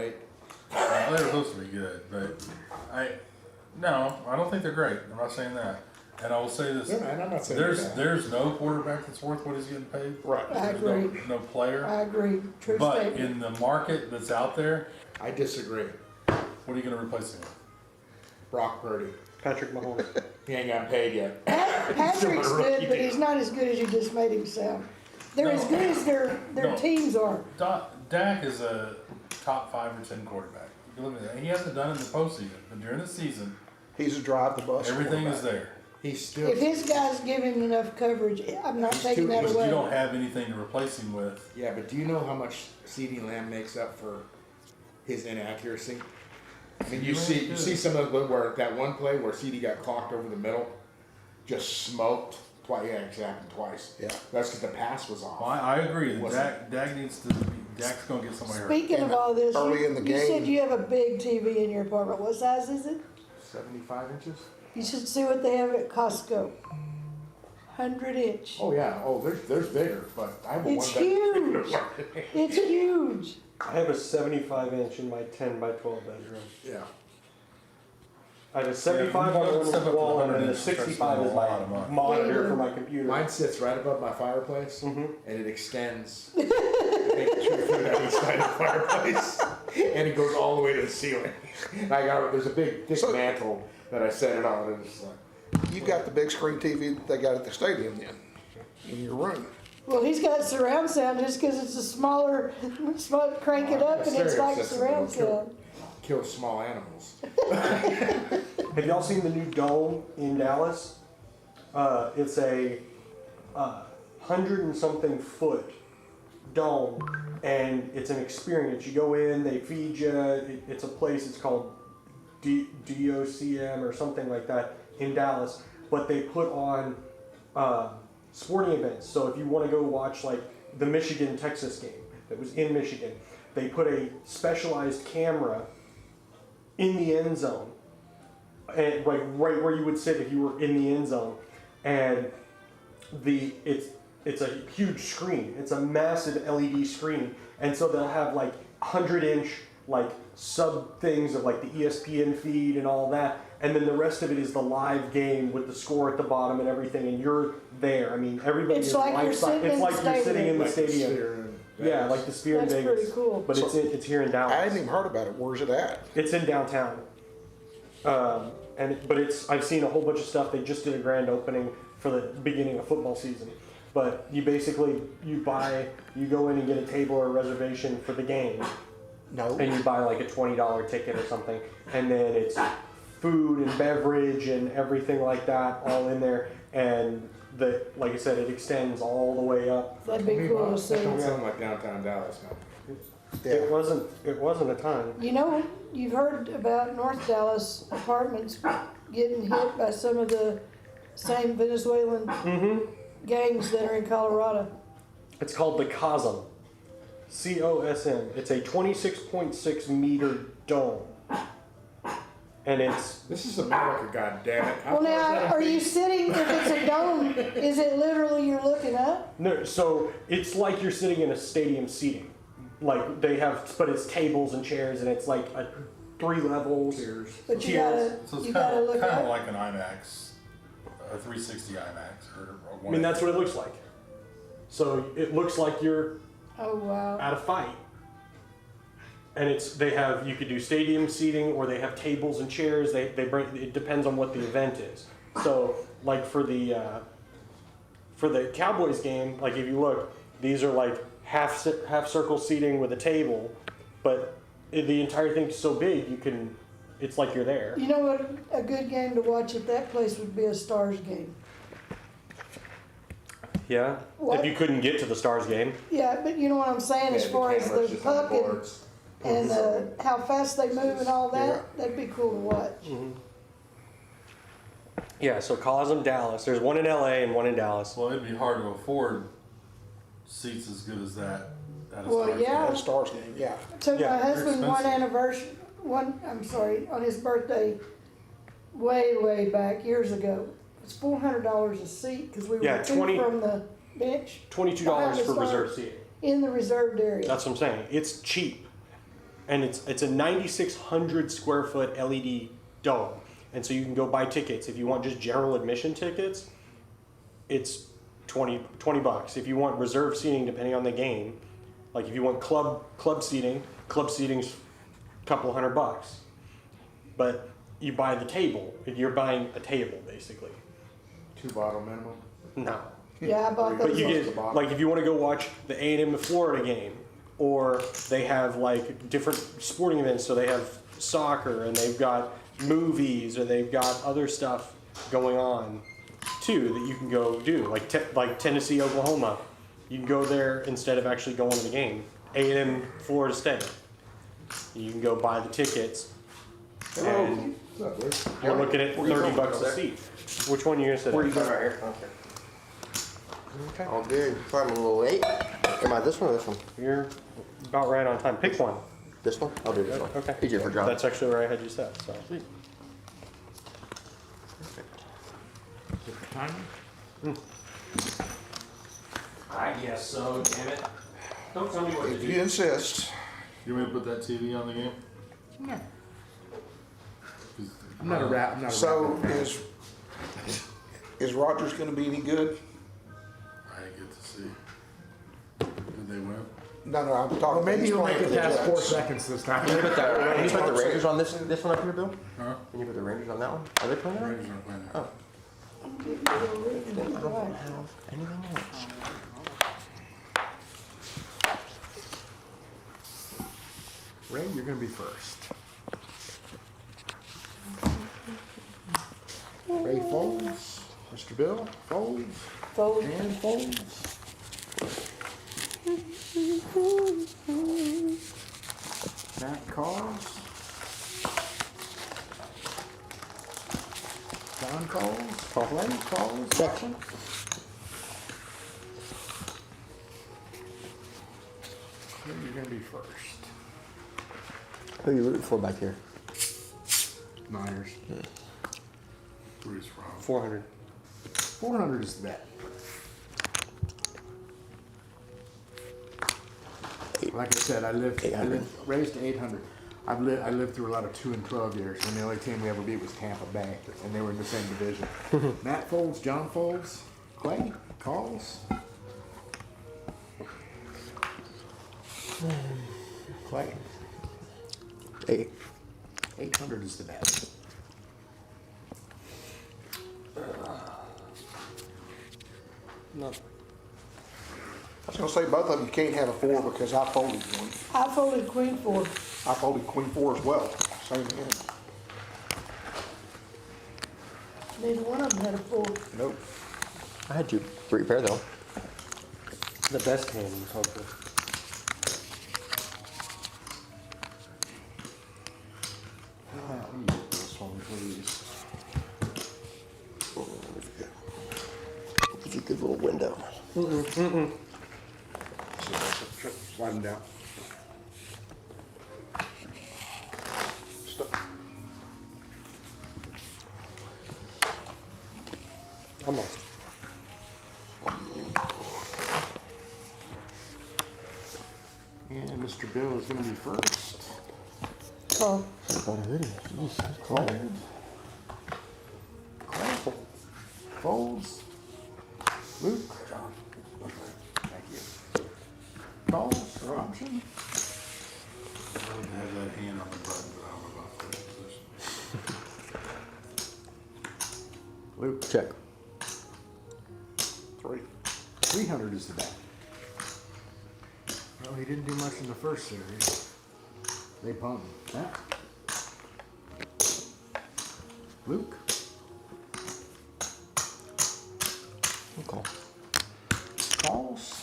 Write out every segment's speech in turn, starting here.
right? They're supposed to be good, but I don't think they're great. I'm not saying that. And I will say this: Yeah, and I'm not saying there's no quarterback that's worth what he's getting paid. Right. I There's agree. no player. I agree. True But statement. in the market that's out there, I disagree. what are you going to replace him with? Brock Purdy. Patrick Mahomes. He ain't gotten paid yet. Patrick's good, but he's not as good as you just made him sound. They're as good as their teams are. Dak is a top 5 or 10 quarterback. You look at that. He hasn't done it in the postseason, but during the season, He's a drive the bus. everything is there. He's still. If his guys give him enough coverage, I'm not taking that But away. you don't have anything to replace him with. Yeah, but do you know how much CeeDee Lamb makes up for his inaccuracy? I mean, you see some of the where that one play where CeeDee got clocked over the middle, just smoked. It happened twice. Yeah. That's because the pass was off. Well, I agree. Dak needs to. Dak's going to get somebody hurt. Speaking of all this, Early in the you said game. you have a big TV in your apartment. What size is it? 75 inches. You should see what they have at Costco. 100-inch. Oh yeah. Oh, there's bigger, but I have a It's one huge. It's huge. I have a 75-inch in my 10 by 12 bedroom. Yeah. I have a 75 on the Step up to wall, and then the 100 inch, starts 65 is spending a lot of my money. monitor for my computer. Mine sits right above my fireplace, Mhm. and it extends. I make sure to put it on each side of the fireplace, and it goes all the way to the ceiling. There's a big thick mantle that I set it on, and it's like. You've got the big screen TV that they got at the stadium then, in your room. Well, he's got surround sound just because it's a smaller, crank it up and it's like surround sound. Kill small animals. Have y'all seen the new dome in Dallas? It's a 100 and something foot dome, and it's an experience. You go in, they feed you. It's a place. It's called DOCM or something like that in Dallas. But they put on sporting events. So if you want to go watch like the Michigan-Texas game that was in Michigan, they put a specialized camera in the end zone, and like right where you would sit if you were in the end zone, and it's a huge screen. It's a massive LED screen, and so they'll have like 100-inch like sub things of like the ESPN feed and all that, and then the rest of it is the live game with the score at the bottom and everything, and you're there. I mean, everybody It's is like live you're side. sitting It's in like the you're sitting in the Like the stadium. Sphere in Yeah, Vegas. like the Sphere in That's Vegas. pretty cool. But it's here in Dallas. I hadn't even heard about it. Where's it at? It's in downtown. I've seen a whole bunch of stuff. They just did a grand opening for the beginning of football season. But you basically, you go in and get a table or a reservation for the game. No. And you buy like a $20 ticket or something. And then it's food and beverage and everything like that all in there. And like I said, it extends all the way up. That'd be cool to see. That don't sound like downtown Dallas, man. Yeah. It wasn't a ton. You know, you've heard about North Dallas apartments getting hit by some of the same Venezuelan gangs that are in Colorado. It's called the COSM. COSM. It's a 26.6 meter dome. And it's This is America, goddammit. How Well, far is now, that are you beach? sitting, if it's a dome, is it literally you're looking up? no, so it's like you're sitting in a stadium seating. Like they have, but it's tables and chairs, and it's like 3 levels. Cheers. But you Cheers. So it's you gotta look kind of up. like an IMAX, a 360 IMAX, or I mean, that's what it looks like. So it looks like you're Oh, wow. at a fight. And you could do stadium seating, or they have tables and chairs. They bring, it depends on what the event is. So like for the Cowboys game, like if you look, these are like half circle seating with a table, but the entire thing's so big it's like you're there. You know what, a good game to watch at that place would be a Stars game. Yeah. What? If you couldn't get to the Stars game. Yeah, but you know what I'm saying, as Yeah, far as cameras the just on puck and, boards. how fast they move and all that, that'd be cool to watch. Yeah. So COSM Dallas. There's one in LA and one in Dallas. Well, it'd be hard to afford seats as good as that at a Well, Stars yeah. At a Stars game, yeah. Took Yeah, my they're husband on his birthday, way back, years ago. It's $400 a seat, because we were Yeah, 2 from the bench $22 for reserved seating. in the reserved area. That's what I'm saying. It's cheap. and it's a 9,600 square foot LED dome, and so you can go buy tickets. If you want just general admission tickets, it's $20. If you want reserve seating, depending on the game, like if you want club seating's a couple $100. But you buy the table. You're buying a table basically. 2 bottle minimum. No. Yeah, I bought those. But you Plus get, the bottom. like, if you want to go watch the A&M of Florida game, or they have like different sporting events, so they have soccer and they've got movies or they've got other stuff going on too that you can go do, like Tennessee, Oklahoma. You can go there instead of actually going to the game. A&M Florida State. You can go buy the tickets. And What's up, Bruce? you're looking at Where you $30 going? a seat. Which one are you gonna sit Where at? you going? Right here. Okay. All good. Sorry, I'm a little late. Am I this one or this one? You're about right on time. Pick one. This one? I'll do this one. Okay. Easier for John. That's actually where I had you set. So. Time? I guess so. Damn it! Don't tell me what to If do. you insist. You want me to put that TV on the game? No. 'Cause- I'm not a rat. I'm not a So rat. is Rogers gonna be any good? I didn't get to see. Did they win? No, I'm talking. Well, maybe he's he'll make playing it for the past 4 Jets. seconds this time. Can you put the Rangers on this one up here, Bill? Huh? Can you put the Rangers on that one? Are they playing that? Rangers aren't playing that. Oh. Anything else? Ray, you're gonna be first. Ray folds. Mr. Bill folds. Fold. And folds. Matt calls. John calls. Ray calls. Check. Ray, you're gonna be first. Who are you rooting for back here? Niners. Bruce Rob. 400. 400 is the bet. Like I said, I lived raised to 800. I lived through a lot of 2 and 12 years, and the only team we ever beat was Tampa Bay, and they were in the same division. Matt folds, John folds, Clay calls. Clay, 800 is the bet. No. I was gonna say both of them, you can't have a 4 because I folded one. I folded queen 4. I folded queen 4 as well. Same hand. Neither one of them had a 4. Nope. I had 3 pair though. The best hand in poker. This one, please. It's a good little window. Slide them down. Almost. And Mr. Bill is going to be first. Call. Got a hoodie. Jeez, that's cool. Clay folds. Luke. Thank you. Calls. Option. I don't have that hand on the button, but I don't know about the position. Luke. Check. 300 is the bet. Well, he didn't do much in the first series. They punted. Matt. Luke. Okay. Calls.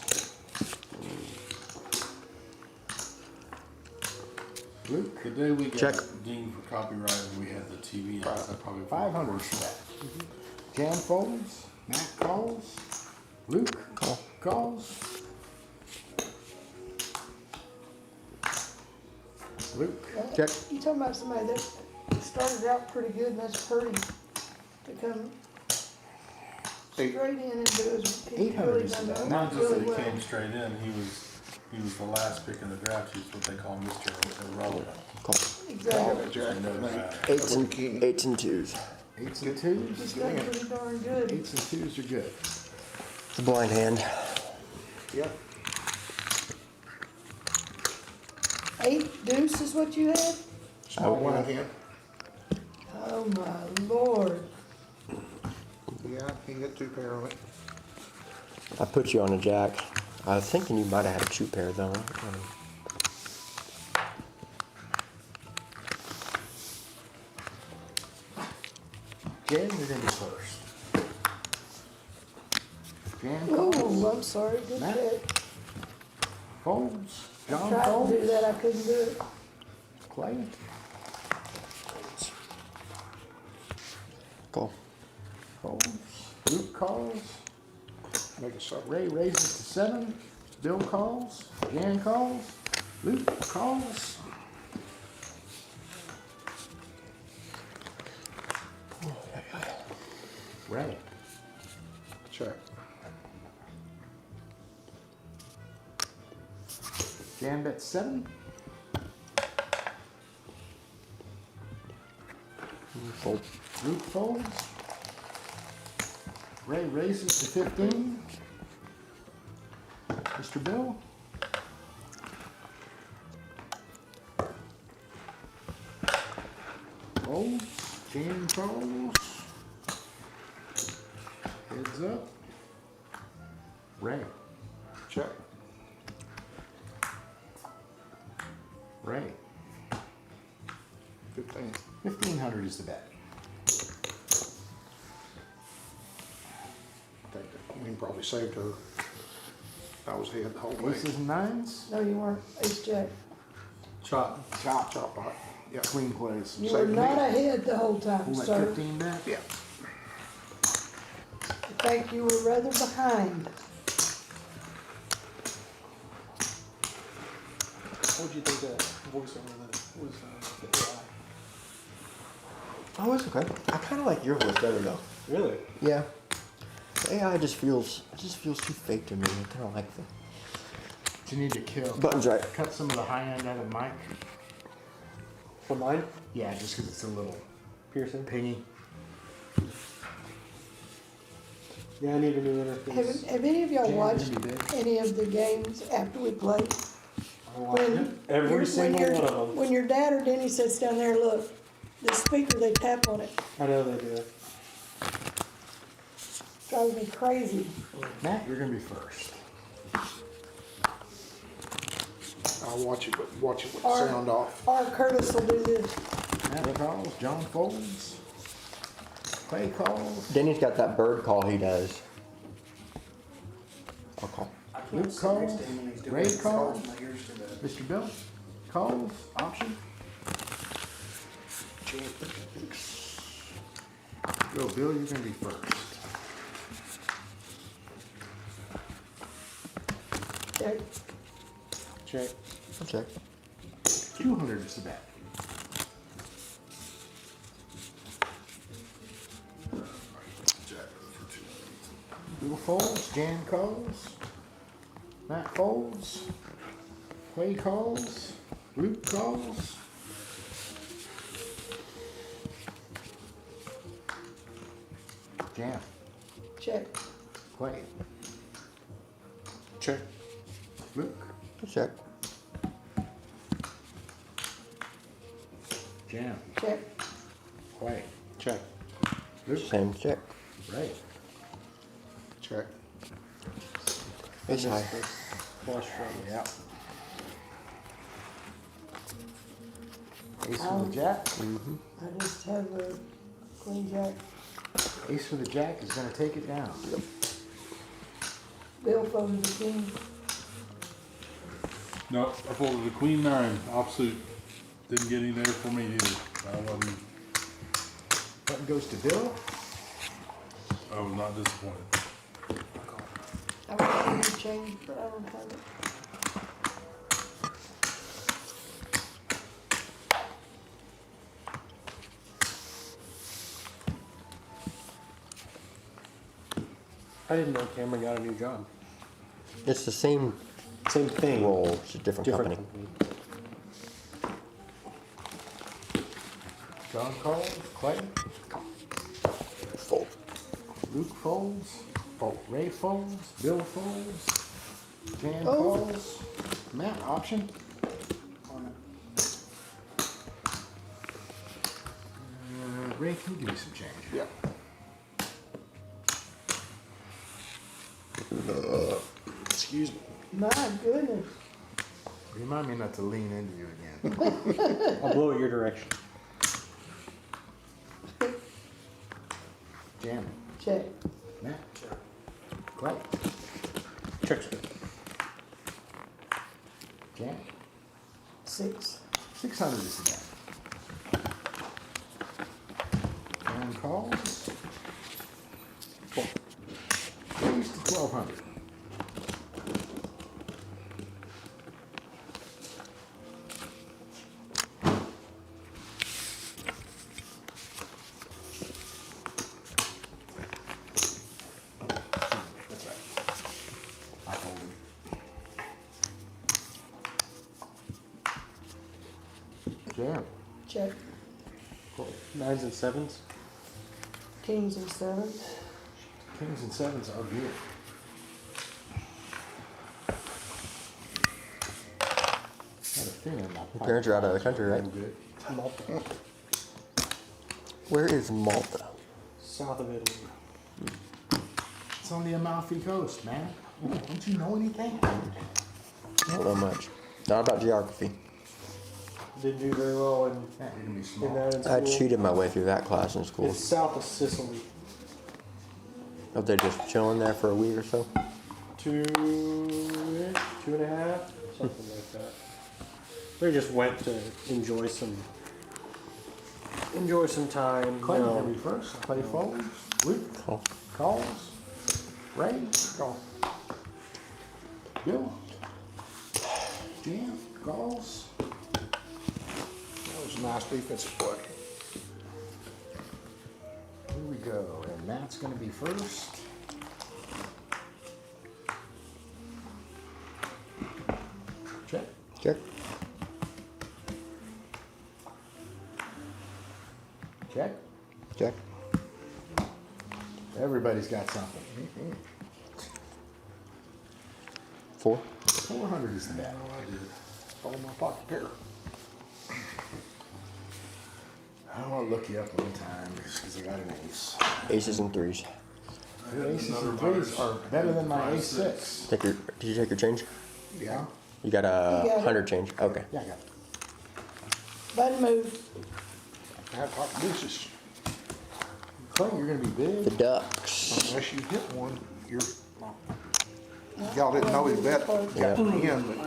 Luke. The day we got Check. dinged for copyright and we had the TV on, I probably 500 is the bet. Jan folds. Matt calls. Luke. Call. Calls. Luke. Check. You talking about somebody that started out pretty good, and that's Purdy to come straight in and do his. He's 800 really is done the that Not just that really he well. came straight in, he was He was the last pick in the draft. He's what they call Mr. Irrelevant. Call. Exactly. So he knows that. Eights and twos. Eights and twos. He's done pretty darn good. Eights and twos are good. It's a blind hand. Yep. 8 deuce is what you had? Small blind hand. Oh my lord. Yeah, I can get 2 pair on it. I put you on a jack. I was thinking you might have had a 2 pair though. Jan, you're gonna be first. Jan calls. Oh, I'm sorry, good Matt? catch. Folds. I John tried to folds. do that, I couldn't do it. Clay. Call. Folds. Luke calls. Make it so. Ray raises to 7. Bill calls. Jan calls. Luke calls. Ray. Check. Jan bets 7. Fold. Luke folds. Ray raises to 15. Mr. Bill. Folds. Jan calls. Heads up. Ray. Check. Ray. 15. 1,500 is the bet. I think the queen probably saved her. I was ahead the whole way. Aces and nines. No, you weren't, ace jack. Chop. Chop, chop, pot. Yeah. Queen plays. You were Saved me. not ahead the whole time, Pull that sir. 15 bet. Yeah. In fact, you were rather behind. What would you think that voiceover was the AI? Oh, it's okay. I kind of like your voice better though. Really? Yeah. The AI just feels too fake to me. I kind of like the Do you need to kill? buttons right. Cut some of the high end out of the mic. For mine? Yeah, just because it's a little Pearson? pingy. Yeah, I need a new interface. Have any of y'all Jan, watched you big? any of the games after we played? When Every your- single when your- one of them. When your dad or Denny sits down there, look, the speaker, they tap on it, I know they do. drives me crazy. Matt, you're gonna be first. I'll watch it with the Or- sound off. Or Curtis will do this. Matt calls. John folds. Clay calls. Denny's got that bird call he does. I'll call. Luke calls. Ray calls. Mr. Bill calls. Option. Go, Bill. You're gonna be first. Check. Check. I'll check. 200 is the bet. Bill folds. Jan calls. Matt folds. Clay calls. Luke calls. Jan. Check. Clay. Check. Luke. I'll check. Jan. Check. Clay. Check. Luke. Same check. Ray. Check. Ace high. Flush from. Yeah. Ace for the jack. I just have a queen jack. Ace for the jack is gonna take it down. Bill folded the king. No, I folded the queen 9 offsuit. Didn't get any there for me either. I wasn't. Button goes to Bill. I was not disappointed. I want to change, but I don't have it. I didn't know Cameron got a new job. It's the same Same thing. Roll. It's a different company. John calls, Clay, Fold. Luke folds, Ray folds, Bill folds, Jan Oh. calls, Matt option. Ray, can you give me some change? Yeah. Excuse me. My goodness. Remind me not to lean into you again. I'll blow it your direction. Jan, Check. Matt, Clay, Check. Jan. 6. 600 is the bet. Jan calls. Raise to 1200. That's right. I fold it. Jam. Check. Cool. 9s and 7s. Kings and 7s. Kings and sevens are good. Had a feeling my Your parents are out of the country, right? Good. Malta. Where is Malta? South of Italy. It's on the Amalfi Coast, man. Don't you know anything? I don't know much. Not about geography. Didn't do very well in Yeah, you're gonna be in small. that in school. I cheated my way through that class in school. It's south of Sicily. Up there just chilling there for a week or so. 2-ish, 2.5, something like that. We just went to enjoy some time. Clay, you gonna know. be first. Clay folds. Luke Call. calls. Ray calls. Bill. Jam calls. That was a nice defensive play. Here we go. And Matt's gonna be first. Check. Check. Check. Check. Everybody's got something. 4. 400 is the bet. All my pocket pair. I want to look you up one time because I got an ace. Aces and 3s. Aces and threes are better than my ace six. Did you take your change? Yeah. You got a You got it. 100 change. Okay. Yeah, I got it. Button move. I have pocket deuces. Clay, you're gonna be The big. Ducks. Unless you hit one, you're. Y'all didn't know he bet. Yeah. Got me in, but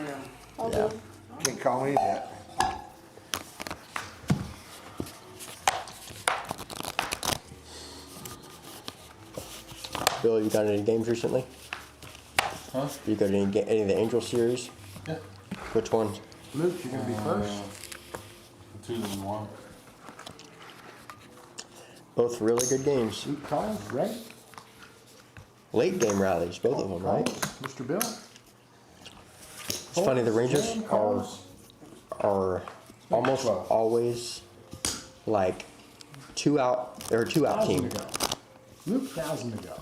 I'll Yeah. do. can't call me that. Bill, you got any games recently? Huh? You got any of the Angel series? Yeah. Which ones? Luke, you're gonna be first. The 2 and 1. Both really good games. Luke calls. Ray Late game rallies, both of them, right? calls. Mr. Bill. It's funny, the Rangers Jam are calls. almost Well. always like 2 out. They're a 2-out 1,000 team. to go. Luke, 1,000 to go.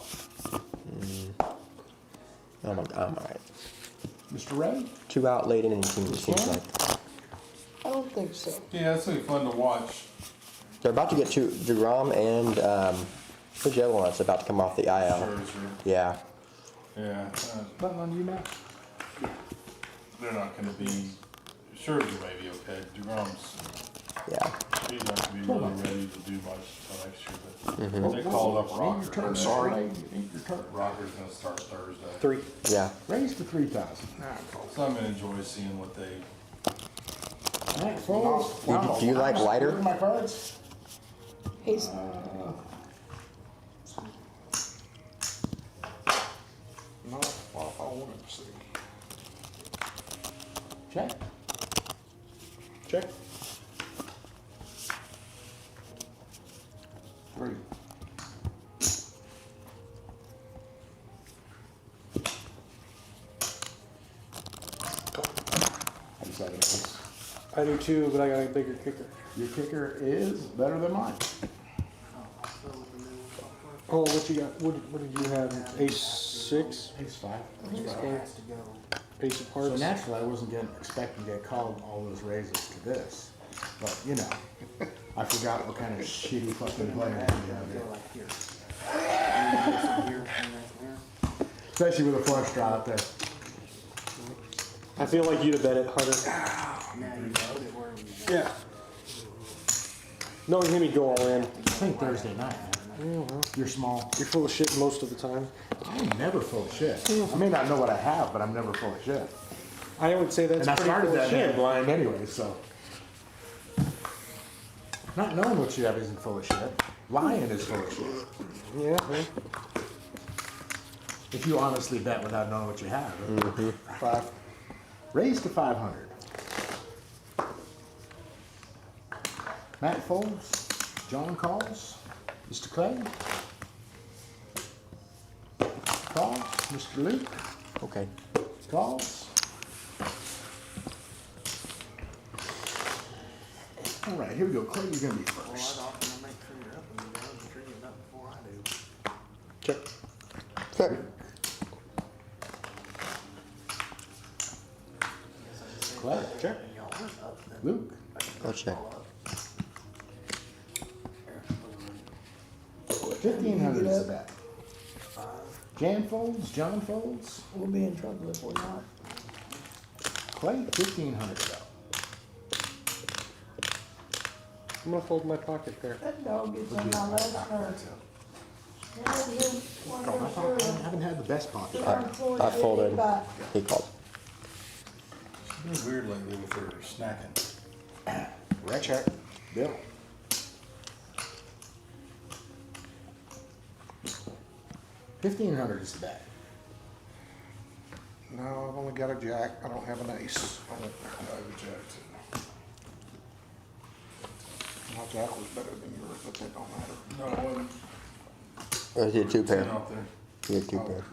Oh my God, I'm alright. Mr. Ray. 2 out late inning team, it seems Yeah. like. I don't think so. Yeah, it's gonna be fun to watch. They're about to get to DeGrom and who's the other one that's about to come off the IL? Scherzer. Yeah. Yeah, Button on you, Matt. they're not gonna be. Scherzer may be okay. DeGrom's. Yeah. He's not gonna be really ready to do much until next year. But Mm-hmm. they called up Need Rocker. your turn. today. Sorry. Ray, need your turn. Rocker's gonna start Thursday. 3. Yeah. Raise to 3,000. So I'm gonna enjoy seeing what they. Matt folds. Do you like lighter? Look at my cards. He's, No, well, I wanted to see. Check. Check. 3. I do too, but I got a bigger kicker. Your kicker is better than mine. Oh, what you got? What did you have? Ace six? Ace five. Ace of So hearts? naturally, I wasn't expecting to get called all those raises to this. But, you know, I forgot what kind of shitty fucking player we have here. Especially with a flush draw out there. I feel like you'd have bet it harder. Yeah. Knowing him, he'd go all in. I think Thursday night, man. You're small. You're full of shit most of the time. I'm never full of shit. I may not know what I have, but I'm never full of shit. I would say that's And I pretty started full of that shit. hand blind anyway, so. Not knowing what you have isn't full of shit. Lying is full of shit. Yeah. If you honestly bet without knowing what you have. Mm-hmm. Five. Raise to 500. Matt folds. John calls. Mr. Clay. Calls. Mr. Luke. Okay. Calls. All right, here we go. Clay, you're gonna be first. Check. Check. Clay, check. Luke. I'll check. 1,500 is the bet. Jan folds. John folds. We'll be in trouble if we're not. Clay, 1,500 to go. I'm gonna fold my pocket there. That dog gets on my last nerve. I haven't had the best pocket. I folded. He called. It's been weird lately with their snacking. Red check. Bill. $1,500 is the bet. No, I've only got a jack. I don't have an ace. I have a jack too. My jack was better than yours, but that don't matter. No, it wasn't. I did two pair. 10 out there. He had two pair.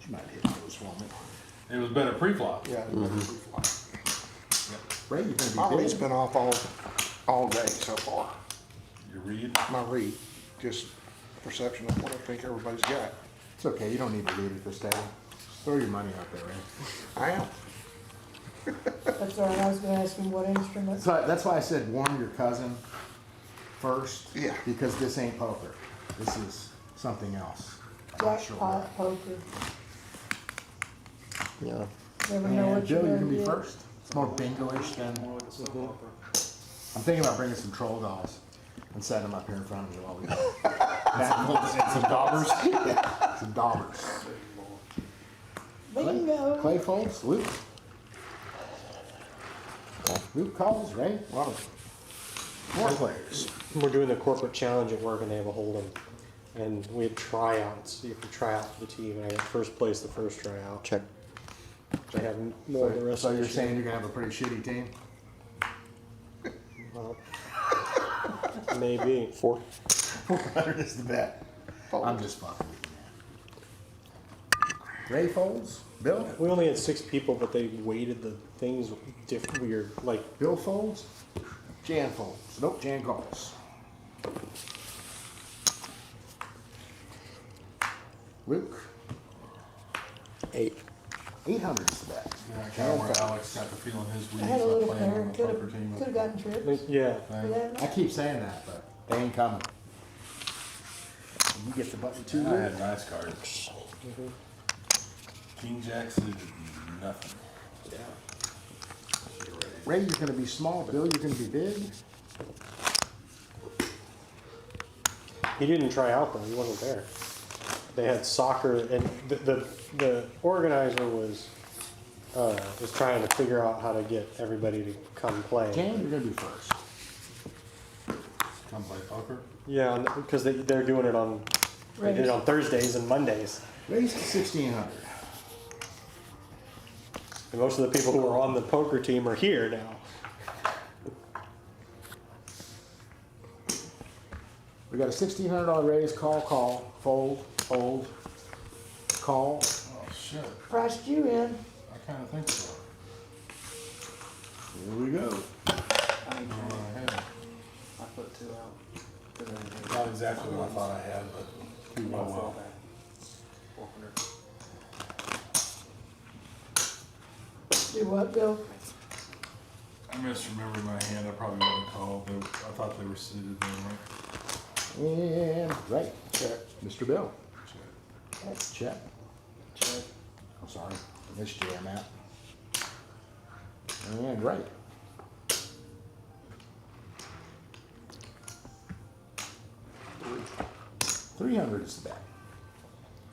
You might hit those for me. It was better pre-flop. Yeah, it was better before. Ray, you're My gonna be read's big. been off all day so far. You read? My read, just perception of what I think everybody's got. It's okay, you don't need to lead at this table. Just throw your money out there, Ray. I am. That's all right, I was gonna ask him what instrument. So that's why I said warn your cousin first. Yeah. Because this ain't poker. This is something else. I'm not sure what. Jackpot poker. Yeah. Never know And what you're Bill, you're gonna gonna be get. first. It's more bingo-ish than. I'm thinking about bringing some troll dolls and setting them up here in front of you while we go. Some daubers? Yeah, some daubers. Bingo. Clay folds. Luke. Luke calls. Ray. Well, four players. We're doing the corporate challenge at work and they have a hold'em. And we had tryouts. You have to try out for the team. And I got first place the first tryout. Check. I have more of the rest So of the you're shit. saying you're gonna have a pretty shitty team? Well, maybe. 4. 400 is the bet. I'm just fucking with you, man. Ray folds. Bill. We only had 6 people, but they weighted the things weird. Like, Bill folds. Jan folds. Nope, Jan calls. Luke. 8. 800 is the bet. Yeah, kind of where Alex got the feeling his I weeds had a not little playing pair, on the poker team. could've gotten trips yeah. for Thing. that. I keep saying that, but they ain't coming. You get the button too, I Luke. had nice cards. King Jack suited nothing. Ray, you're gonna be small. Bill, you're gonna be big. He didn't try out though. He wasn't there. They had soccer, and the organizer was trying to figure out how to get everybody to come play. Jan, you're gonna be first. Come play poker. Yeah, because they're doing it on they did it on Thursdays and Mondays, Raise to 1600. and most of the people who are on the poker team are here now. We got a $1,600 raise. Call. Fold. Call. Oh shit, Priced you in. I kind of think so. Here we go. I put 2 out. Not exactly what I thought I had, but we went well. 400. Do what, Bill? I misremembered my hand. I probably wouldn't have called. I thought they were suited there, right? And right, check. Mr. Bill. Check. Check. Check. I'm sorry, I missed you there, Matt. And right. $300 is the bet.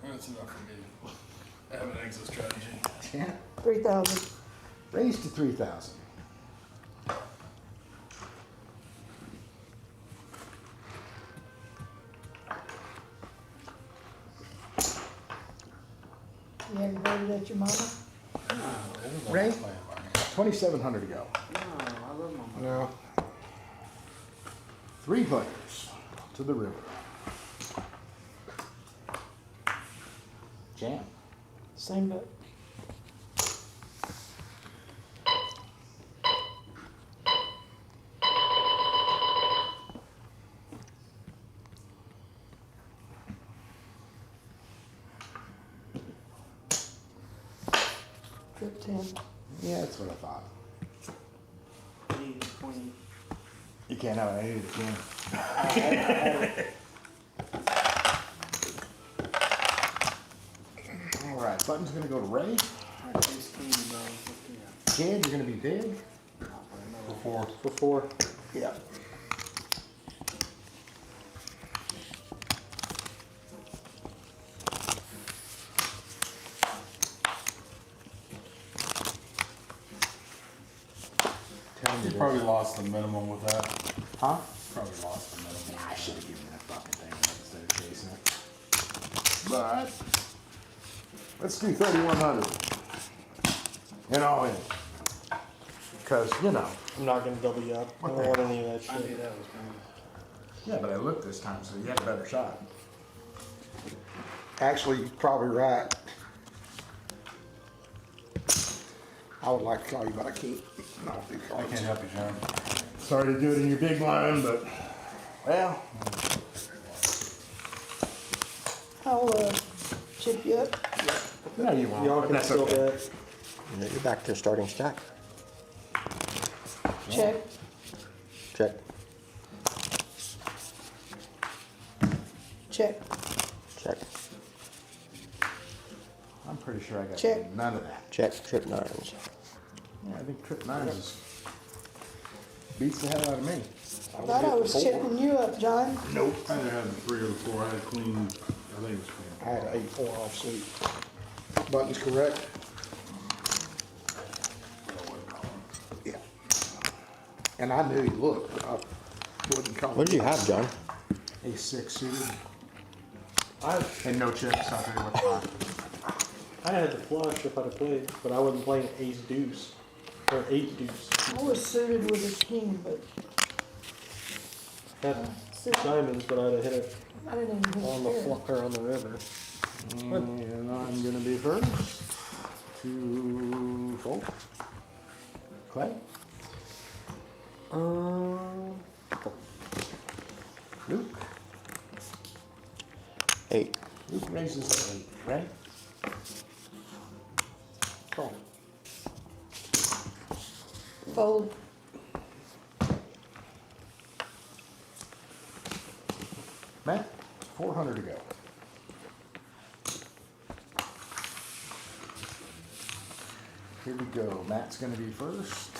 That's enough for me. I have an exit strategy. Yeah. 3,000. Raised to 3,000. You haven't voted at your mama? Ray? 2,700 to go. No, I love my mom. No. 3 players to the river. Jam. Same vote. Trip 10. Yeah, that's what I thought. 20. You can't have it, I needed a 10. All right, button's gonna go to Ray. Kid, you're gonna be big. For 4. For 4. Yeah. You probably lost the minimum with that. Huh? Probably lost the minimum. I should have given that fucking thing instead of chasing it. But let's do 3,100. And all in. Cause you know. I'm not gonna double you up. I don't want any of that I knew shit. that was coming. Yeah, but I looked this time, so you had a better shot. Actually, you're probably right. I would like to call you, but I can't. Not do I cards. can't help you, John. Sorry to do it in your big line, but well, I'll chip you up. no, you won't. Y'all but can that's still okay. bet. You're back to starting stack. Check. Check. Check. Check. I'm pretty sure I got Check. none of that. Check. Trip 9s. Yeah, I think trip 9 is beats the hell out of me. I thought I was chipping you up, John. Nope. I either had the 3 or the 4. I had queen. I think it was queen. I had an 8-4 offsuit. Button's correct. Yeah. And I knew he looked, but I wouldn't call him. What did you have, John? A6 suited I and no chips. I'll tell you what. I had the flush if I'd have played, but I wasn't playing ace deuce or 8 deuce. I was suited with a king, but Had diamonds, but I'd have hit it I didn't even on the hit it. flucker on the river. And I'm gonna be first to fold. Clay. Luke. 8. Luke raises to 8, right? Call. Fold. Matt, 400 to go. Here we go. Matt's gonna be first.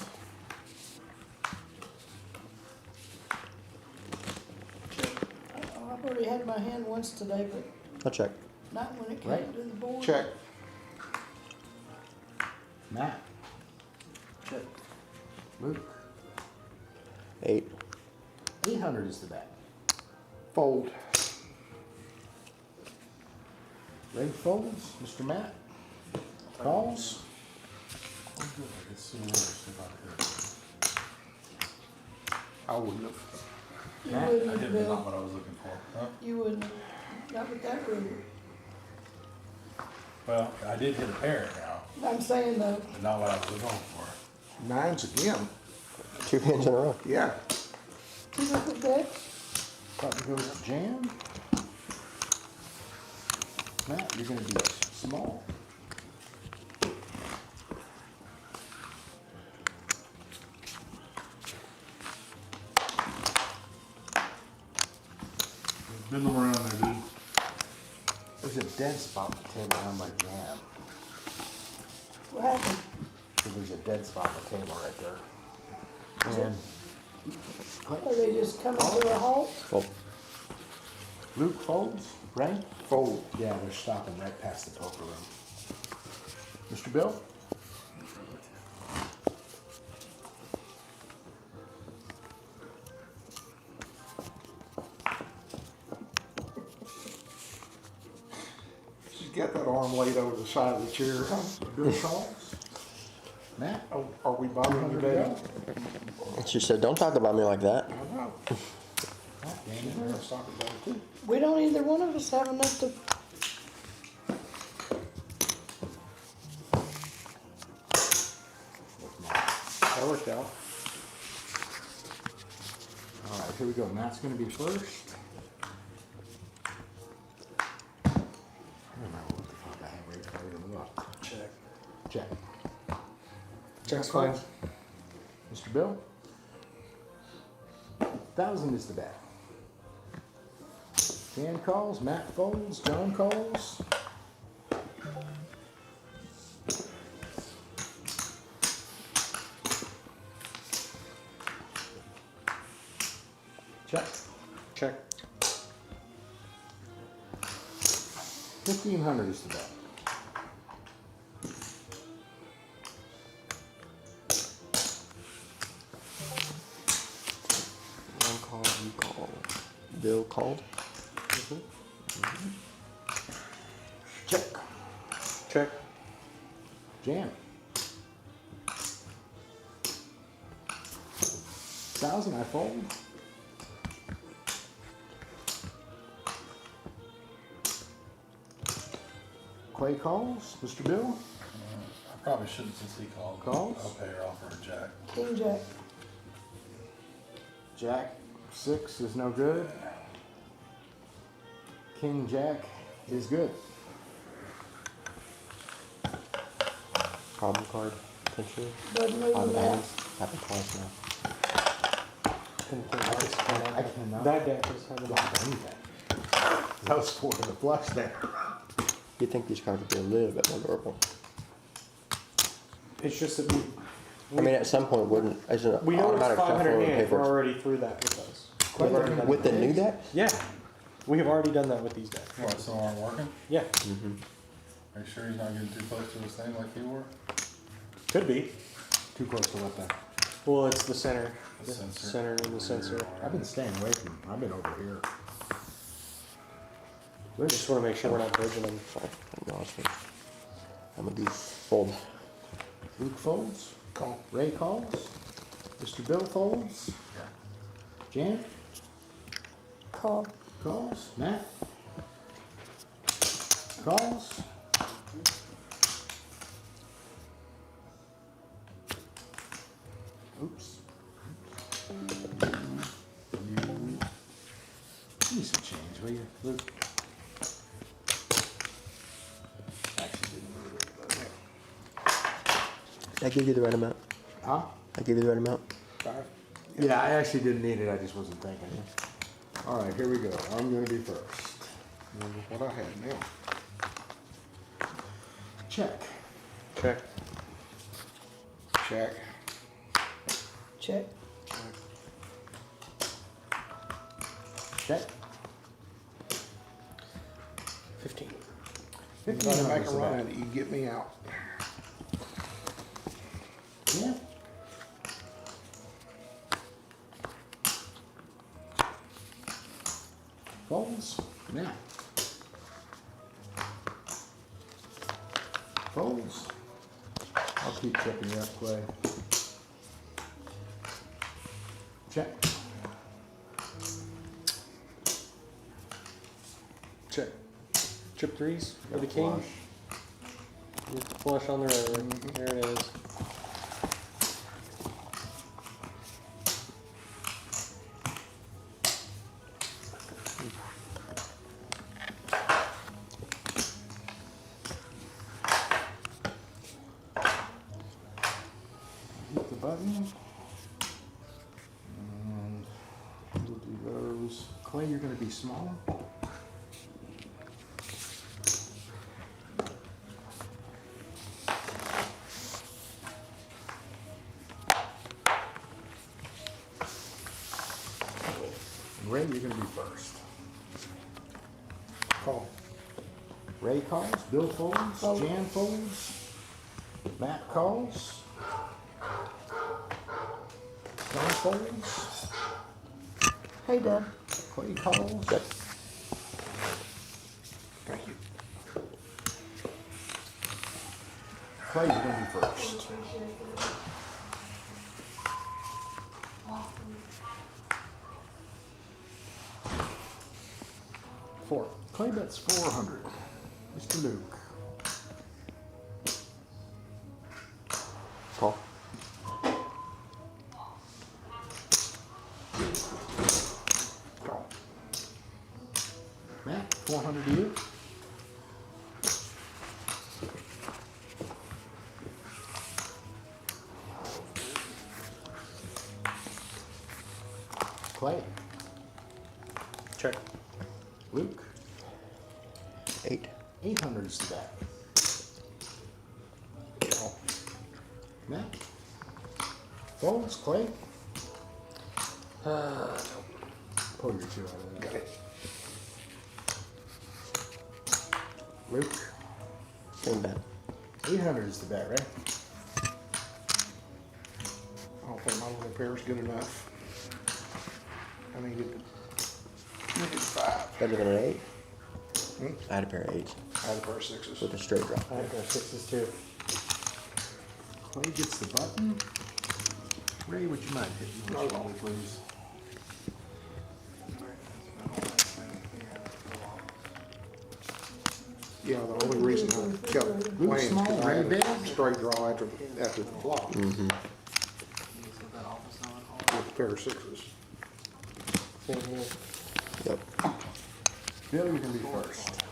I've already had my hand once today, but I'll check. not when it came Right. to the board. Check. Matt. Check. Luke. 8. 800 is the bet. Fold. Ray folds. Mr. Matt calls. I could see worse if I could. I wouldn't have. You Matt, I wouldn't, did Bill. not what I was looking for. Huh? You wouldn't. Not with that river. Well, I did hit a pair now, I'm saying though, but not what I was looking for. 9s again. 2 hands in a row. Yeah. Two different decks. Button goes jam. Matt, you're gonna be small. Bend them around there, dude. There's a dead spot at the table on my jam. What happened? So there's a dead spot on the table right there. And Are they just coming to a halt? Well, Luke folds, right? Fold. Yeah, they're stopping right past the poker room. Mr. Bill? She's got that arm laid over the side of the chair. Bill calls. Matt? Are we bothering you, baby? she said, don't talk about me like that. I know. Matt, Danny, they're gonna stop it there too. We don't either one of us have enough to, That worked out. All right, here we go. Matt's gonna be first. I don't remember what the fuck I have right there. Even look. Check. Check. Check's fine. Mr. Bill? 1,000 is the bet. Dan calls, Matt folds, John calls. Check. Check. 1,500 is the bet. One call, you call. Bill called. Check. Check. Jam. 1,000, I fold. Clay calls, Mr. Bill? I probably shouldn't since he called. Calls? I'll pay her off for a jack. King Jack. Jack 6 is no good. King Jack is good. Problem card, potentially. Doesn't move On the the map. hands. Happened twice now. I cannot. That deck is having block anything. That was 4 in the flush there. You'd think these cards would be a little bit more durable. It's just that I mean, at some point, wouldn't, as an we know it's automatic 500 shuffle would pay hands. for We're it. already through that with us. We've already done With the that. new deck? Yeah. We have already done that with these decks. What, some aren't working? Yeah. Mm-hmm. Are you sure he's not getting too close to his thing like you were? Could be. Too close to what then? Well, it's the center. The The sensor. center and the sensor. I've been staying away from him. I've been over here. We just want to make sure we're not bridging them. Sorry, I'm lost. I'm gonna be fold. Luke folds. Call. Ray calls. Mr. Bill folds. Jan Call. calls. Matt calls. Oops. Give me some change, will you, Luke? Actually, didn't need it, but- I give you the right amount. Huh? I give you the right amount. 5? Yeah, I actually didn't need it, I just wasn't thinking. All right, here we go. I'm gonna be first. What I had now. Check. Check. Check. Check. Check. 15. You gotta make a run at it, you get me out. Yeah. Folds. Now. Folds. I'll keep checking you up, Clay. Check. Check. Chip threes or the king. Flush. With the flush on the river. There it is. Clay, you're gonna be small. And Ray, you're gonna be first. Call. Ray calls, Bill folds, Fold. Jan folds, Matt calls, Don folds, Hey, Deb. Clay calls. Check. Thank you. Clay, you're gonna be first. Four. Clay bets 400. Mr. Luke. Call. Call. Matt, 400 to you. Clay. Check. Luke. 8. 800 is the bet. Call. Matt. Folds, Clay. Pull your two out of Got that. it. Luke. Same bet. 800 is the bet, right? I don't think my little pair's good enough. I need it. I need it 5. Better than an 8. Hmm? I had a pair of 8s I had a pair of 6s. with a straight draw. I have got 6s too. Clay gets the button. Ray, would you mind hitting Not those at all. for me, please? Yeah, the only reason I kept playing is small, because I had Ray a big. straight draw after the flop. With a pair of 6s. Same here. Yep. Bill, you're gonna be first.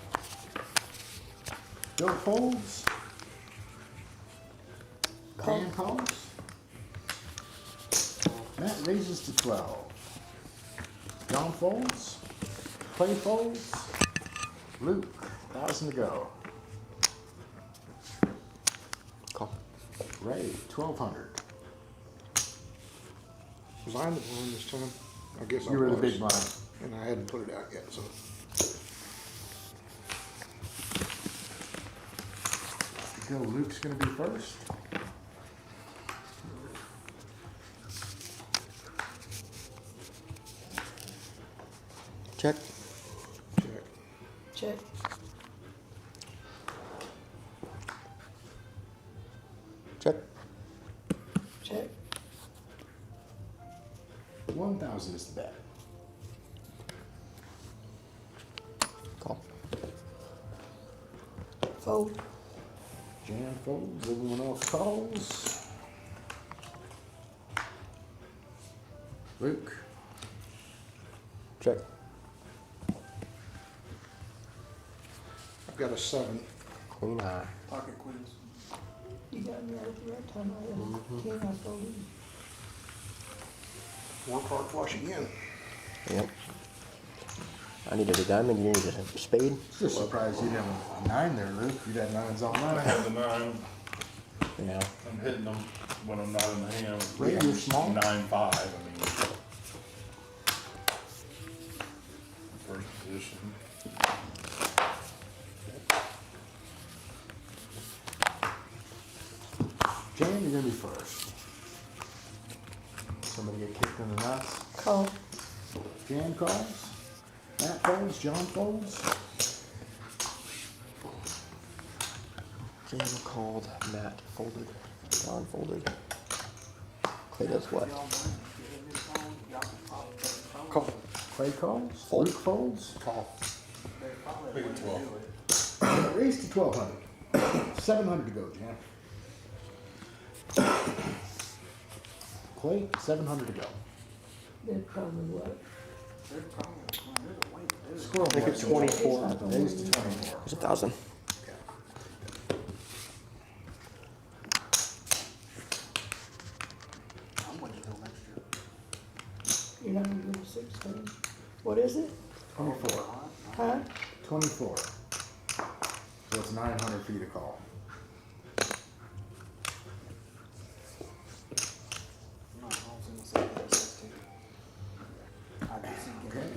Bill folds. Dan calls. Matt raises to 12. John folds. Clay folds. Luke, 1,000 to go. Call. Ray, 1,200. Was I in the blind this time? I guess I You were the was. big blind. And I hadn't put it out yet, so. Go, Luke's gonna be first. Check. Check. Check. Check. Check. 1,000 is the bet. Call. Fold. Jan folds, everyone else calls. Luke, Check. I've got a 7. Queen high. You got me right at the right time. I king, I folded. Work hard flush again. Yep. I needed a diamond, you needed a spade. just surprised you didn't have a 9 there, Luke. You'd had 9s all I night. have the 9. Yeah. I'm hitting them when I'm not in the hand. Ray, you're small. 9-5. I mean, first position. Jan, you're gonna be first. Somebody get kicked in the nuts. Call. Jan calls. Matt folds. John folds. Jan called, Matt folded, John folded. Clay does what? Call. Clay calls. Fold. Luke folds. Call. Pick a 12. Raise to 1,200. 700 to go, Jan. Clay, 700 to go. They're probably what? Squirrel Make it boy. 24. Raise to 24. There's 1,000. You're not gonna give a 6, honey? What is it? 24. Huh? 24. So it's 900 feet of call. Okay.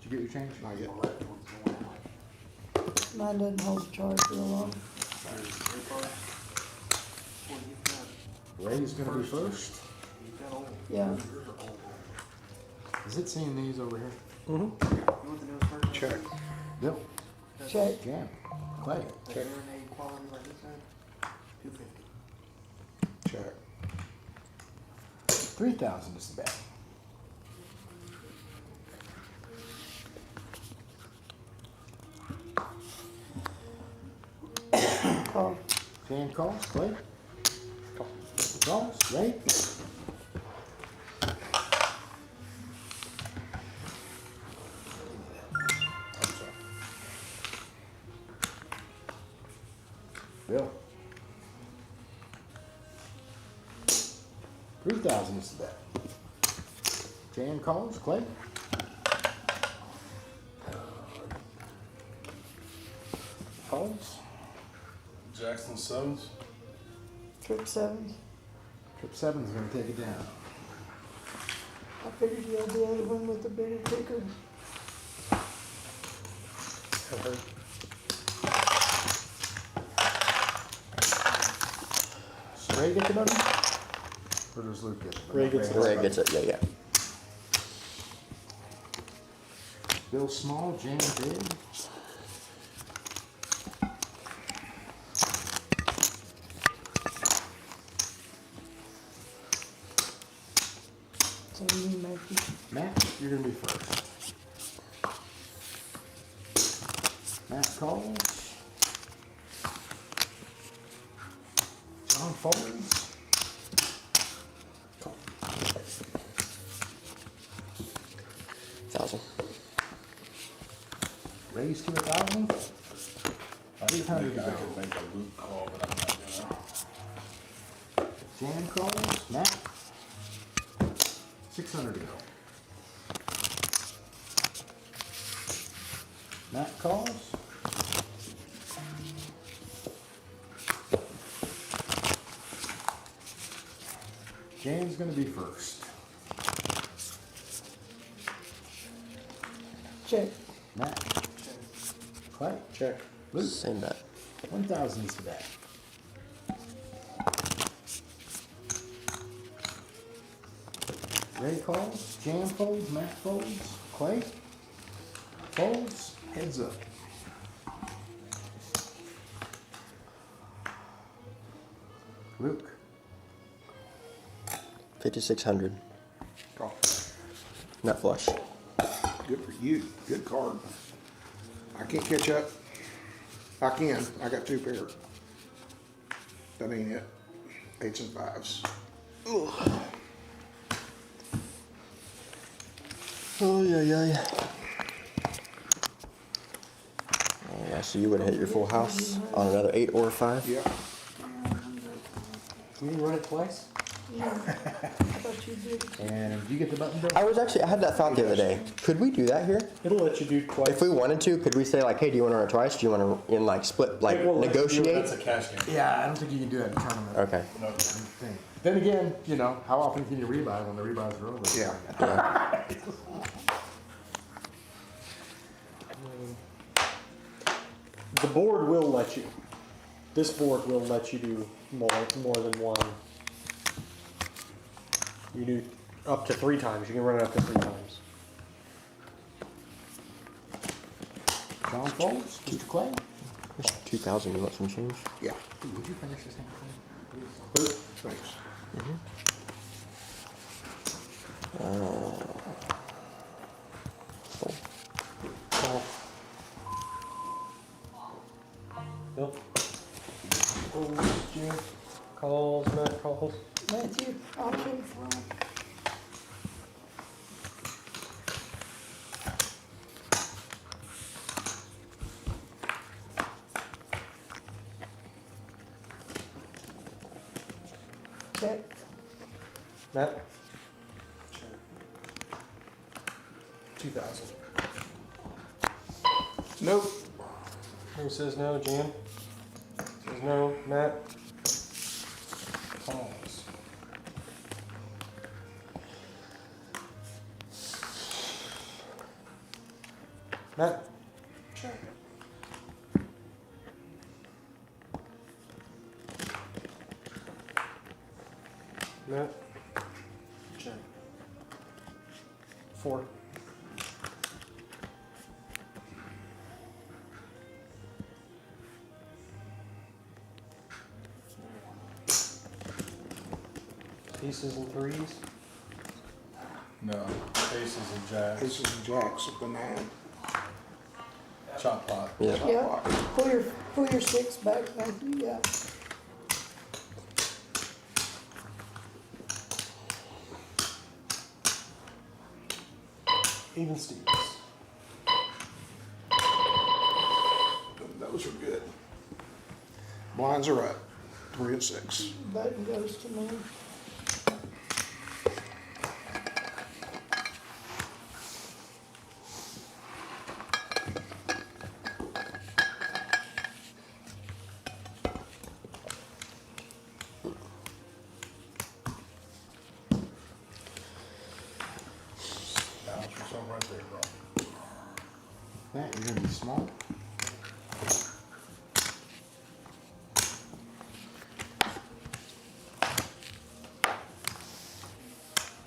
Did you get your change? Not yet. Mine doesn't hold the charge real long. Ray's gonna be first. Yeah. Is it seeing these over here? Check. Bill. Check. Jam. Clay. Check. Check. 3,000 is the bet. Call. Jam calls. Clay. Calls. Ray. Bill. 3,000 is the bet. Jan calls. Clay. Calls. Jackson sevens. Trip sevens. Trip 7's gonna take it down. I figured you had the other one with the bigger kicker. Does Ray get the button? Or does Luke get it? Ray gets it. Ray gets it, yeah. Bill small, Jan big. So you make it. Matt, you're gonna be first. Matt calls. John folds. $1,000. Raise to 1,000. 800 to I go. could make a loop call, but I'm not gonna. Jan calls. Matt. 600 to go. Matt calls. Jan's gonna be first. Check. Matt. Clay. Check. Luke. Same bet. 1,000 is the bet. Ray calls. Jan folds. Matt folds. Clay folds. Heads up. Luke. 5,600. Call. Nut flush. Good for you. Good card. I can't catch up. I can. I got 2 pairs. That ain't it. 8s and 5s. Oh, yeah. Oh, yeah, so you would have hit your full house on another 8 or 5? Yeah. Can you run it twice? I thought you did. And you get the button, Bill? I had that thought the other day. Could we do that here? It'll let you do twice. If we wanted to, could we say like, hey, do you want to run it twice? Do you want to in like split, like It will let you do it. negotiate? That's a cash game. Yeah, I don't think you can do that in a tournament. Okay. No. Thing. Then again, you know, how often can you rebuy when the rebuys are over? Yeah. Yeah. The board will let you. This board will let you do more than one. You do up to 3 times. You can run it up to 3 times. John folds. Mr. Clay. There's 2,000. You want some change? Yeah. Would you finish this hand, Clay? Please. Thanks. Call. Bill? Jim? Calls, Matt calls. Matthew, option front. Check. Matt? 2,000. Nope. Who says no? Jan? Says no. Matt? Calls. Matt? Check. Matt? Check. 4. Aces and threes. No, aces and jacks. Aces and jacks at the 9. Chop pot. Yeah. Yeah, pull your 6 back, thank you, yeah. Even Stevens. Those are good. Blinds are up. 3 and 6. Button goes to me. Bounce yourself right there, bro. Matt, you're gonna be smart.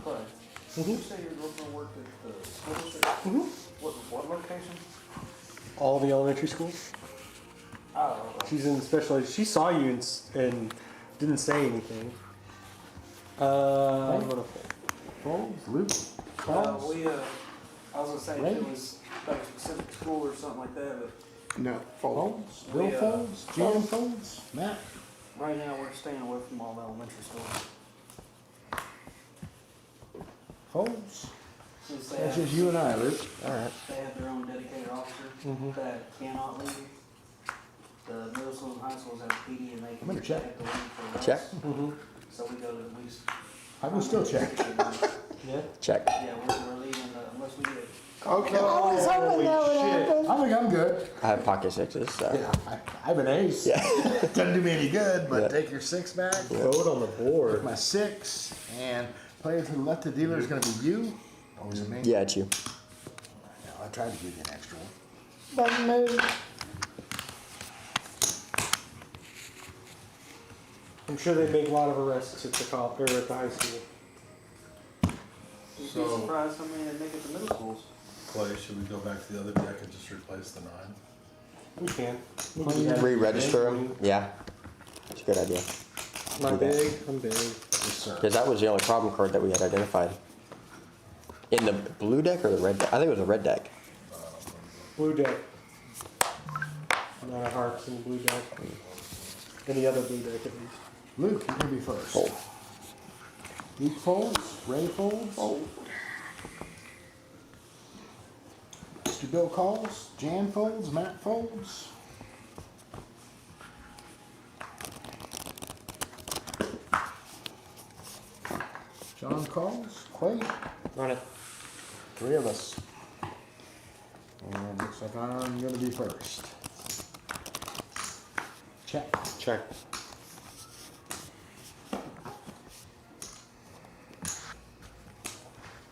Clay, did you say your girlfriend worked at the school district? What location? All the elementary schools. Oh, She's in special ed. She saw you and didn't say anything. I'm gonna Folds, Luke, calls. I was gonna say if it was like a specific school or something like that, but No, fold. Folds, Bill folds, Jan folds, Matt. right now we're staying away from all the elementary schools. Folds. Since they That's have, just you and I, Luke. Alright. they have their own dedicated officer that cannot leave. The middle schools and high schools have PD and they I'm gonna can check. have to leave for Check. us. So we go to at least. I will still check. Yeah. Check. Yeah, we're leaving unless we get. Okay. I was hoping that would happen. I think I'm good. I have pocket sixes, so. Yeah, I have an ace. Yeah. Doesn't do me any good, but Yeah. take your 6 back. Vote on the board. With my 6, and player to the left of the dealer is gonna be you. Or is it me? Yeah, it's you. Yeah, I tried to give you an extra one. Button move. I'm sure they make a lot of arrests at the cop or at the high school. You'd be So- surprised how many they make at the middle schools. Clay, should we go back to the other deck and just replace the 9? We can. Re-register them. Yeah. It's a good idea. Am I Do that. big? I'm big. Yes, sir. Because that was the only problem card that we had identified. In the blue deck or the red deck? I think it was a red deck. Blue deck. Not a hearts in the blue deck. Any other blue deck at least. Luke, you're gonna be first. Fold. Luke folds, Ray folds. Mr. Bill calls, Jan folds, Matt folds. John calls, Clay, Run it. 3 of us. And looks like I'm gonna be first. Check. Check.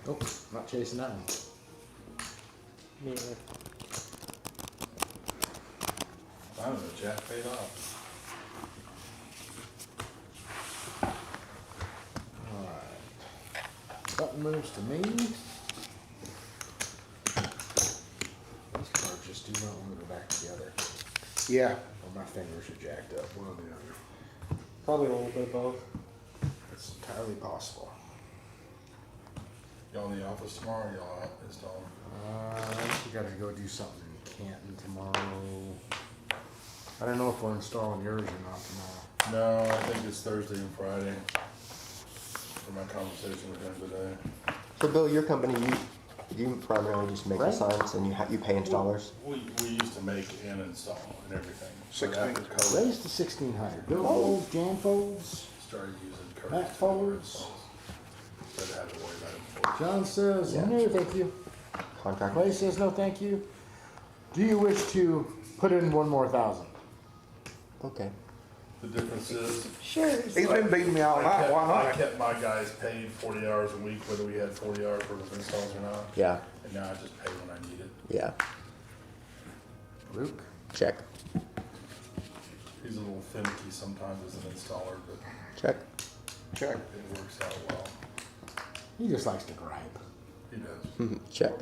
Oh, not chasing that one. Me either. I don't know, Jack paid off. Alright. Button moves to me. These cards just do not want to go back together. Yeah. Or my fingers are jacked up, one or the other. Probably a little bit of both. It's entirely possible. Y'all in the office tomorrow, or y'all out installing? You gotta go do something in Canton tomorrow. I don't know if we're installing yours or not tomorrow. No, I think it's Thursday and Friday. For my conversation with him today. So Bill, your company, you primarily just make the Right. signs and you pay installers? We used to make and install and everything. But 16. after COVID, Raise to 1600. Bill folds, Jan folds, started using Curtis. Matt folds. So I had to worry about it before. John says, Yeah. no, thank you. Contract. Clay says no, thank you. Do you wish to put in one more 1,000? Okay. The difference is, Sure. He's been beating me all night, why I not? kept my guys paid 40 hours a week, whether we had 40 hours worth of installs or not. Yeah. And now I just pay when I need it. Yeah. Luke? Check. He's a little finicky sometimes as an installer, but Check. Check. it works out well. He just likes to gripe. He does. Check.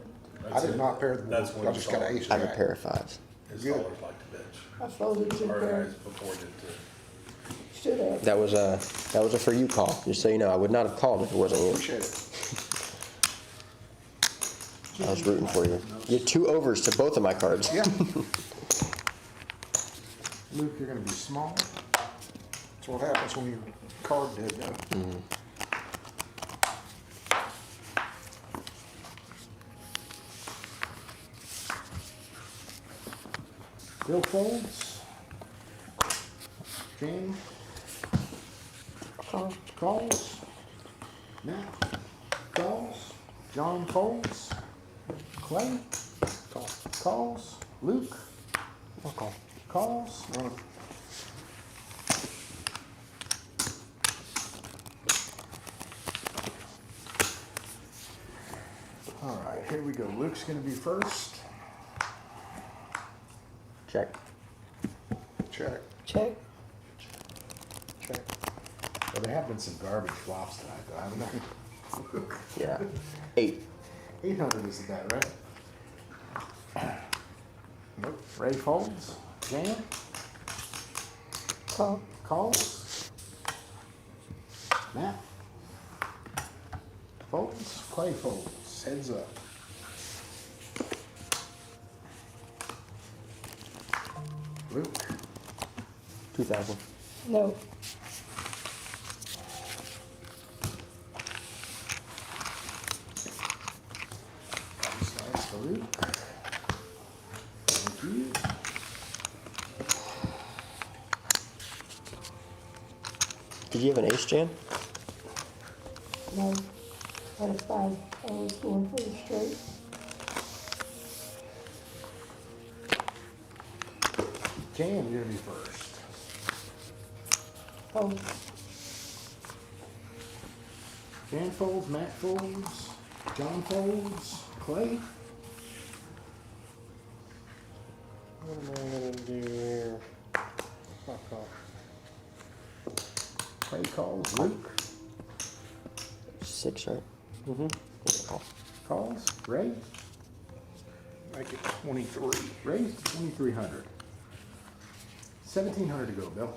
I did not pair the That's board, what I just got an ace I have a jack. pair of 5s. Installers like to bitch. I folded 2 Our pairs. guys before did too. Should have. That was a for you call. Just so you know, I would not have called if it wasn't you. Appreciate it. I was rooting for you. You had 2 overs to both of my cards. Yeah, Luke, you're gonna be small. that's what happens when your card dead though. Bill folds. James calls. Matt calls. John folds. Clay calls. Luke calls. All right, here we go. Luke's gonna be first. Check. Check, Check. check. Well, there have been some garbage flops tonight, though, haven't there? Yeah. 8. 800 is the bet, right? Nope. Ray folds. Jam Call. calls. Matt folds. Clay folds. Heads up. Luke. 2,000. No. Slides to Luke. Thank you. Did you have an ace, Jan? No. Out of 5. I was going for the straight. Jam, you're gonna be first. Oh, Jan folds. Matt folds. John folds. Clay. What am I gonna do here? Fuck off. Clay calls. Luke 6, right? Mm-hmm. calls. Ray. Make it 23. Ray's 2,300. 1,700 to go, Bill.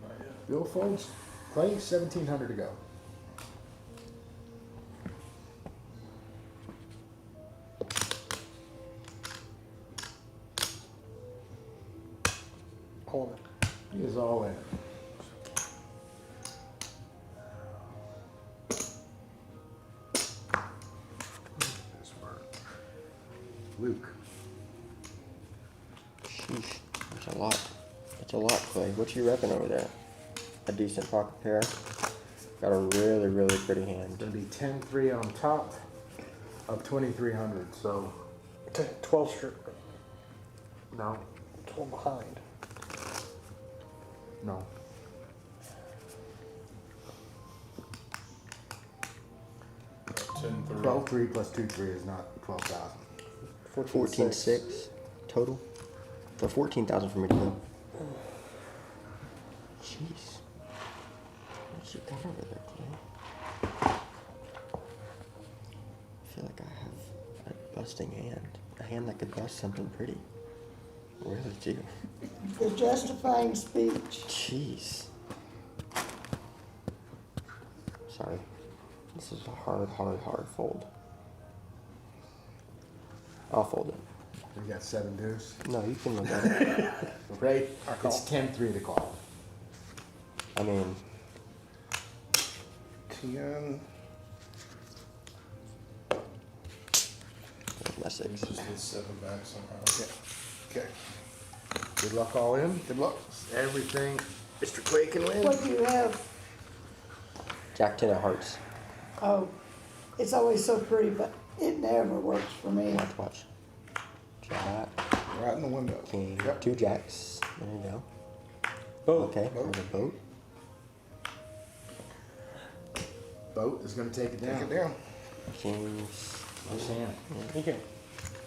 Not yet. Bill folds. Clay, 1,700 to go. All of it. He is all in. This work. Luke. Sheesh. That's a lot. That's a lot, Clay. What you repping over there? A decent pocket pair. Got a really, really pretty hand. Gonna be 10-3 on top of 2,300. So 12 straight. no, 12 behind. no. Ten three. 12-3 plus 2-3 is not 12,000. 14.6 total. For 14,000 for me to go. Jeez. What you got over there, Clay? I feel like I have a busting hand. A hand that could bust something pretty. Really do. the justifying speech. Jeez. Sorry. This is a hard fold. I'll fold it. We got 7 deuce. No, you can look at it. Ray, it's 10-3 to call. I mean, 10. my 6. Just hit 7 back somehow. Okay. Good luck all in. Good luck. Everything Mr. Clay can win. What do you have? Jack 10 of hearts. Oh, it's always so pretty, but it never works for me. Watch. Jack, Right in the window. king, Yep. 2 jacks. There you go. Boat. Okay, Boat. there's a boat. Boat is gonna take it Take down. it down. Kings. Nice hand. Okay.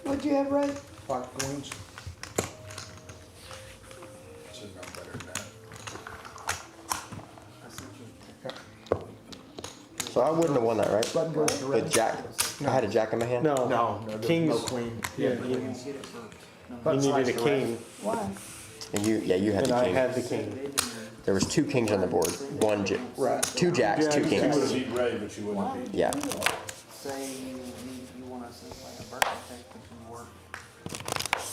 What'd you have, Ray? 5 coins. Should've gone better than that. I sent you. So I wouldn't have won that, right? Button goes to red. With Jack. I had a Jack in my hand. No. No, no, there's Kings. no queen. Yeah, You you, can get it for. No, Button you needed a slice to red. king, Why? And you had and the I king. had the king. There was 2 kings on the board. 2 jacks, 2 Yeah, She kings. would've beat Ray, but she wouldn't Why? have beat. Yeah. Say you want to send like a birthday text to some work.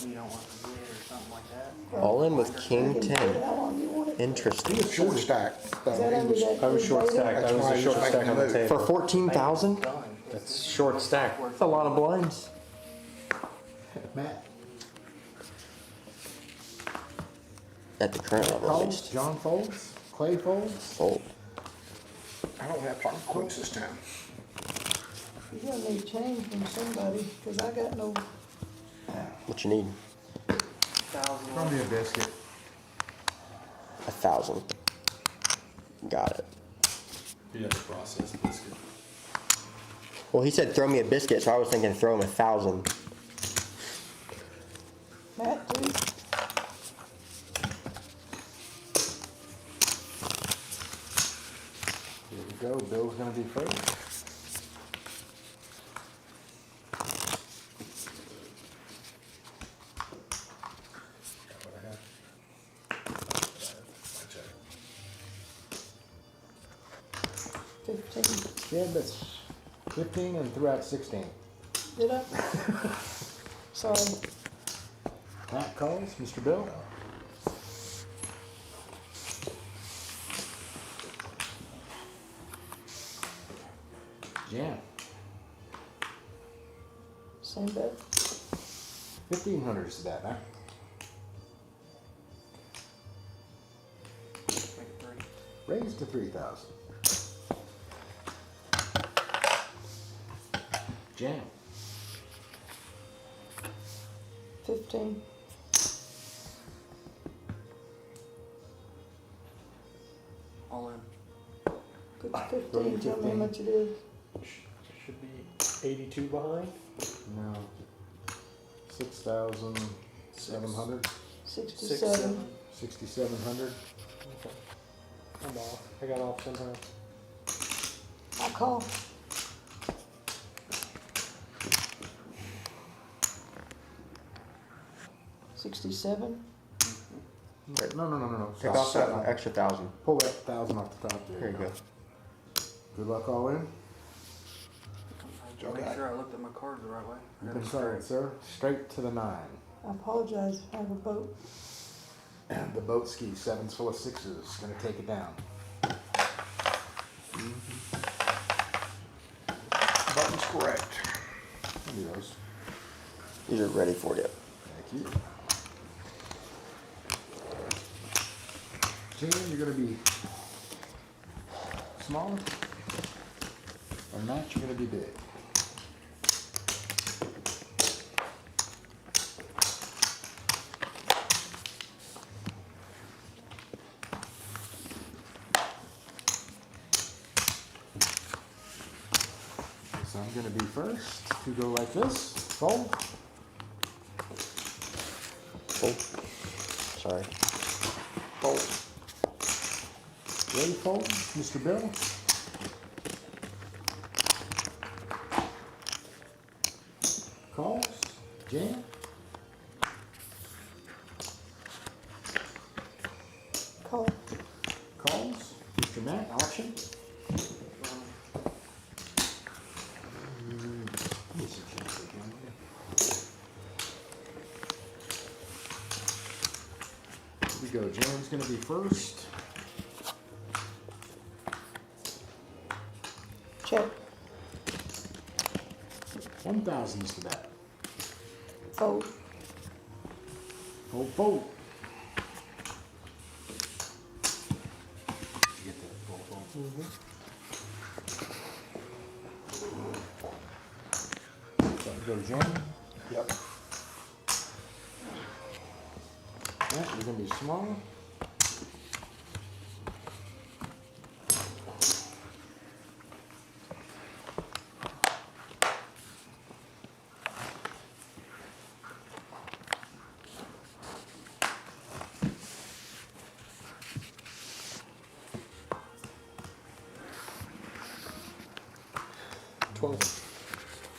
You don't want to forget or something like that. All in with king You can 10. put it how long you want it. Interesting. He was short stack. Is that under that? I was short big stacked. data? I was That's why a he short was stack on the making the For table. 14,000? Done. That's short stack. That's a lot of blinds. Matt At the current level, at folds, least. John folds, Clay folds. Fold. I don't have 5 coins this time. You're gonna need change from somebody, cause I got no, What you need? Throw me a biscuit. 1,000. Got it. You have to process biscuit. Well, he said throw me a biscuit, so I was thinking throw him 1,000. Matt too. Here we go, Bill's gonna be first. What I have. My check. 15. Yeah, that's 15 and threw out 16. Did I? Sorry. Matt calls, Mr. Bill. Jam. Same bet. 1,500 is that, huh? Make it 3. Raised to 3,000. Jam. 15. All in. Put 15, tell me how much it is. Should be 82 behind. No. 6,700. 67. 6,700. Okay. I'm off. I got off somehow. I call. $67. No. Take off that extra 1,000. Pull that 1,000 off the top there. Here you go. Good luck all in. Make sure I looked at my cards the right way. I got Good it start, straight. sir. Straight to the 9. I apologize, I have a boat. The boat ski, 7's full of 6s. Gonna take it down. Button's correct. I'll do those. These are ready for you. Thank you. Jan, you're gonna be small. Or not, you're gonna be big. So I'm gonna be first to go like this. Fold. Fold. Sorry. Fold. Ready, fold, Mr. Bill? Calls, jam. Call. Calls, Mr. Matt, auction. Here we go, Jam's gonna be first. Check. 1,000 is the bet. Fold. Fold, fold. Get that fold, fold. Go to Jan. Yep. Matt, you're gonna be small.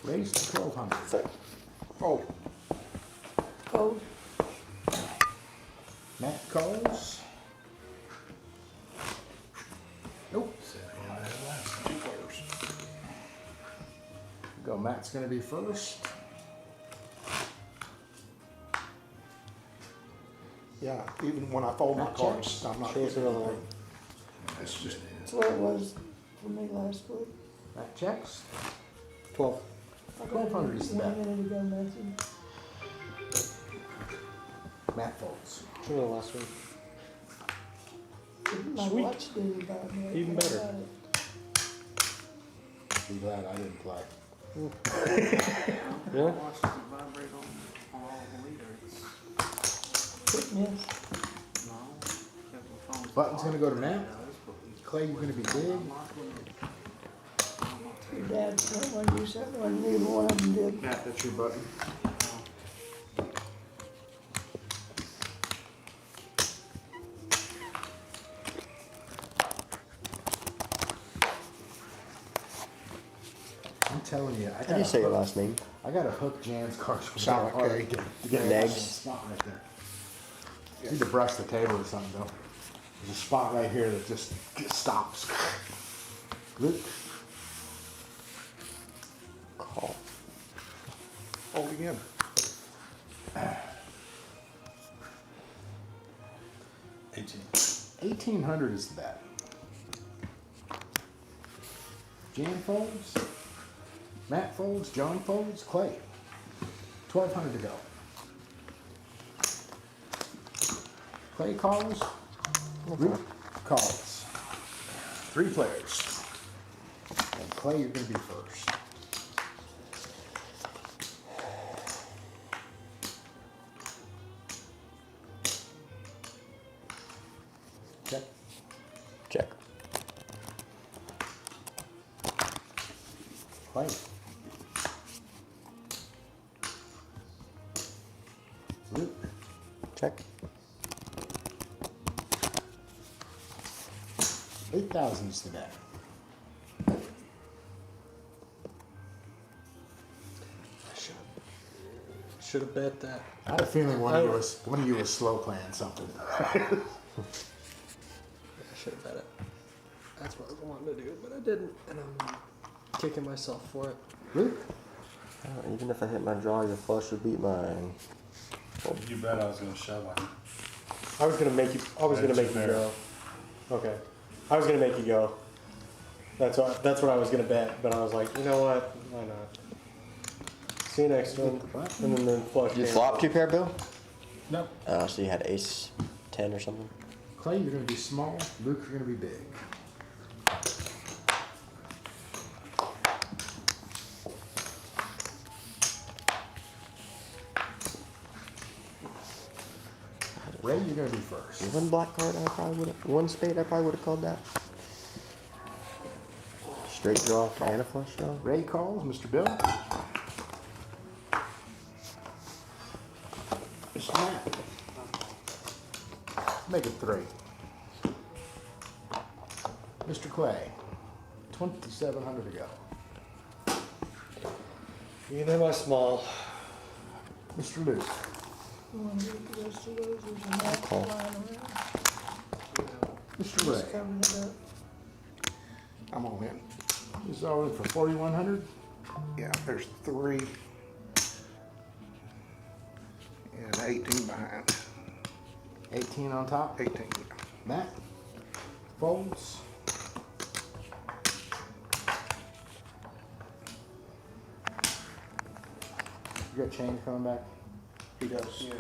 Raise to 1,200. Oh, Fold. Matt calls. Nope. two players. Go, Matt's gonna be first. Yeah, even when I fold my Matt cards, checks. I'm not Show us getting another one. anything. It's just, That's what it was for me last week. Matt checks. 12. 1,200 is the bet. 1 minute ago, Matthew. Matt folds. Show me the last one. My Sweet. watch did about me. Even better. Be glad I didn't play. Yeah? Watch does it vibrate on all the leaders? Quick miss. No. Got the phone's Button's gonna go to Matt. Yeah, that's what we- Clay, you're gonna be big. Unlock them. Your dad's got one, you sent one, neither one of them did. Matt, that's your button. I'm telling you, How do you say your last name? I gotta hook Jan's cards from Sound hard like to K. get a Negs. spot right there. You need to brush the table or something though. There's a spot right here that just stops. Luke, Call. Fold again. 18. 1,800 is the bet. Jan folds. Matt folds. John folds. Clay. 1,200 to go. Clay calls. Luke calls. 3 players. And Clay, you're gonna be first. Check. Check. Clay. Luke. Check. 8,000 is the bet. Should have bet that. I had a feeling one of you was slow playing something. I should have bet it. That's what I was wanting to do, but I didn't, and I'm kicking myself for it. Luke. Even if I hit my draw, your flush would beat mine. You bet I was gonna shove on you. I was gonna make you. I was gonna make you go. Okay. I was gonna make you go. That's what I was gonna bet, but I was like, you know what? Why not? See you next one. And then flush. You came. flop 2 pair, Bill? Nope. So you had ace 10 or something? Clay, you're gonna be small. Luke, you're gonna be big. Ray, you're gonna be first. One black card, I probably would have. One spade, I probably would have called that. Straight draw and a flush draw. Ray calls, Mr. Bill. Mr. Matt. Make it 3. Mr. Clay. 2,700 to go. You can have my small. Mr. Luke. You wanna get the rest of those, there's a map Call. lying around. Mr. Just Ray. covering it up. I'm all in. This is all in for 4,100. Yeah, there's 3. And 18 behind. 18 on top. 18, yeah. Matt. Folds. You got change coming back? He does. Yeah.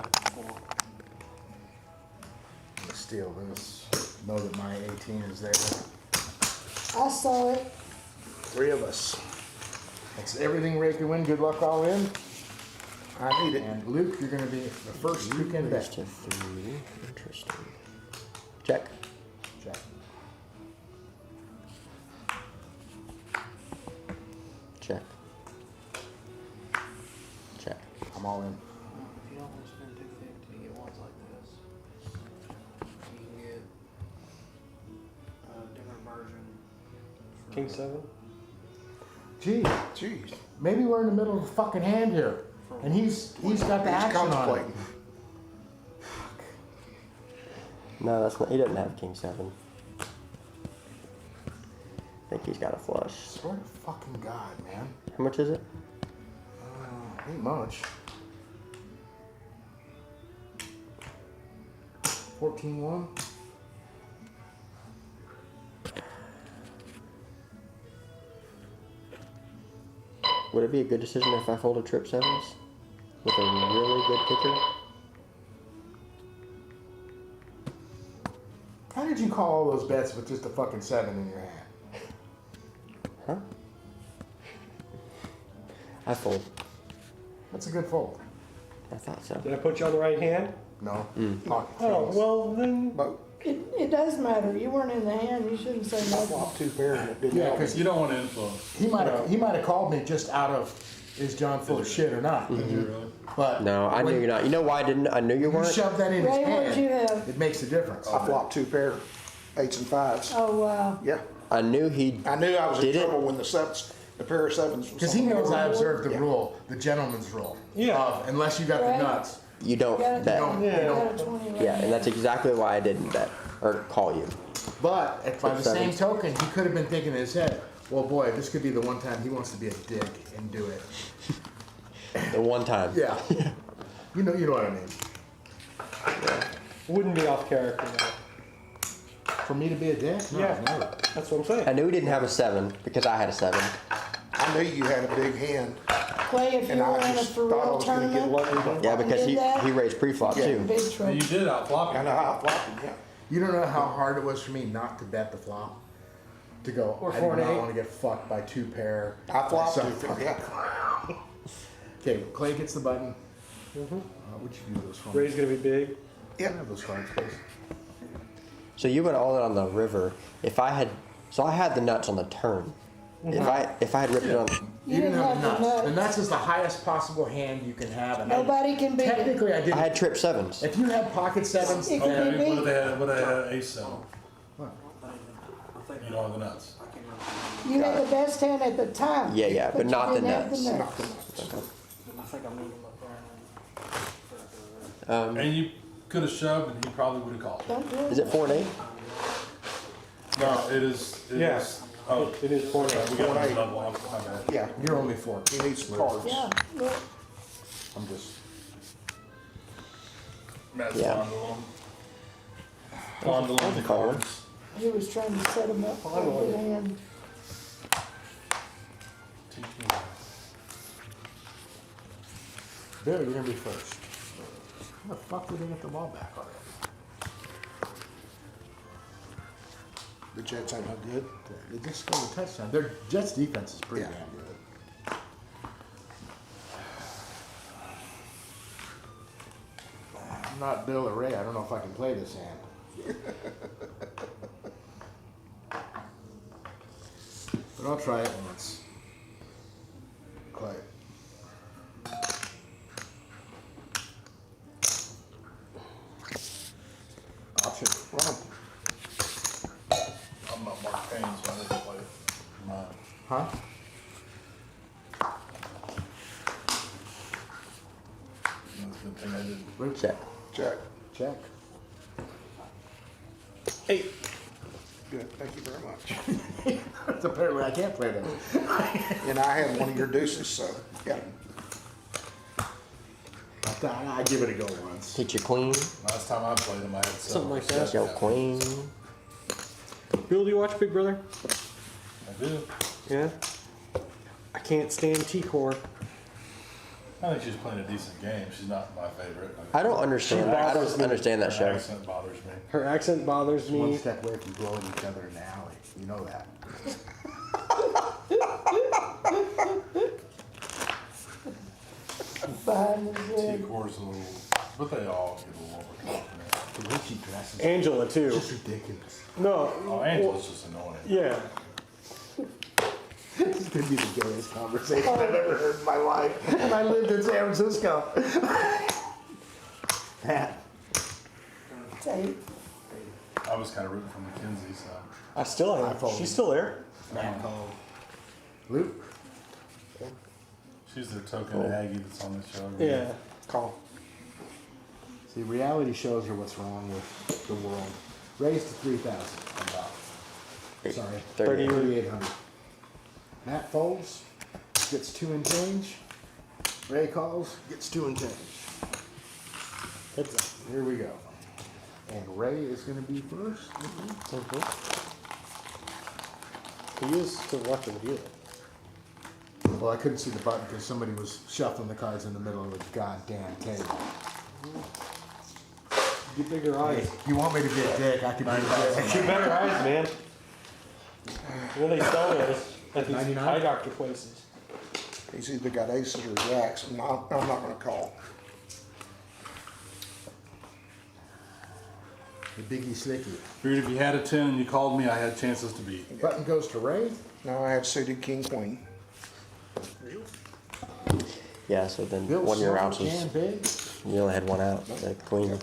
Steal this. Know that my 18 is there. I saw it. 3 of us. That's everything Ray can win. Good luck all in. I need it. And Luke, you're gonna be the first who can bet. Raised to 3. Interesting. Check. Check. Check. Check. I'm all in. If you don't want to spend 250 to get ones like this, you can get a different version. for- King 7. Gee, Jeez. maybe we're in the middle of a fucking hand here, and he's got the He's action on it. contemplating. No, that's not. He doesn't have king 7. I think he's got a flush. Swear to fucking God, man. How much is it? Ain't much. 14-1. Would it be a good decision if I fold a trip 7s with a really good kicker? How did you call all those bets with just a fucking 7 in your hand? Huh? I fold. That's a good fold. I thought so. Did I put you on the right hand? No. Pocket Oh, kings. well then. But It does matter. You weren't in the hand. You shouldn't say I nothing. flopped 2 pairs and it didn't Yeah, help me. because You don't want to influence. he might have called me just out of is John full of shit or not. Did you really? But No, I knew you're not. You know why I didn't? I knew you You weren't. shove that in his Ray, what'd you hand, have? it makes a difference. I flopped 2 pair, 8s and 5s. Oh, wow. Yeah. I knew he. I knew I was in Did it? trouble when the pair of 7s was Because he on the knows board. I observed the Yeah. rule, the gentleman's rule. Yeah. Of, unless you got Right. the nuts. You don't You got it. bet. don't- You Yeah. got a 20 right Yeah, and that's now. exactly why I didn't bet or call you. But by the Trip same sevens. token, he could have been thinking in his head, well, boy, this could be the one time he wants to be a dick and do it. The one time. Yeah. you know what I mean. Wouldn't be off character though. For me to be a dick? No, Yeah. never. That's what I'm saying. I knew he didn't have a 7 because I had a 7. I knew you had a big hand, Clay, if you and were I in a just for thought I real was going to get tournament, lucky. Yeah, because Did that? he raised pre-flop Yeah. too. big You trouble. did outflop I him. know how I flopped him, yeah. You don't know how hard it was for me not to bet the flop. To go, Or I do 4 and not 8. want to get fucked by 2 pair. I flopped Some 2 pair, fucking- yeah. Okay, Clay gets the button. Would you do those for me? Ray's gonna be big. Can I have those cards, please? So you went all in on the river. If I had, so I had the nuts on the turn. If I had ripped it on, You didn't have the The nuts. nuts is the highest possible hand you can have. And Nobody can beat it. Technically, I I didn't. had trip 7s. If you had pocket 7s, It could Okay, be what if beat. they had, what if they had ace 7? I think You don't have the nuts. I can't remember. You had the best hand at the time. Yeah, but you not the didn't have nuts. nuts. I think I'll meet him up there and then. And you could have shoved and he probably would have called. Don't do it. Is it 4 and 8? No, it is. It Yeah. is- Oh, It is 4 we got 4-8. a double. My bad. Yeah, you're only 4. he needs some cards. Yeah, look, I'm just. Matt's Yeah. fondling the Call. cards. he was trying to set him up for a good hand. Teach me. Bill, you're gonna be first. How the fuck did they get the ball back already? The Jets ain't no good. They just scored a touchdown. Their Jets defense is pretty Yeah. damn good. I'm not Bill or Ray. I don't know if I can play this hand. But I'll try it once. Quiet. Option. Well, I'm not Mark Payne, so I didn't play mine. Huh? That's a good thing I didn't. Wait, Check. check. check. 8. Good, thank you very much. Apparently I can't play that. And I had one of your deuces, so, yeah. I give it a go once. Hit your queen. Last time I played him, I had Something like that. Hit your queen. Bill, do you watch Big Brother? I do. Yeah. I can't stand T-Core. I think she's playing a decent game. She's not my favorite. I don't understand. I don't understand that Her show. accent bothers me. Her accent bothers One me. step away from blowing each other in the alley. You know that. behind his T head. course a little, but they all get a little overconfident. The way she dresses, Angela it's too. just ridiculous. No. Oh, Angela's just annoying. Yeah. This is gonna be the gayest conversation I've ever heard in my life. And I lived in San Francisco. Pat, Tape. I was kind of rooting for Mackenzie, so. I still am. She's still there. Matt called. Luke, She's the token Aggie that's on the show. Yeah. Call. see, reality shows are what's wrong with the world. Raised to 3,000. About. Sorry, 30. 3,800. Matt folds, gets 2 and change. Ray calls, gets 2 and change. Heads up. Here we go. And Ray is going to be first. He is to the left of the dealer. Well, I couldn't see the button because somebody was shuffling the cards in the middle of the goddamn table. Get bigger eyes. You want me to get dick? I can do that. Get better eyes, man. What do they sell those at these 99? eye doctor places? He's either got aces or jacks. I'm not gonna call. The biggie slicky. Figured if you had a 10 and you called me, I had chances to beat. Button goes to Ray. Now I had suited king, queen. Yeah, so then Bill one of your outs Silver, was, jam big. you only had one out, the queen.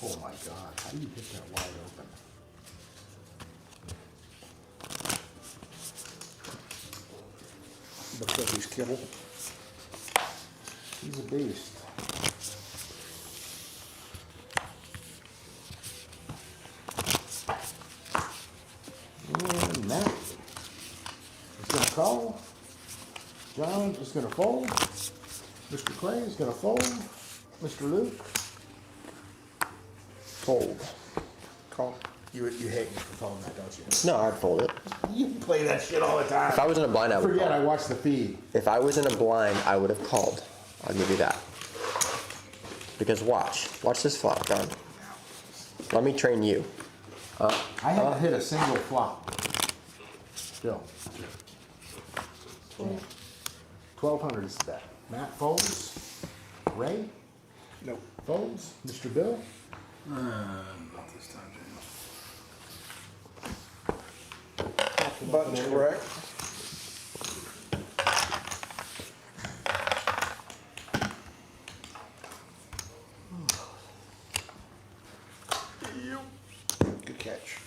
Oh my God! How do you hit that wide open? Looks like he's kibble. He's a beast. And Matt is going to call. John is going to fold. Mr. Clay is going to fold. Mr. Luke, Fold. Call. you hate me for folding that, don't you? No, I'd fold it. You play that shit all the time. If I was in a blind, I would Forget I call. watched the feed. If I was in a blind, I would have called. I'll give you that. Because watch this flop, John. Let me train you. I haven't hit a single flop. Still. 1,200 is that. Matt folds. Ray Nope. folds. Mr. Bill. Not this time, James. Button's correct. Good catch.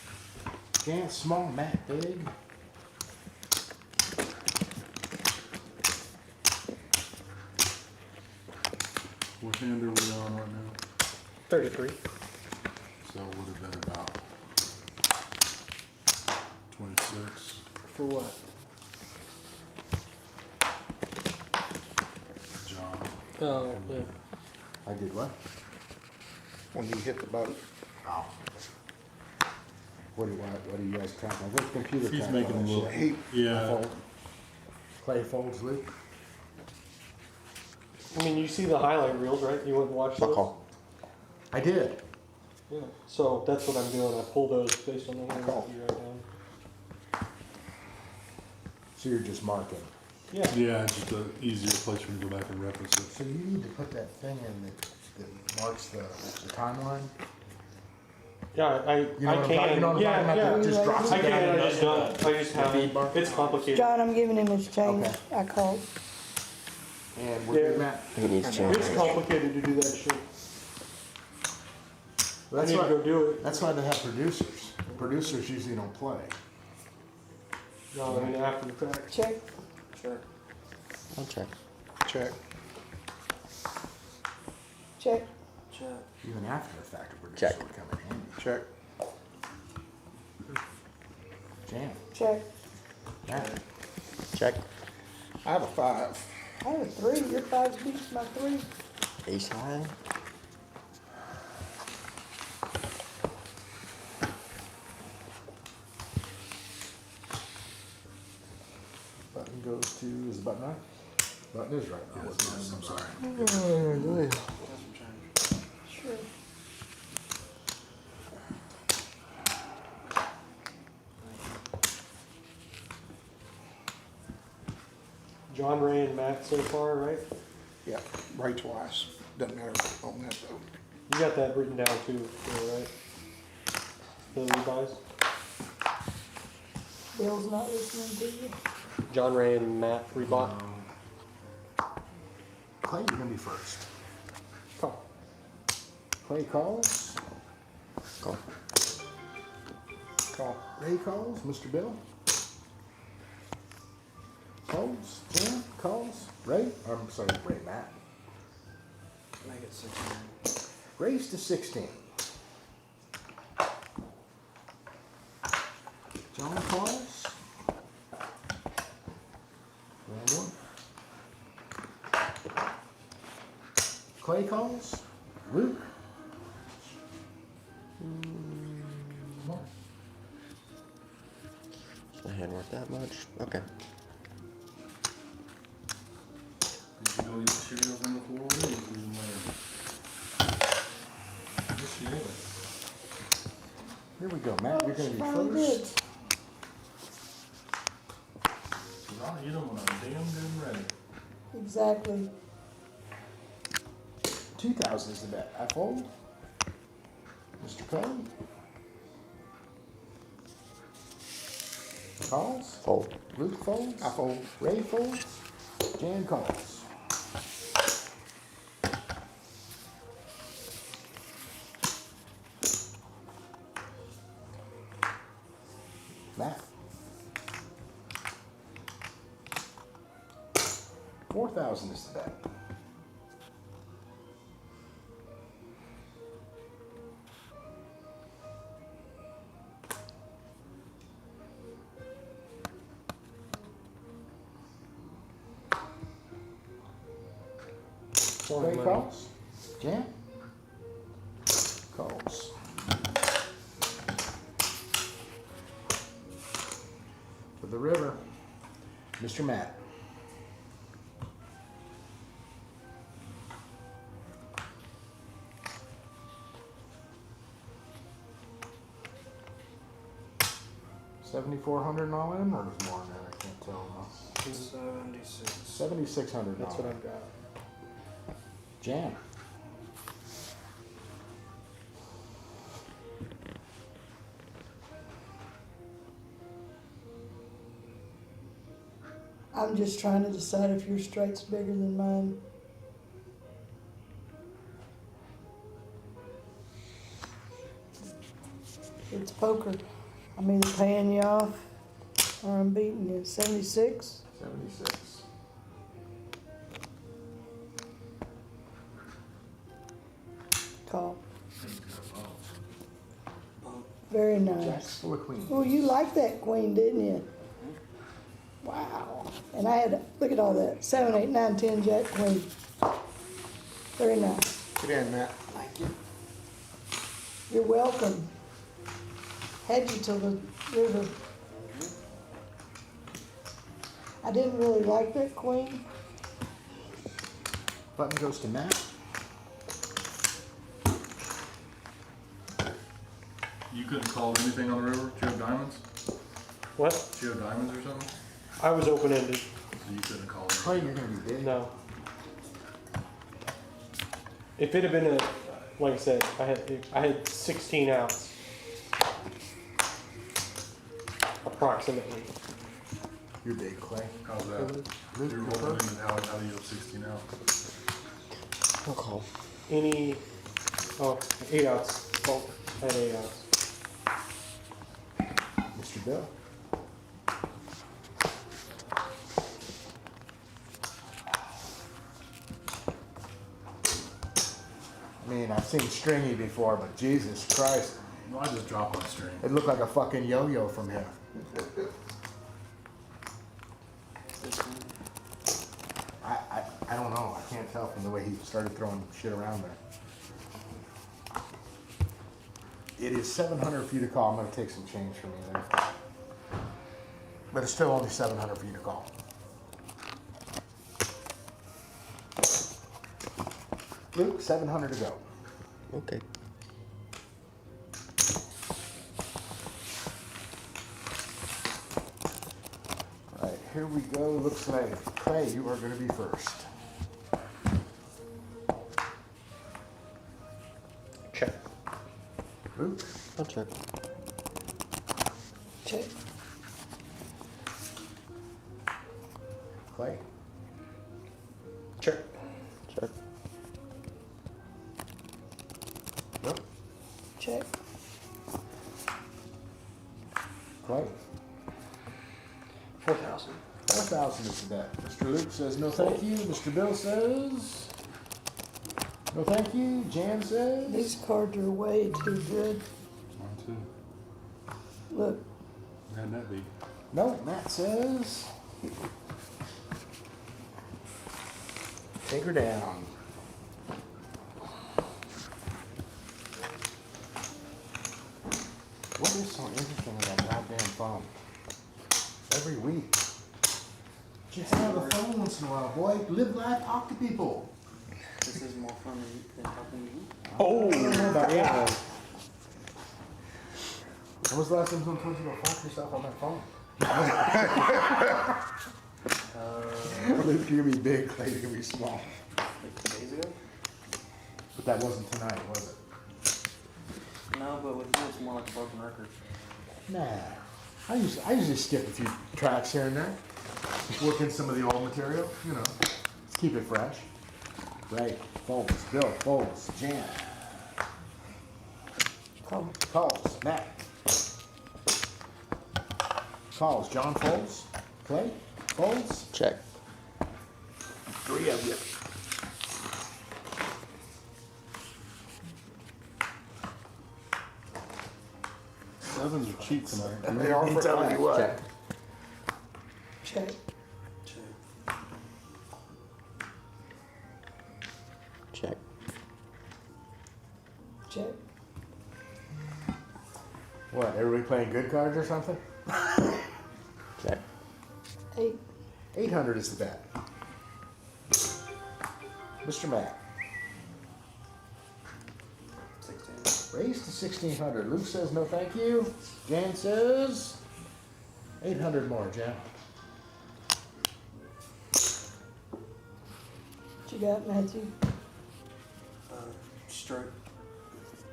Jan small, Matt big. What hand are we on right now? 33. So it would have been about 26. For what? John. Oh, yeah. I did what? When you hit the button. Oh. What do you guys track? I think computer He's track making all a that little. shit. Yeah. Fold. Clay folds, Luke. I mean, you see the highlight reels, right? You wouldn't watch I'll those? call. I did. Yeah. So that's what I'm doing. I pull those based on the hand that you write down. So you're just marking. Yeah. Yeah, it's just an easier place for me to go back and reference it. So you need to put that thing in that marks the timeline. Yeah, I You know what I'm can. talking, you know what I'm yeah, talking about? yeah. That just drops I it can. down. I just don't. I just have feed it. bar? It's complicated. John, I'm giving him his change. Okay. I called. And we're good, Yeah. Matt. He needs change. It's complicated to do that shit. Well, I need to go do it. That's why they have producers. Producers usually don't play. No, I mean after the fact. Check. Sure. I'll check. Check. Check. Check. Even after the fact, a producer Check. would come in handy. Check. Jam. Check. Matt. Check. I have a 5. I have a 3. Your 5 beats my 3. Ace high. Button goes to, is the button right? Button is right. Oh, it's not. I'm sorry. Got some change. Sure. John Ray and Matt so far, right? Yeah, right twice. Doesn't matter on that though. You got that written down too, right? The revise? Bill's not listening to you. John Ray and Matt rebought. Clay, you're gonna be first. Call. Clay calls. Call. Call. Ray calls. Mr. Bill. Calls. Jan calls. Ray. I'm sorry, Ray. Matt. Make it 16. Raise to 16. John calls. Round one. Clay calls. Luke. Come on. Is my hand worth that much? Okay. Did you go eat the Cheerios on the floor or did you eat them later? Yes, you did. Here we go, Matt. You're gonna be Probably first. did. 'Cause I'll eat them when I'm damn good and ready. Exactly. 2,000 is the bet. I fold. Mr. Clay. Calls. Fold. Luke folds. I fold. Ray folds. Jan calls. Matt. 4,000 is the bet. Ray calls. Jan calls. For the river, Mr. Matt. $7,400 and all in, or there's more in there? I can't tell now. 76. $7,600. That's what I've got. Jan. I'm just trying to decide if your straight's bigger than mine. It's poker. I'm either paying you off or I'm beating you. 76? 76. Call. Very nice. Jacks full of queens. Oh, you liked that queen, didn't you? Wow. And I had, look at all that. 7, 8, 9, 10, jack, queen. Very nice. Get in, Matt. Thank you. You're welcome. Had you till the river. I didn't really like that queen. Button goes to Matt. You couldn't call anything on the river? Do you have diamonds? What? Do you have diamonds or something? I was open-ended. So you couldn't call Clay, anything? you're gonna be big. No. If it had been a, like I said, I had 16 outs. Approximately. You're big, Clay. How's that? Luke, You're you're rolling first. in and how do you have 16 out? I'll call. Any, 8 outs. Well, I had 8 outs. Mr. Bill. I mean, I've seen stringy before, but Jesus Christ, No, I just dropped my string. it looked like a fucking yo-yo from here. This one. I don't know. I can't tell from the way he started throwing shit around there. It is 700 for you to call. I'm gonna take some change from you there. But it's still only 700 for you to call. Luke, 700 to go. Okay. All right, here we go. Looks like Clay, you are going to be first. Check. Luke, I'll check. Check. Clay, Check. Check. nope. Check. Clay. 4,000. 4,000 is the bet. Mr. Luke says no thank you. Mr. Bill says no thank you. Jan says These cards are way too good. Mine too. Look, Man, that big. no. Matt says take her down. What is so interesting with that goddamn phone? Every week. Just have a phone once in a while, boy. Live life, talk to people. This is more fun than helping you. Oh, about yeah. When was the last time someone told you to go fuck yourself on that phone? Luke, you're gonna be big, Clay, you're gonna be small. Like 2 days ago? But that wasn't tonight, was it? No, but with you, it's more like a broken record. Nah. I usually skip a few tracks here and there. Work in some of the old material, you know. Let's keep it fresh. Right. Folds, Bill, folds, Jan. call. Calls, Matt. Calls, John folds. Clay, folds. Check. 3 of you. Sevens are cheap tonight. They are for Telling you what. Check. Check. Check. Check. What, everybody playing good cards or something? Check. 8. 800 is the bet. Mr. Matt. 16. Raise to 1600. Luke says no thank you. Jan says 800 more, Jan. What you got, Matthew? Straight.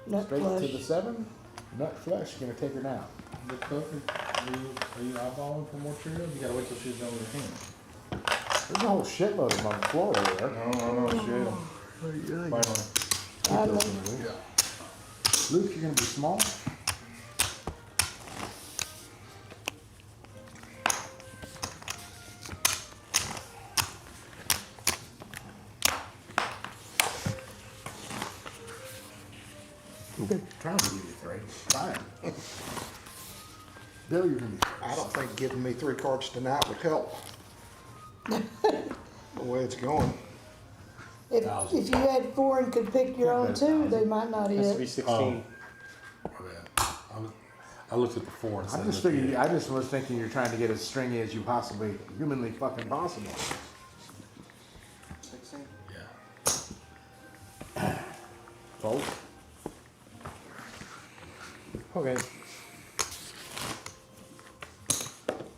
Nut Straight flush. to the 7. Nut flush, gonna take her now. The poker, are you eyeballing for more trios? You gotta wait till she's done with her hand. There's a whole shitload of them on the floor over there. No, shit. Finally. I know. Luke, you're gonna be small. Okay, trying to give you 3. Fine. Bill, you're gonna be. I don't think giving me 3 cards tonight would help. The way it's going. If you had 4 and could pick your own 2, they might not Has to be hit. 16. I looked at the 4 and I said, just figured. I just was thinking you're trying to get as stringy as you possibly, humanly fucking possible. 16. yeah. Fold. Okay.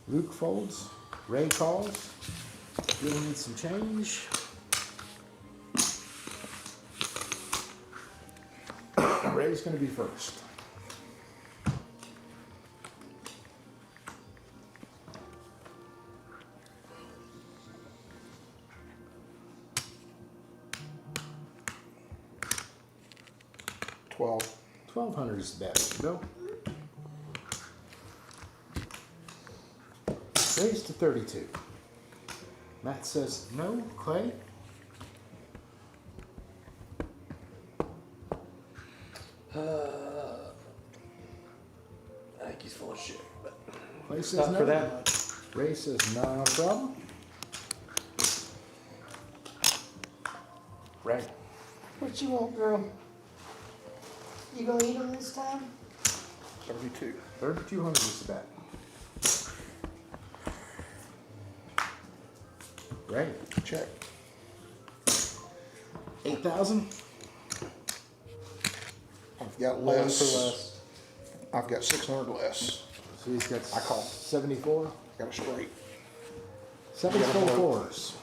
Luke folds. Ray calls. Bill needs some change. Ray's gonna be first. $12. 1200 is the bet. Bill. Raise to 32. Matt says no. Clay. I think he's full of shit. But Clay says not no. for that much. Ray says no problem. Ray. What you want, girl? You gonna eat them this time? 32. 3200 is the bet. Ray. Check. 8,000. I've got 1 for less. less. I've got 600 less. So he's got I call. 74. Got a straight. Seven full fours.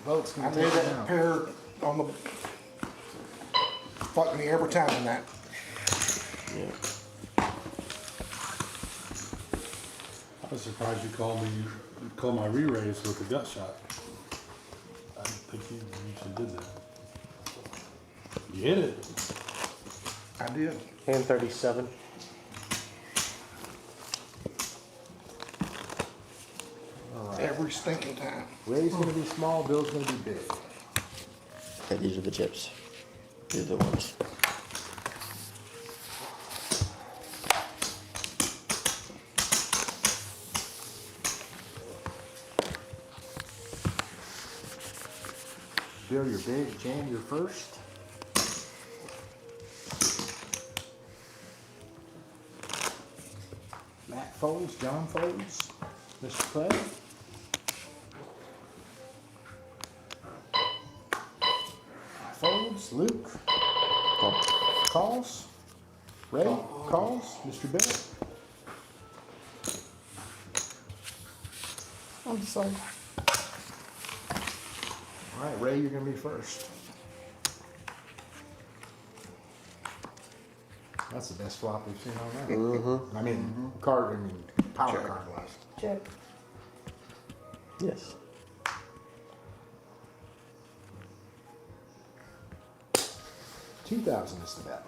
Vote's I gonna knew take it that down. pair on the, fucked me every time in that. Yeah. I was surprised you called my re-raise with the gut shot. I didn't think you usually did that. You hit it. I did. Hand 37. Every stinking time. Ray's gonna be small, Bill's gonna be big. Okay, these are the chips. These are the ones. Bill, you're big. Jan, you're first. Matt folds, John folds, Mr. Clay. Folds, Luke Call. calls, Ray calls, Mr. Bill. I'm sorry. All right, Ray, you're gonna be first. That's the best flop we've seen all night. I mean, power Check. card wise. Check. Yes. $2,000 is the bet.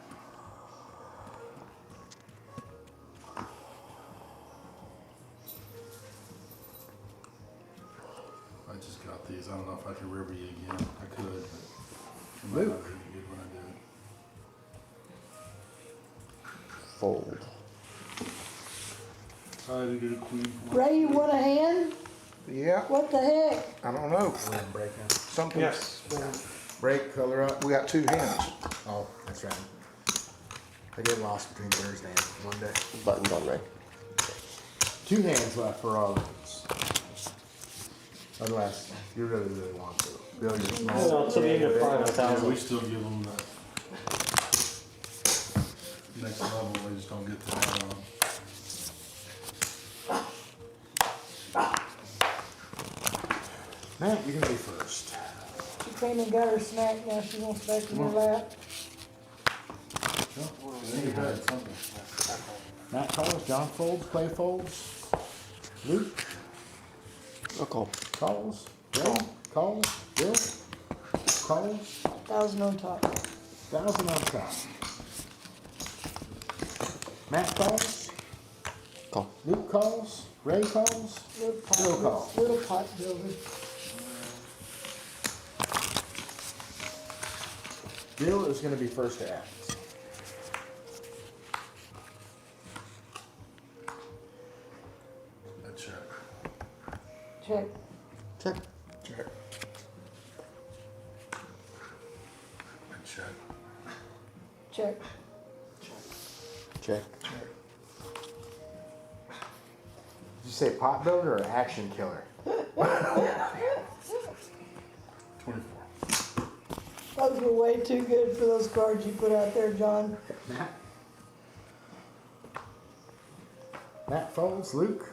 I just got these. I don't know if I could river you again. I could, but it might not be good when I do it. Fold. I had to get a queen. Ray, you want a hand? Yeah, What the heck? I don't know. Go ahead and break now. Something. Yes. Break, color up. We got two hands. Oh, that's right. I get lost between Thursday and Monday. Buttons on Ray. 2 hands left for all of us. Unless you really, really want to. Bill, you're small. Well, so even at Yeah, 5,000. we still give them the next level. They just don't get to that on. Matt, you're gonna be first. She came and got her snack, now she wants back in her lap. Matt calls, John folds, Clay folds, Luke I'll call. calls, Ray calls, Bill calls, 1,000 on top. 1,000 on top. Matt calls, Call. Luke calls, Ray calls, Bill calls. Little pot builder. Bill is gonna be first to act. A check. Check. Check. Check. A check. Check. Check. Did you say pot builder or action killer? 24. Those were way too good for those cards you put out there, John. Matt? Matt folds, Luke,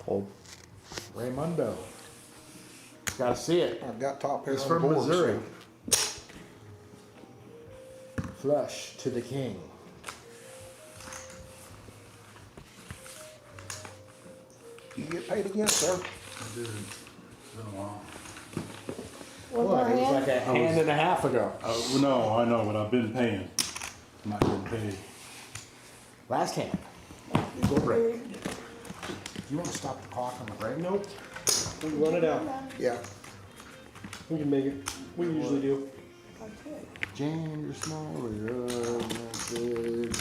Hold. Raymundo. Gotta see it. I've got top pair He's on the from board. Missouri. So Flush to the king. you get paid again, sir. I did. It's been a while. One Boy, more it was hand? like a hand and a half ago. Well, no, I know, but I've been paying. I'm not getting paid. Last hand. Go break. You wanna stop the clock on the break? Nope. We run it out. Yeah. We can make it. We usually do. Okay. Jane, you're small, you're good.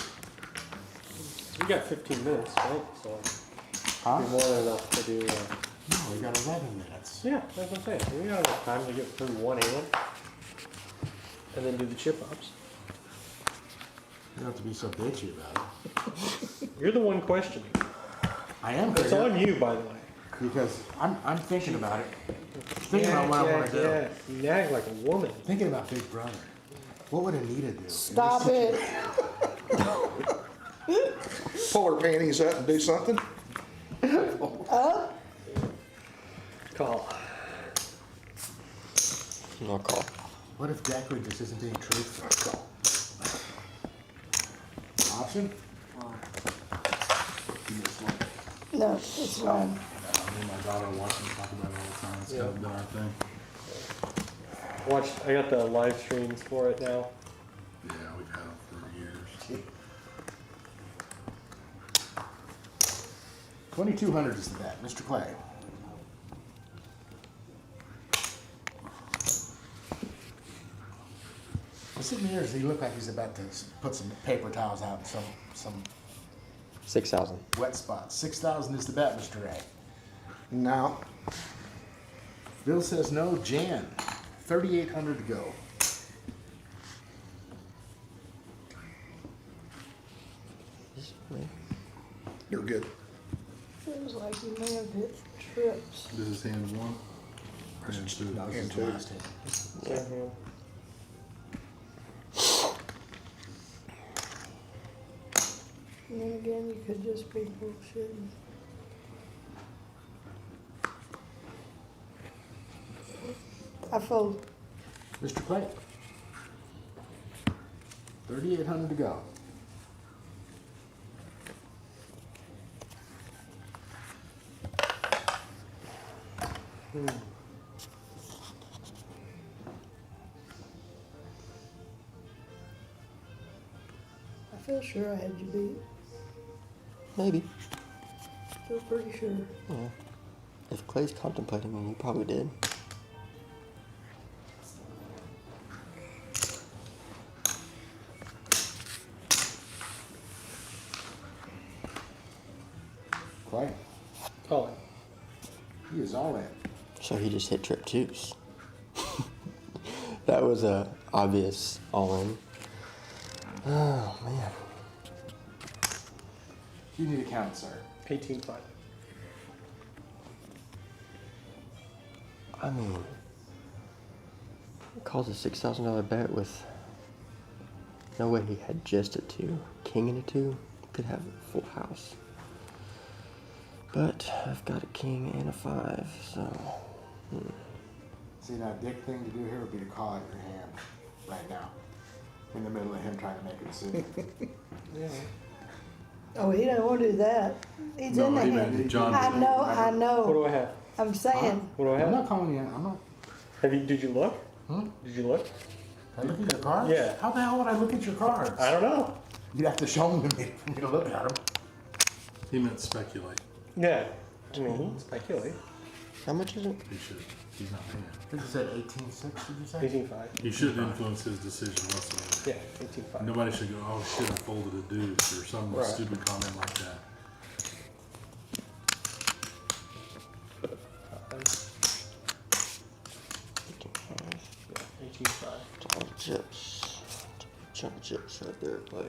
We got 15 minutes, right? So Huh? be more than enough to do. No, we got 11 minutes. Yeah, that's what I'm saying. We got enough time to get through one hand, and then do the chip ups. You don't have to be so bitchy about it. You're the one questioning. I am It's on you, by the way. because I'm thinking about it. Thinking about what I wanna do. Yeah, you nag like a woman. Thinking about Big Brother. What would Anita do? Stop it. Pull her panties up and do something. Up? Call. No call. What if Jackley just isn't being truthful? Option? Give me this one. No, it's mine. Me and my daughter watch them talk about it all the time. It's kind of been our thing. I got the live streams for it now. Yeah, we've had them for years. 2,200 is the bet. Mr. Clay. What's it near? Does he look like he's about to put some paper towels out in some 6,000. wet spots? 6,000 is the bet, Mr. A. No. Bill says no. Jan, 3,800 to go. You're good. Feels like you may have hit trips. This is hand one. Hand two. No, this is And the two. last hand. Yeah. And then again, you could just be bullshitting. I fold. Mr. Clay. 3,800 to go. I feel sure I had you beat. Maybe. Feel pretty sure. Yeah. If Clay's contemplating me, he probably did. Clay. Calling. He is all in. So he just hit trip twos. That was a obvious all in. Oh man. You need to count, sir. 18.5. I mean, calls a $6,000 bet with no way he had just a 2. King and a 2 could have a full house. But I've got a king and a 5, so. See, now, dick thing to do here would be to call out your hand right now, in the middle of him trying to make a decision. Oh, he don't want to do that. He's No, in the he hand. meant John. I know, I What do know. I have? I'm saying, What do I I'm have? not calling you. I'm not. Did you look? Hmm? Did you look? Can I look at your cards? Yeah. How the hell would I look at your cards? I don't know. You'd have to show them to me for me to look at them. He meant speculate. Yeah. I mean, speculate. How much is it? He should. He's not paying. I think you said 18.6, did you say? 18.5. He shouldn't influence his decision whatsoever. Yeah, 18.5. Nobody should go, oh shit, I folded a deuce or some Right. stupid comment like that. Yeah, 18.5. All the chips. Chunk of chips right there, Clay.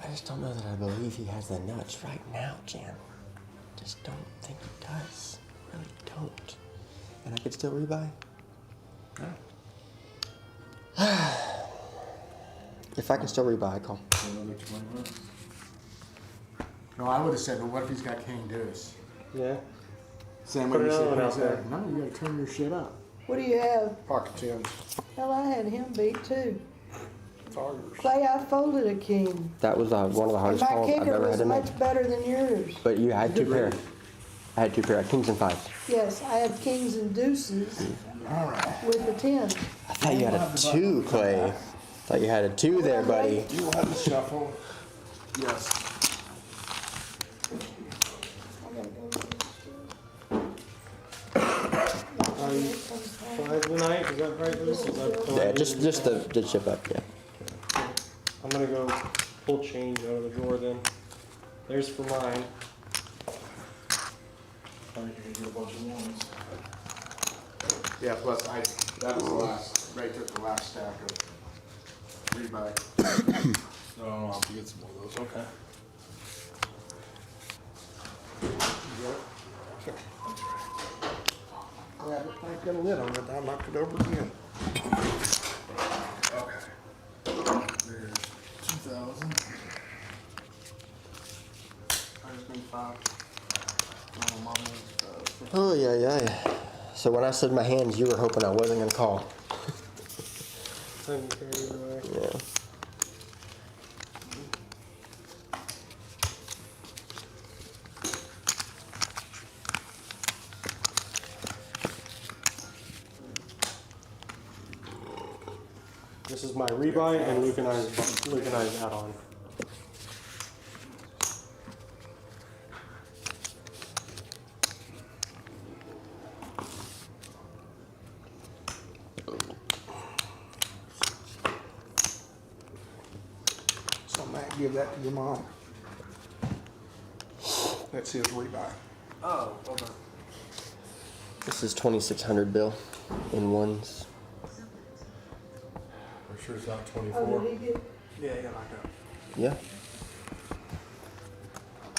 I just don't know that I believe he has the nuts right now, Jan. Just don't think he does. Really don't. And I could still rebuy? If I can still rebuy, I call. Another 20 bucks. No, I would have said, well, what if he's got king deuce? Yeah. Same Put way you another said, one he out said, there. no, you gotta turn your shit up. what do you have? Pocket tens. Hell, I had him beat too. Tigers. Clay, I folded a king. That was one of the And hardest my calls I've kicker ever had was to make. much better than yours. But you had 2 pair. I had 2 pair, kings and 5s. Yes, I had kings and deuces All right. with the 10. I thought you had a 2, Clay. Thought you had a 2 there, buddy. You will have to shuffle. Yes. I gotta go. 5 tonight, is that right, Bruce? Is that Yeah, just the chip up, yeah. I'm gonna go pull change out of the drawer then. There's for mine. I think you can do a bunch of ones. Yeah, plus that was the last, Ray took the last stack of rebuy. No, I'll have to get some more of those. Okay. Yeah, I got a lid on it. I knocked it over again. Okay. There's 2,000. I just need 5. Oh, yeah. So when I said my hands, you were hoping I wasn't going to call. I don't care either way. Yeah. This is my rebuy, and Luke and I's add-on. So Matt, give that to your mom. That's his rebuy. Oh, okay. This is 2,600 bill in ones. For sure it's not Oh, 24. did he get, Yeah, he got knocked out. Yeah.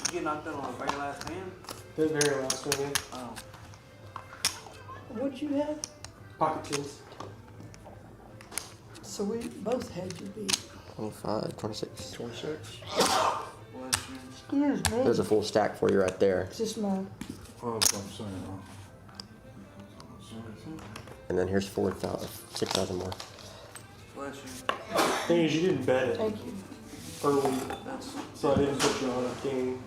You get knocked out on the very last hand? The very last one, yeah. Oh. what'd you have? Pocket tens. So we both had you beat. 25, 26. 26. Bless you. Excuse me. There's a full stack for you right there. It's just mine. Oh, that's what I'm saying, huh? And then here's 4,000, 6,000 more. Bless you. Thing is, you didn't bet it Thank you. early, That's so I didn't put you on a king.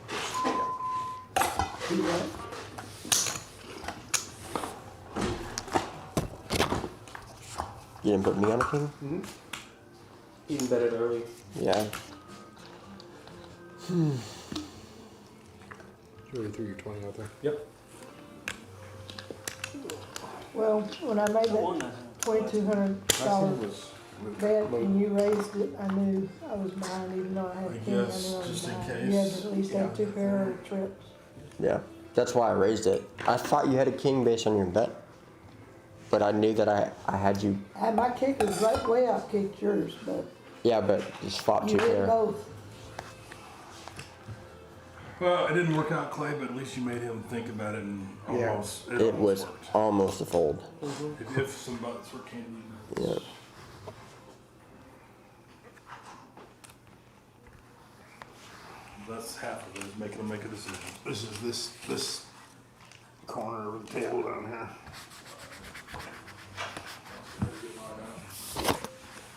Do that. You didn't put me on a king? Mm-hmm. You didn't bet it early. Yeah. You already threw your 20 out there. Yep. Well, when I made I won that that hand. $2,200 bet and you raised it, I knew I was behind, even though I had I king, I guess, knew I was just in behind. You had case. to at least have 2 pair of trips. Yeah. That's why I raised it. I thought you had a king based on your bet. But I knew that I had you. And my kick was right way out kicked yours, but Yeah, but just flop you 2 hit pair. both. Well, it didn't work out, Clay, but at least you made him think about it and Yeah. almost, It almost was worked. almost a fold. If some butts were candy. Yeah. That's half of it, is making them make a decision. This is this corner of the table down here.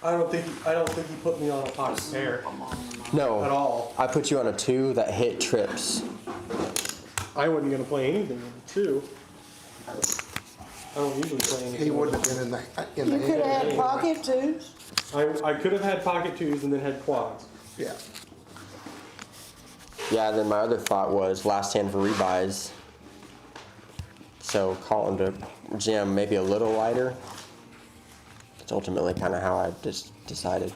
I don't think he put me on a pocket pair at No. all. I put you on a 2 that hit trips. I wasn't gonna play anything with a 2. I don't usually play anything. He with wouldn't have been in the You could have had pocket twos. I could have had pocket twos and then had quads. Yeah. Yeah, then my other thought was last hand for rebuys. So calling to jam maybe a little lighter. It's ultimately kind of how I just decided.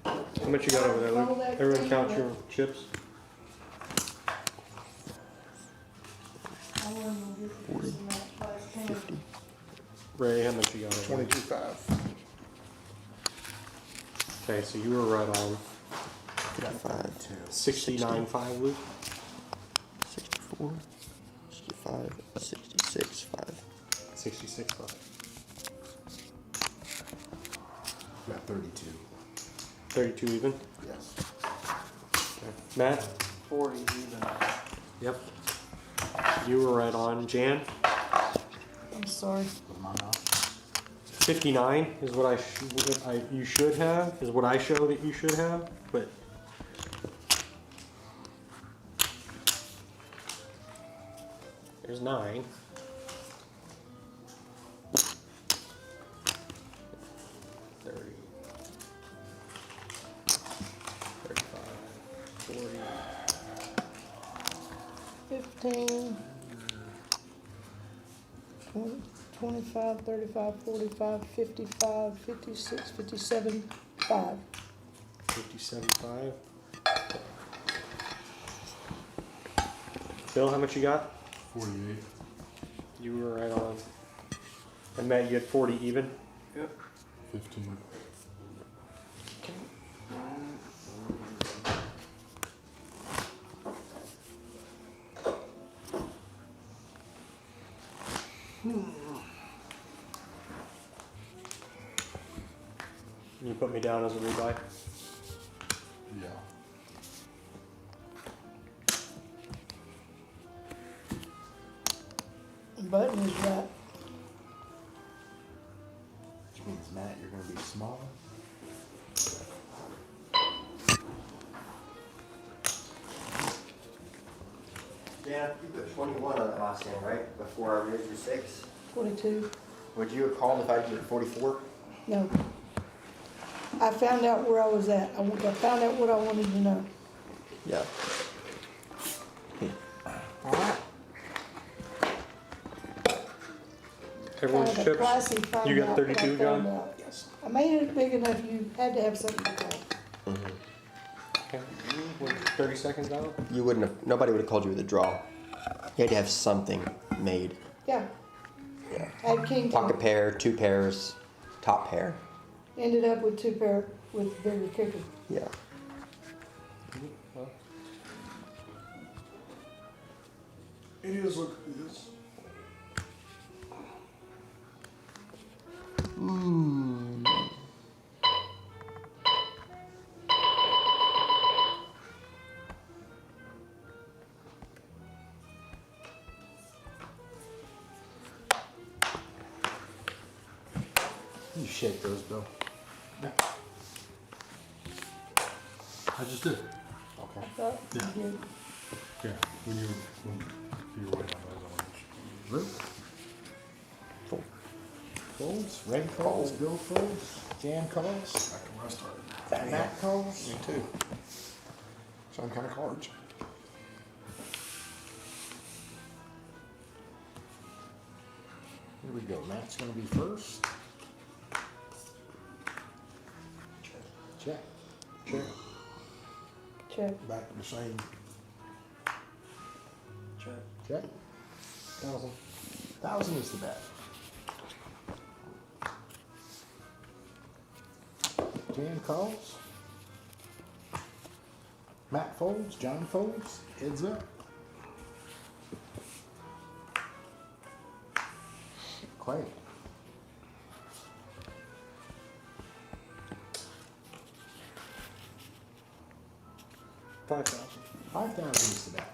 How much you got over there, Luke? Everyone count your chips. Ray, how much you got over there? 22.5. Okay, so you were right on 55, 69.5, Luke. 64, 65, 66, 5. 66.5. About 32. 32 even. Yes. Okay. Matt? 40 even. Yep. You were right on. Jan? I'm sorry. 59 is what you should have, is what I show that you should have, but there's 9. $15, 20, 25, 35, 45, 55, 56, 57, 5. 57.5. Bill, how much you got? 48. You were right on. And Matt, you had 40 even? Yep. 15. You put me down as a rebuy? Yeah. Button is right. Which means, Matt, you're gonna be smaller. Yeah, you put 21 on that last hand, right? Before I raised you 6. 22. Would you have called if I did 44? No. I found out where I was at. I found out what I wanted to know. Yeah. All right. Everyone's Kind of a chips. classy find You got out what I 32, found John? out. I made it big enough you had to have something to call. Okay. What, 30 seconds out? You wouldn't have, nobody would have called you with a draw. You had to have something made. Yeah. Yeah. Had king Pocket ten. pair, 2 pairs, top pair. Ended up with 2 pair with bigger kicker. Yeah. Well, It is what it is. You shake those, Bill. I just did. I thought you Yeah. did. Yeah, when you were waiting on those, Blue. Folds, Red calls, Bill folds, Jan calls, back to where I started. Matt calls. Me too. Same kind of cards. Here we go. Matt's gonna be first. Check. Check. Check. Back to the same. Check. 1,000. 1,000 is the bet. Jan calls. Matt folds. John folds. Heads up. Clay. $5,000. 5,000 is the bet.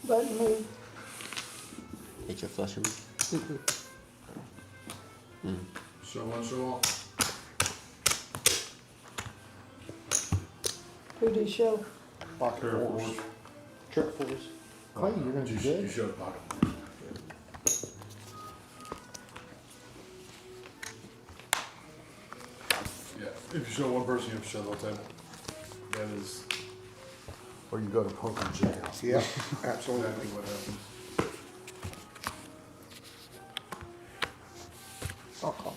Button move. Hate your flusher. Show one, show all. Who do you show? Pocket Pair of fours. fours. Trip fours. Clay, you're gonna be You good. showed pocket. Yeah, if you show one person, you have to show the whole table. That is Or you go to poker jail. Yeah, absolutely. exactly what happens. I'll call.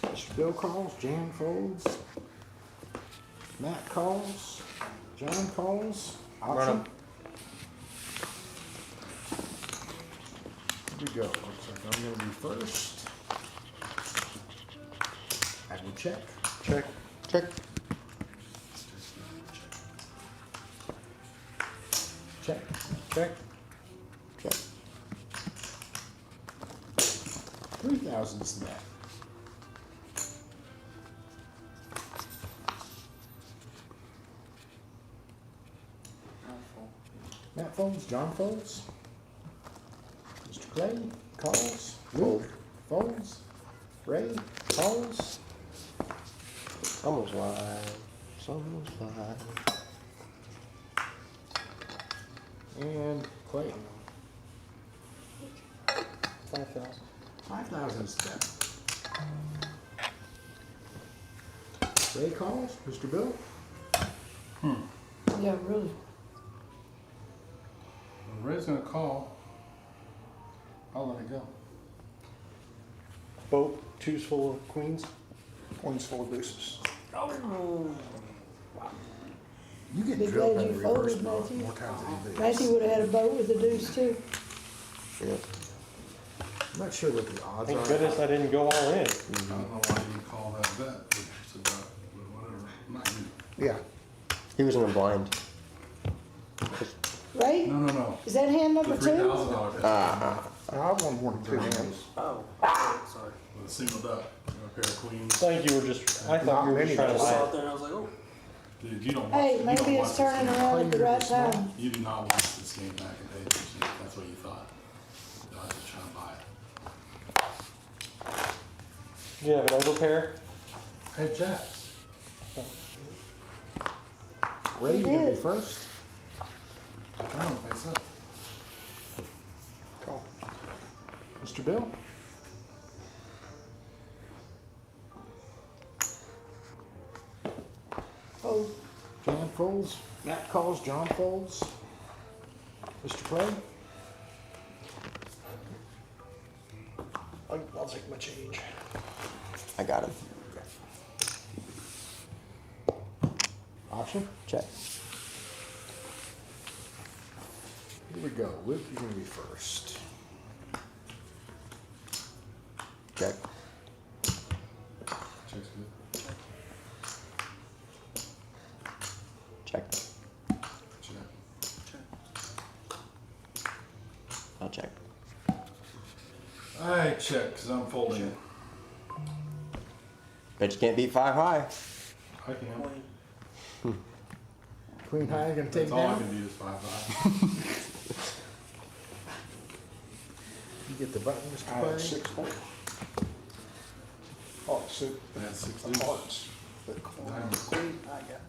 Mr. Bill calls, Jan folds, Matt calls, John calls, Run option. 'em. Here we go. Looks like I'm gonna be first. I will check. Check. Check. Check. Check. Check. 3,000 is the bet. Matt folds, John folds. Mr. Clay calls, Luke folds, Ray calls, Almost live. It's almost live. and Clay. 5,000. 5,000 is the bet. Ray calls, Mr. Bill. Yeah, really. When Ray's gonna call, I'll let it go. Boat, 2's full of queens. Queens full of deuces. You get Be drilled glad by the you reverse folded, more, Matthew. more times than you do. Matthew would have had a boat with a deuce too. Yeah. I'm not sure what the odds Thank are. goodness I didn't go all in. I don't know why you call that bet, but it's about, whatever, not you. Yeah. He was in a blind. Right? No. Is that hand The number 2? $3,000 bet. I won more than 2 hands. Oh, sorry. With a single duck, a pair of queens. Thank you were just, I thought you were Not just trying to many. I saw lie. it there and I was like, oh. Dude, you don't watch. Hey, you maybe don't it's watch turning this. around at the right time. You do not watch this same back and page. That's what you thought. I was just trying to buy it. You have an overpair? Hey, Jacks. Ray, you gonna be did. first? I don't think so. Call. Mr. Bill? Oh, Jan folds, Matt calls, John folds. Mr. Clay? I'll take my change. I got him. Option? Check. Here we go. Luke, you're gonna be first. Check. Check's good. Check. Check. I'll check. I check because I'm folding it. Bet you can't beat 5 high. I can. Queen high, gonna take That's all I down. can do is 5 high. You get the button, Mr. I had Clay. 6 points. Oh, six. That's 6 The deuce. hearts. Queen, I got.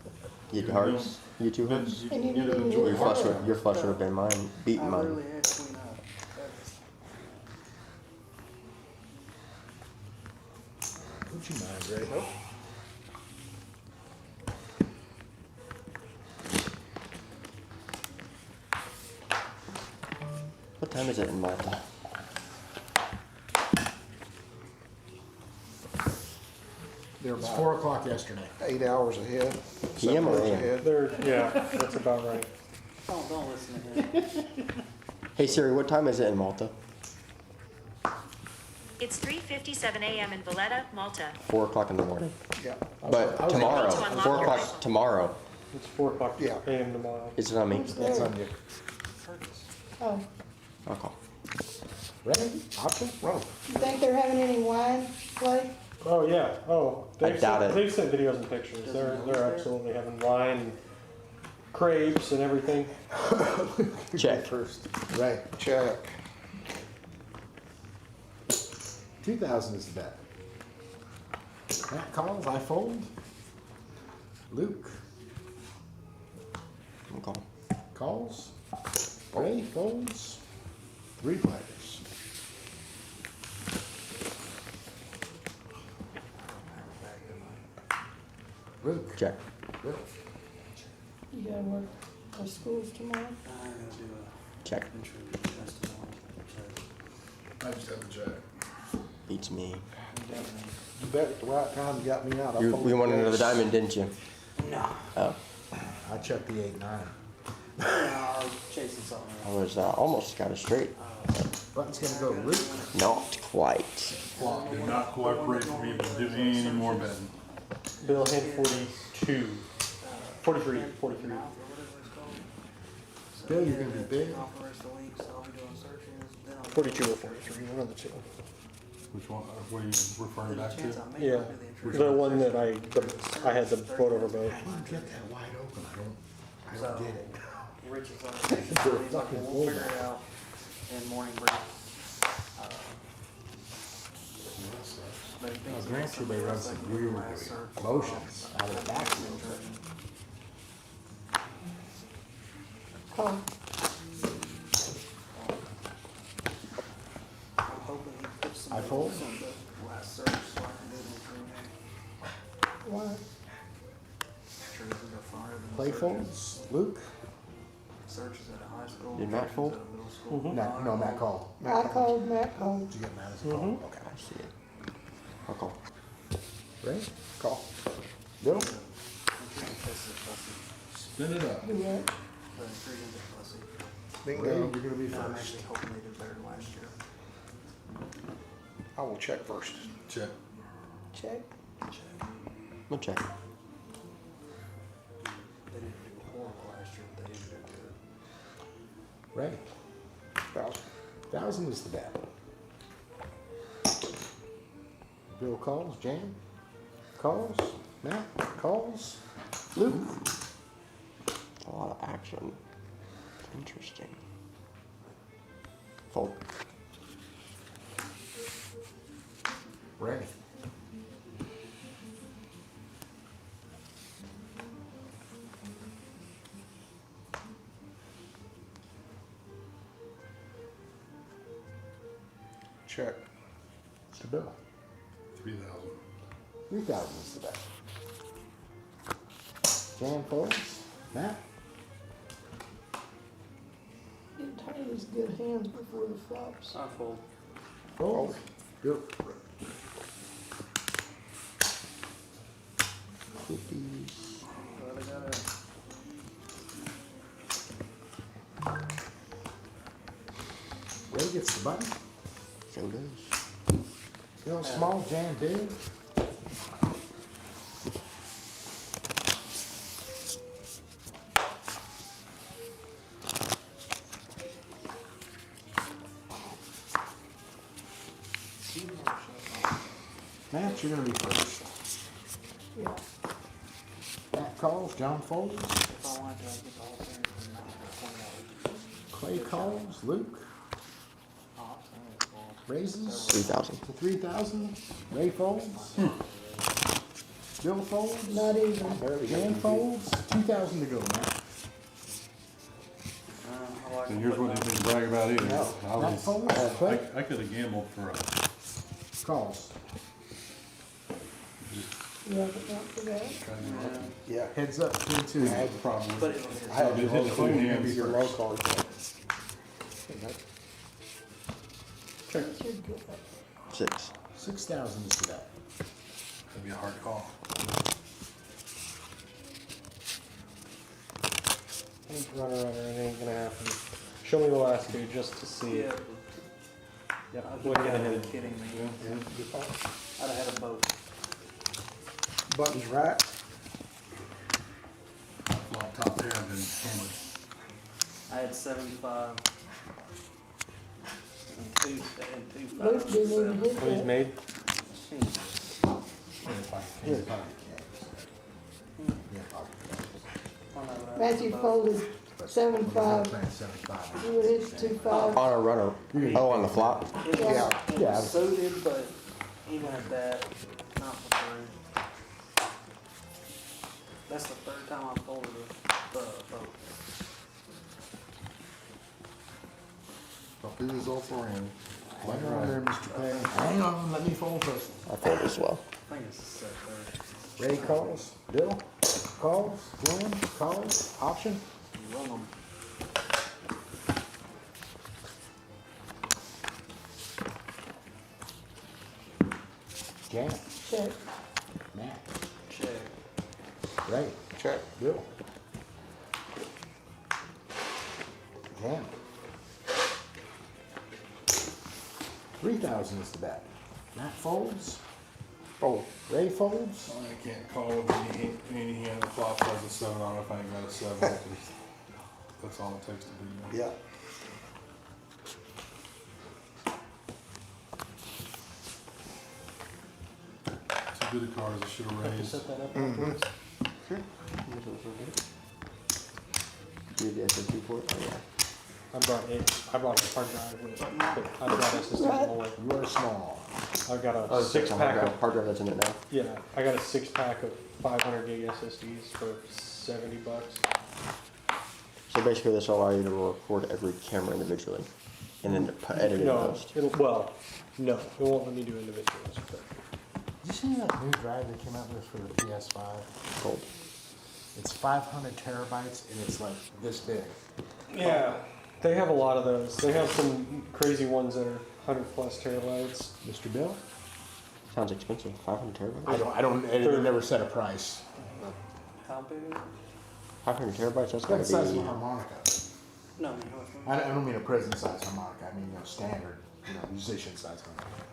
You get hearts. You 2 hearts. And you get didn't an even enjoy get Your heart. flush would have been mine. Beating I mine. really had queen up. Would you mind, Ray? Nope. What time is it in Malta? It was 4 o'clock yesterday. 8 hours ahead. PM 7 or hours AM? ahead. Yeah, that's about right. Don't listen to him. Hey Siri, what time is it in Malta? It's 3:57 a.m. in Valletta, Malta. 4 o'clock in the morning. Yeah. But I was- tomorrow, To unlock 4 your o'clock rifle. tomorrow. It's 4 o'clock Yeah. a.m. tomorrow. Is it on me? That's on you. oh, I'll call. Ray, option, roll. you think they're having any wine play? Oh yeah. Oh, I doubt it. They've sent videos and pictures. They're absolutely having wine, and crepes, and everything. Check. First. Ray, Check. 2,000 is the bet. Matt calls, I fold. Luke I'm calling. calls. Ray folds. 3 players. Luke. Check. Bill. You gotta work for schools tomorrow? I'm gonna do Check. a intro test tomorrow. I just have to check. Beats me. You bet at the right time you got me out. I You folded wanted another this. diamond, didn't you? No. Oh, I checked the 8-9. No, I was chasing something I else. was almost got it straight. Button's gonna go to Luke. Not quite. Clock did not cooperate for me to do any more betting. Bill had 42, 43, 43. Mouth or whatever it's called. So, Bill, you're yeah, gonna be big. off the rest of the week, so I'll be doing searches. Then I'll 42 or 43, one of the two. Which one? What are you referring There's back a chance to? I may Yeah, not do the the intro. one that I had the vote over vote. I didn't get that wide open. I don't So, get it. Rich is on They're it. He's like, fucking we'll full. figure it out in morning break. But he Now, thinks granted, somebody they run else some that can do the weird last search. motions out of the backfield. Call. I'm hoping he puts some I fold. notes on the last search so I can do the intro. Why? Sure doesn't go farther than Play searches. folds. Luke. Searches at a high school. Did Matt searches fold? at a middle school. No, Matt called. I called, Matt called. Did you get Matt as a call? Okay. I see it. I'll call. Ray, call. Bill. Intrusion test is fussy. Spin it up. Do what? The intrusions are fussy. Ray, Bingo. you're gonna be And I'm first. actually hoping they did better than last year. I will check first. Check. Check. We'll check. They didn't do horrible last year, but they didn't do good. Ray, 1,000. 1,000 is the bet. Bill calls. Jan calls. Matt calls. Luke. A lot of action. Interesting. Fold. Ready. Check. Mr. Bill. 3,000. 3,000 is the bet. Jam folds. Matt. Getting tired of these good hands before the flops. I fold. Fold. Bill. Well, they gotta. Ray gets the button. So does. Bill small, jam big. Matt, you're gonna be first. Yeah. Matt calls, John folds. If I wanted to, I get the whole thing for $20. Clay calls, Luke Oh, I'm saying it's fold. raises 3,000. to 3,000. Ray folds. Bill folds. Not even. Jan folds. 2,000 to go, Matt. I like And to here's put what you down- can brag about either. No. I Matt was, folds. Clay I could have gambled for a, calls. Yeah, but not for that. Yeah. Heads up, 2-2. I had probably. But it'll hit. I had It your hit low two card. hands Your low first. card. That's your good. 6. 6,000 is the bet. That'd be a hard call. Runner, it ain't gonna happen. Show me the last two just to see. Yeah. Yep. You What gotta do you be have? kidding me. Yeah, good call. I'd have had a boat. Buttons right. Flop top pair and then hammered. I had 75. And two Luke fives. didn't even hit What he's that. made? Jesus. Here. Matthew folded 7-5. Playing 7-5. You would hit 2-5. On a runner. Oh, on the flop. It was, Yeah. it Yeah. was suited, but even at that, not the third. That's the third time I folded a boat. I'll do this all for him. Hang on there, Mr. Pay. Hang on, let me fold first. I fold as well. I think it's a set third. Ray calls. Bill calls. Jam calls. Option. Run them. Jam. Check. Matt. Check. Ray. Check. Bill. Jam. 3,000 is the bet. Matt folds. Oh, Ray folds. I can't call with any hand that flops has a 7 on it if I ain't got a 7. Because that's all it takes to do that. yeah. Two good cards I should have raised. Set that up. You have the SSD for it? Oh, yeah. I brought a hard drive with it. But I brought SSD Right. all the way. You are small. I've got a Oh, it's six a pack of, hard drive that's in it now. yeah, I got a 6-pack of 500 gig SSDs for $70. So basically, this will allow you to record every camera individually, and then edit it No, post. no, it won't let me do individuals. But Did you see that new drive they came out with for the PS5? Cold. It's 500 terabytes and it's like this big. yeah, they have a lot of those. They have some crazy ones that are 100 plus terabytes. Mr. Bill? Sounds expensive. 500 terabytes. They never set a price. How big is it? 500 terabytes. That's It's gotta the size of a be. harmonica. No, man. I don't mean a prison size harmonica. I mean standard, musician size harmonica.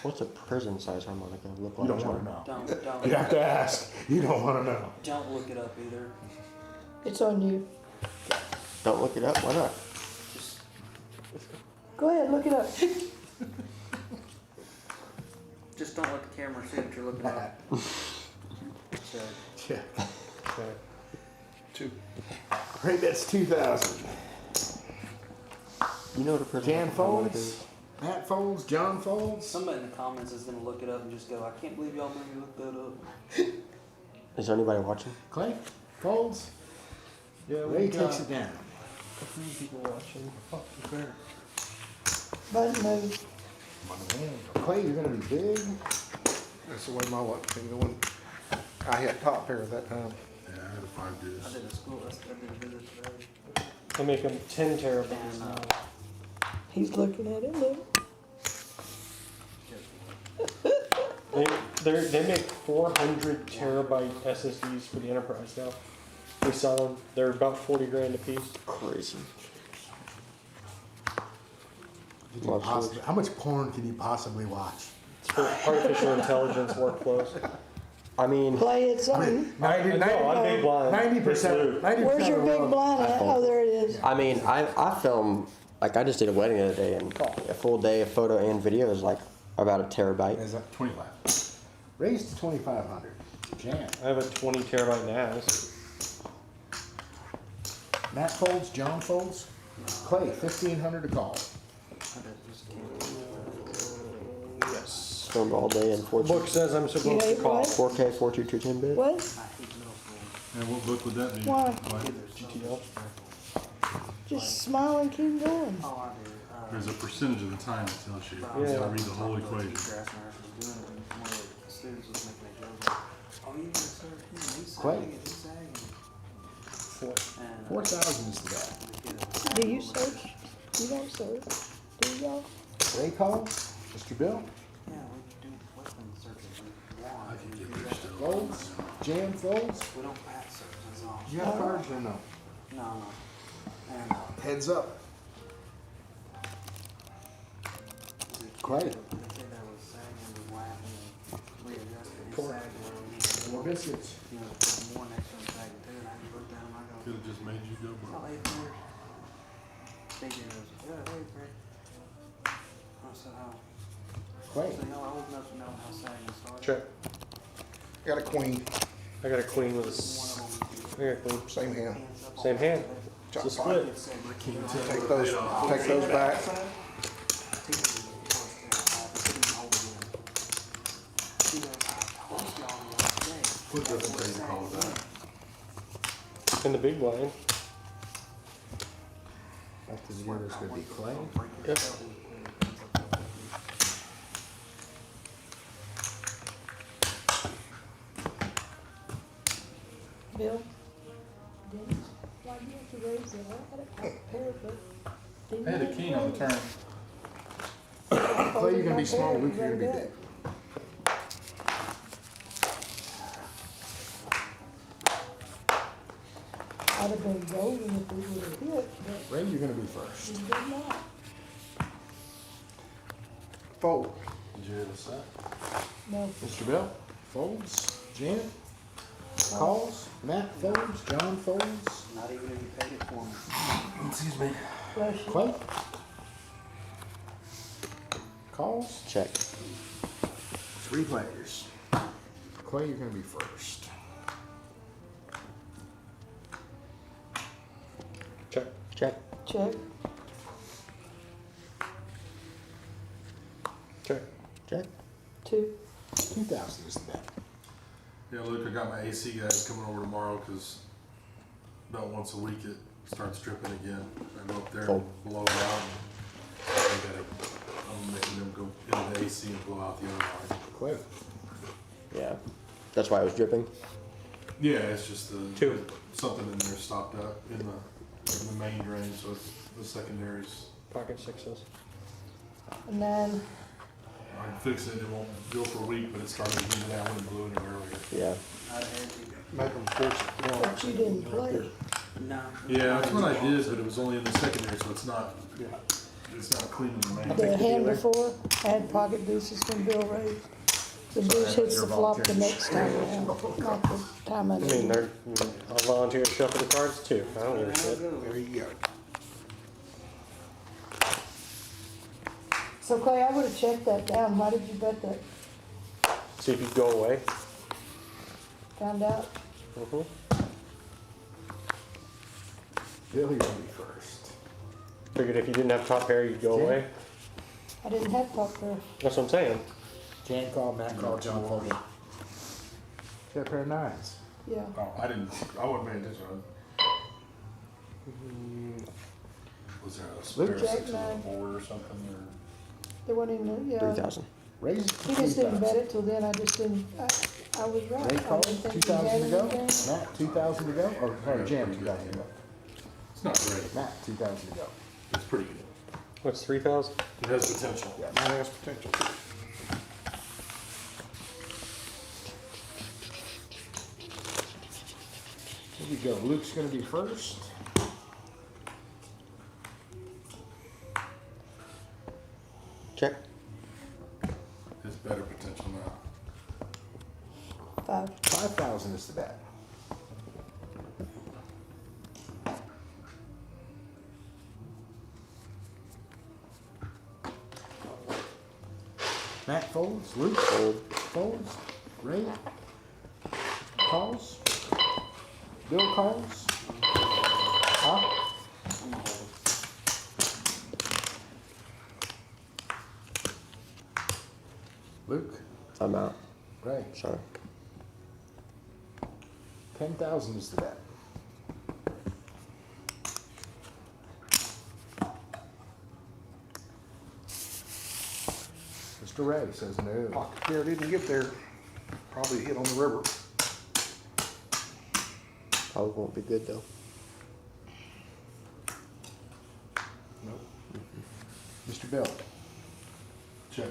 What's a prison size harmonica look like? You don't John? want to know. Don't You have to ask. You don't want to know. don't look it up either. It's on you. Don't look it up. Why not? Just Go ahead, look it up. just don't let the camera see what you're looking at. Check. Yeah. Okay. Two. Ray bets 2,000. You know the person. Jan folds, Matt folds, John folds. Somebody in the comments is gonna look it up and just go, I can't believe y'all made me look that up. Is there anybody watching? Clay folds. Yeah, Ray takes it down. a few people watching. Fuck, fair. Button move. Clay, you're gonna be big. That's the way my luck's been going. I had top pair that time. Yeah, I had a 5 I deuce. did a school, I did a visit today. I make them 10 terabytes. And, He's looking at it, look. They make 400 terabyte SSDs for the enterprise now. We sell them. They're about 40 grand a piece. Crazy. How much porn can you possibly watch? It's for artificial intelligence workflows. I mean, Play it some. No, I'm big blind. 90%. Where's your big blind at? Oh, there it is. I mean, I film, like I just did a wedding the other day, and a full day of photo and video is like about a terabyte. Is that 25. raised to 2,500? Jan. I have a 20 terabyte NAS. Matt folds, John folds. Clay, 1,500 to call. Yes. Filmed all day in The 4K, book says I'm supposed to hate call. what? 4K, 42210 bit. What? I hate middle school. And what book would that be? Why? GTL. Just smile and keep going. Oh, I do. There's a percentage of the time it tells you. You Yeah. gotta read the whole equation. Grass nurse was doing it, and one of the students was making a joke like, oh, you guys serve him, he's Clay. sagging, he's sagging. And, 4,000 is the bet. the kid was Do you search? You don't search. Do y'all? Ray calls. Mr. Bill. yeah, we do weapon searches if we I want. can We get do rich that. still. Folds. Jan folds. We don't pat search, that's all. You have cards or no? No, no. And, Heads up. Clay. they said that was sagging, was laughing, and readjusted his sag where we need to, More biscuits. you know, put more next to him sagging too, and I just looked down, and I go, Could've just made you go oh, broke. hey, Peter. DJ goes, yeah, hey, Greg. I said, oh. Clay. So y'all old enough to know how sagging starts? Check. Got a queen, I got a queen with a. One of them, I got a queen. same hand. hands up on Same hand. Chop It's a five. split. Take those back. What doesn't say you call that? In the big blind. After the other's gonna be Clay. Yep. Bill? Dennis? Why do you have to raise it? I had a pair, but. I had a king on the turn. Clay, you're gonna be small. Luke, you're gonna be big. I'd have been golden if we would have hit, but Ray, you're gonna be first. we did not. Fold. Did you hear the set? No. Mr. Bill folds. Jan calls. Matt folds. John folds. Not even if you paid it for me. Excuse me. Bless you. Clay calls. Check. 3 players. Clay, you're gonna be first. Check. Check. Check. Check. Check. 2. 2,000 is the bet. Yeah, Luke, I got my AC guys coming over tomorrow because about once a week it starts dripping again. I go up there and blow it out. And I'm making them go into the AC and blow out the other line. Clay. Yeah. That's why I was dripping. Yeah, it's just Two. something in there stopped up in the main drain, so it's the secondaries. Pocket sixes. 9. I can fix it. It won't go for a week, but it started to heat it out and blew it in earlier. Yeah. I'd have had you. Make them force it. But you didn't play. No. Yeah, that's what I did, but it was only in the secondary, so it's not cleaning the main. The hand before, I had pocket deuces when Bill raised. The deuce hits the flop the next time around, not the time I I mean, did. I'll volunteer to shuffle the cards too. I don't give a shit. There you go. So Clay, I would've checked that down. Why did you bet that? See if you go away. Found out? Mm-hmm. Bill, you're gonna be first. Figured if you didn't have top pair, you'd go Yeah. away. I didn't have top pair. That's what I'm saying. Jan called, Matt called, John folded. Got a pair of nines. Yeah. Oh, I wasn't paying attention. Was there a spare Luke, six Jack on nine. the board or something, or? There wasn't even, yeah. 3,000. Raise it to He just didn't 3,000. bet it till then. I just didn't, I was right. Ray I called, didn't think he 2,000 had to go. anything. Matt, 2,000 to go. Or Jan, 2,000 to go. It's not great. Matt, 2,000 to go. It's pretty good. What's 3,000? It has potential. Mine has potential. Here we go. Luke's gonna be first. Check. It's better potential now. 5,000 is the bet. Matt folds, Luke folds, Ray calls, Bill calls. Huh? Luke, I'm out. Ray, Sorry. 10,000 is the bet. Mr. Ray says no. Pocket pair didn't get there. Probably hit on the river. Probably won't be good though. Nope. Mr. Bill, Check.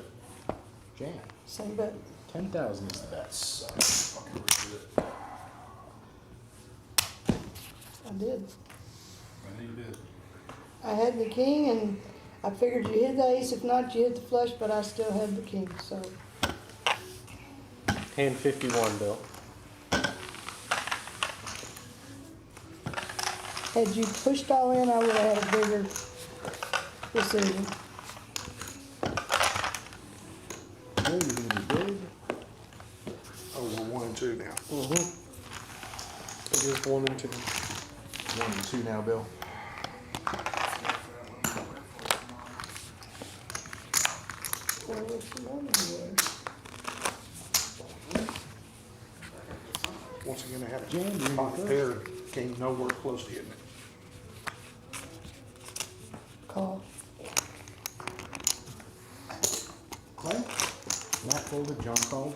Jan, Same bet. 10,000 is the bet. Fucking read it. I did. I know you did. I had the king and I figured you hit the ace. If not, you hit the flush, but I still had the king, so. Hand 51, Bill. Had you pushed all in, I would have had a bigger decision. Bill, you're gonna be big. Oh, we're 1 and 2 now. It is 1 and 2. 1 and 2 now, Bill. Well, what's the money was? Once again, I had Jan, a you're pocket good. pair, came nowhere close to hitting it. Call. Clay? Matt folded, John called.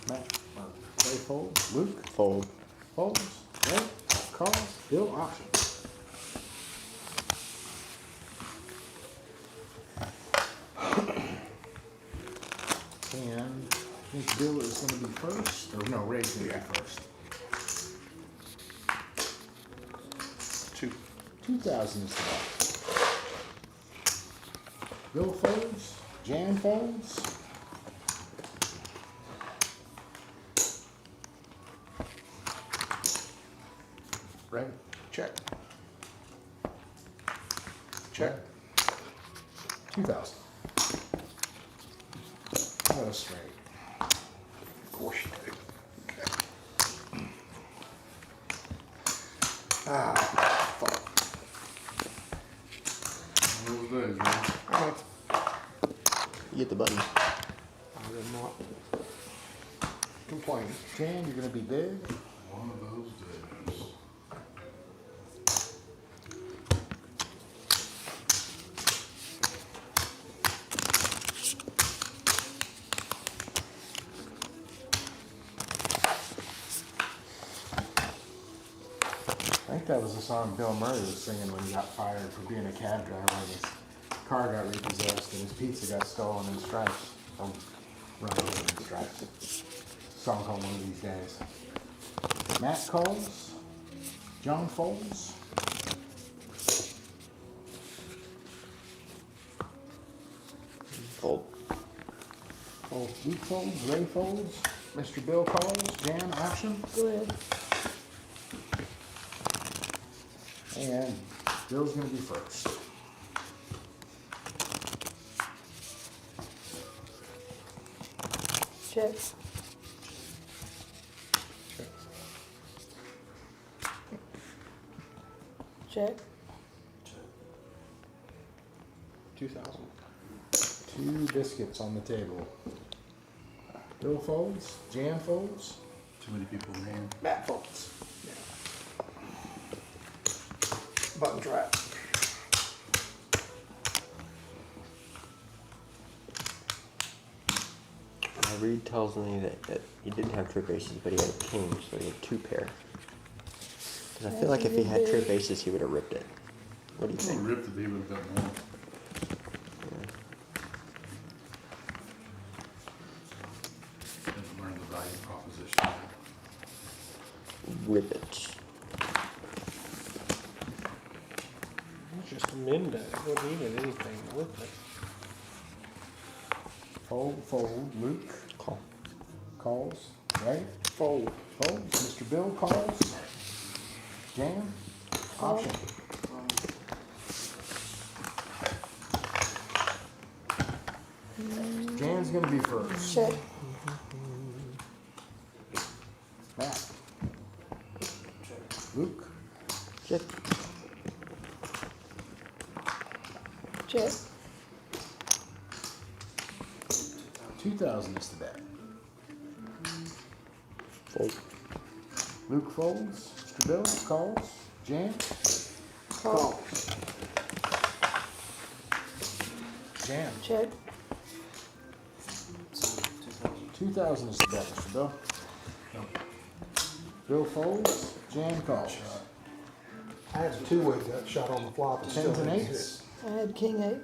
Matt, Clay folds, Luke Fold. folds, Ray calls, Bill option. And I think Bill is gonna be first, or no, Ray's gonna be first. 2. 2,000 is the bet. Bill folds, Jan folds. Ray, Check. Check. 2,000. What a straight. Of course you do. Okay. Ah, fuck. One of those days, man. Okay. You get the button. I will not complain. Jan, you're gonna be big. One of those days. I think that was the song Bill Murray was singing when he got fired for being a cab driver and his car got repossessed and his pizza got stolen in stripes. Or run over in stripes. Song called One of These Days. Matt calls. John folds. Fold. Oh, Luke folds. Ray folds. Mr. Bill calls. Jan option. Go ahead. And Bill's gonna be first. Check. Check. 2,000. 2 biscuits on the table. Bill folds, Jan folds. Too many people named. Matt folds. Button trap. My read tells me that he didn't have trip aces, but he had a king, so he had 2 pair. Because I feel like if he had trip aces, he would have ripped it. What do you He think? ripped it, he would have done more. Didn't learn the value proposition. Rip it. It's just a min deck. It wasn't even anything with it. Fold, fold, Luke Call. calls, right? Fold. Folds, Mr. Bill calls. Jan, option. Jan's gonna be first. Check. Matt. Luke, Check. Check. 2,000 is the bet. Fold. Luke folds, Mr. Bill calls, Jan, Call. Jan. Check. 2,000 is the bet, Mr. Bill. Bill folds, Jan calls. I had a two-way gut shot on the flop. and still 10s and didn't hit 8s. I had king 8. it.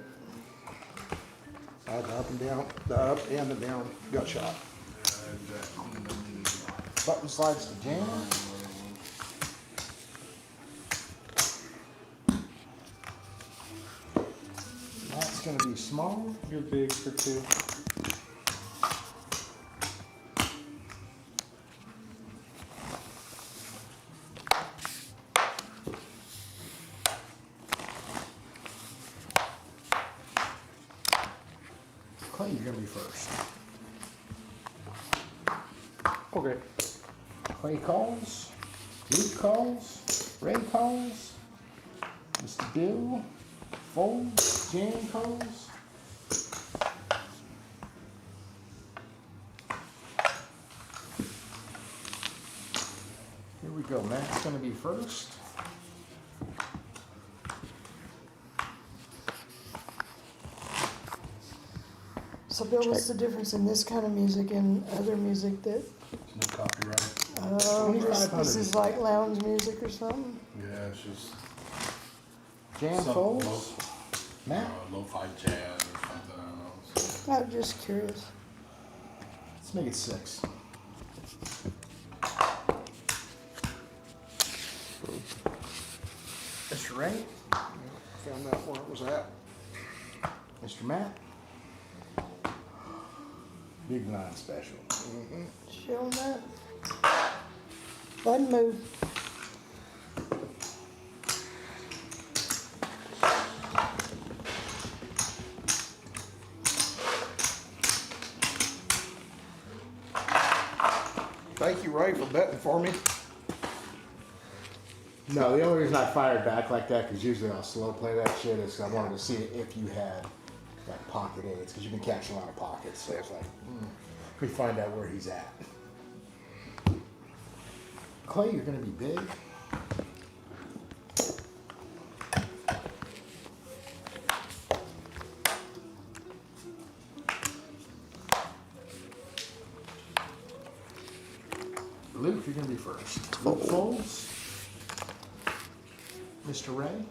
I had the up and down, the up and the down gut shot. Button slides to Jan. That's gonna be small. You're big for 2. Clay, you're gonna be first. Okay. Clay calls, Luke calls, Ray calls, Mr. Bill folds, Jan calls. Here we go, Matt's gonna be first. So Bill, what's the difference in this kind of music and other music that, No copyright. this is like lounge music or something? Yeah, it's just Jan some folds, Matt, lo-fi jazz or something, I don't know. So, I'm just curious. let's make it 6. Mr. Ray, Found out where it was at. Mr. Matt. Big line special. Show that. Button move. Thank you, Ray, for betting for me. No, the only reason I fired back like that, because usually I'll slow play that shit, is 'cause I wanted to see if you had like pocket eights, because you've been catching a lot of pockets. So it's like, we find out where he's at. Clay, you're gonna be big. Luke, you're gonna be first. Luke folds. Mr. Ray.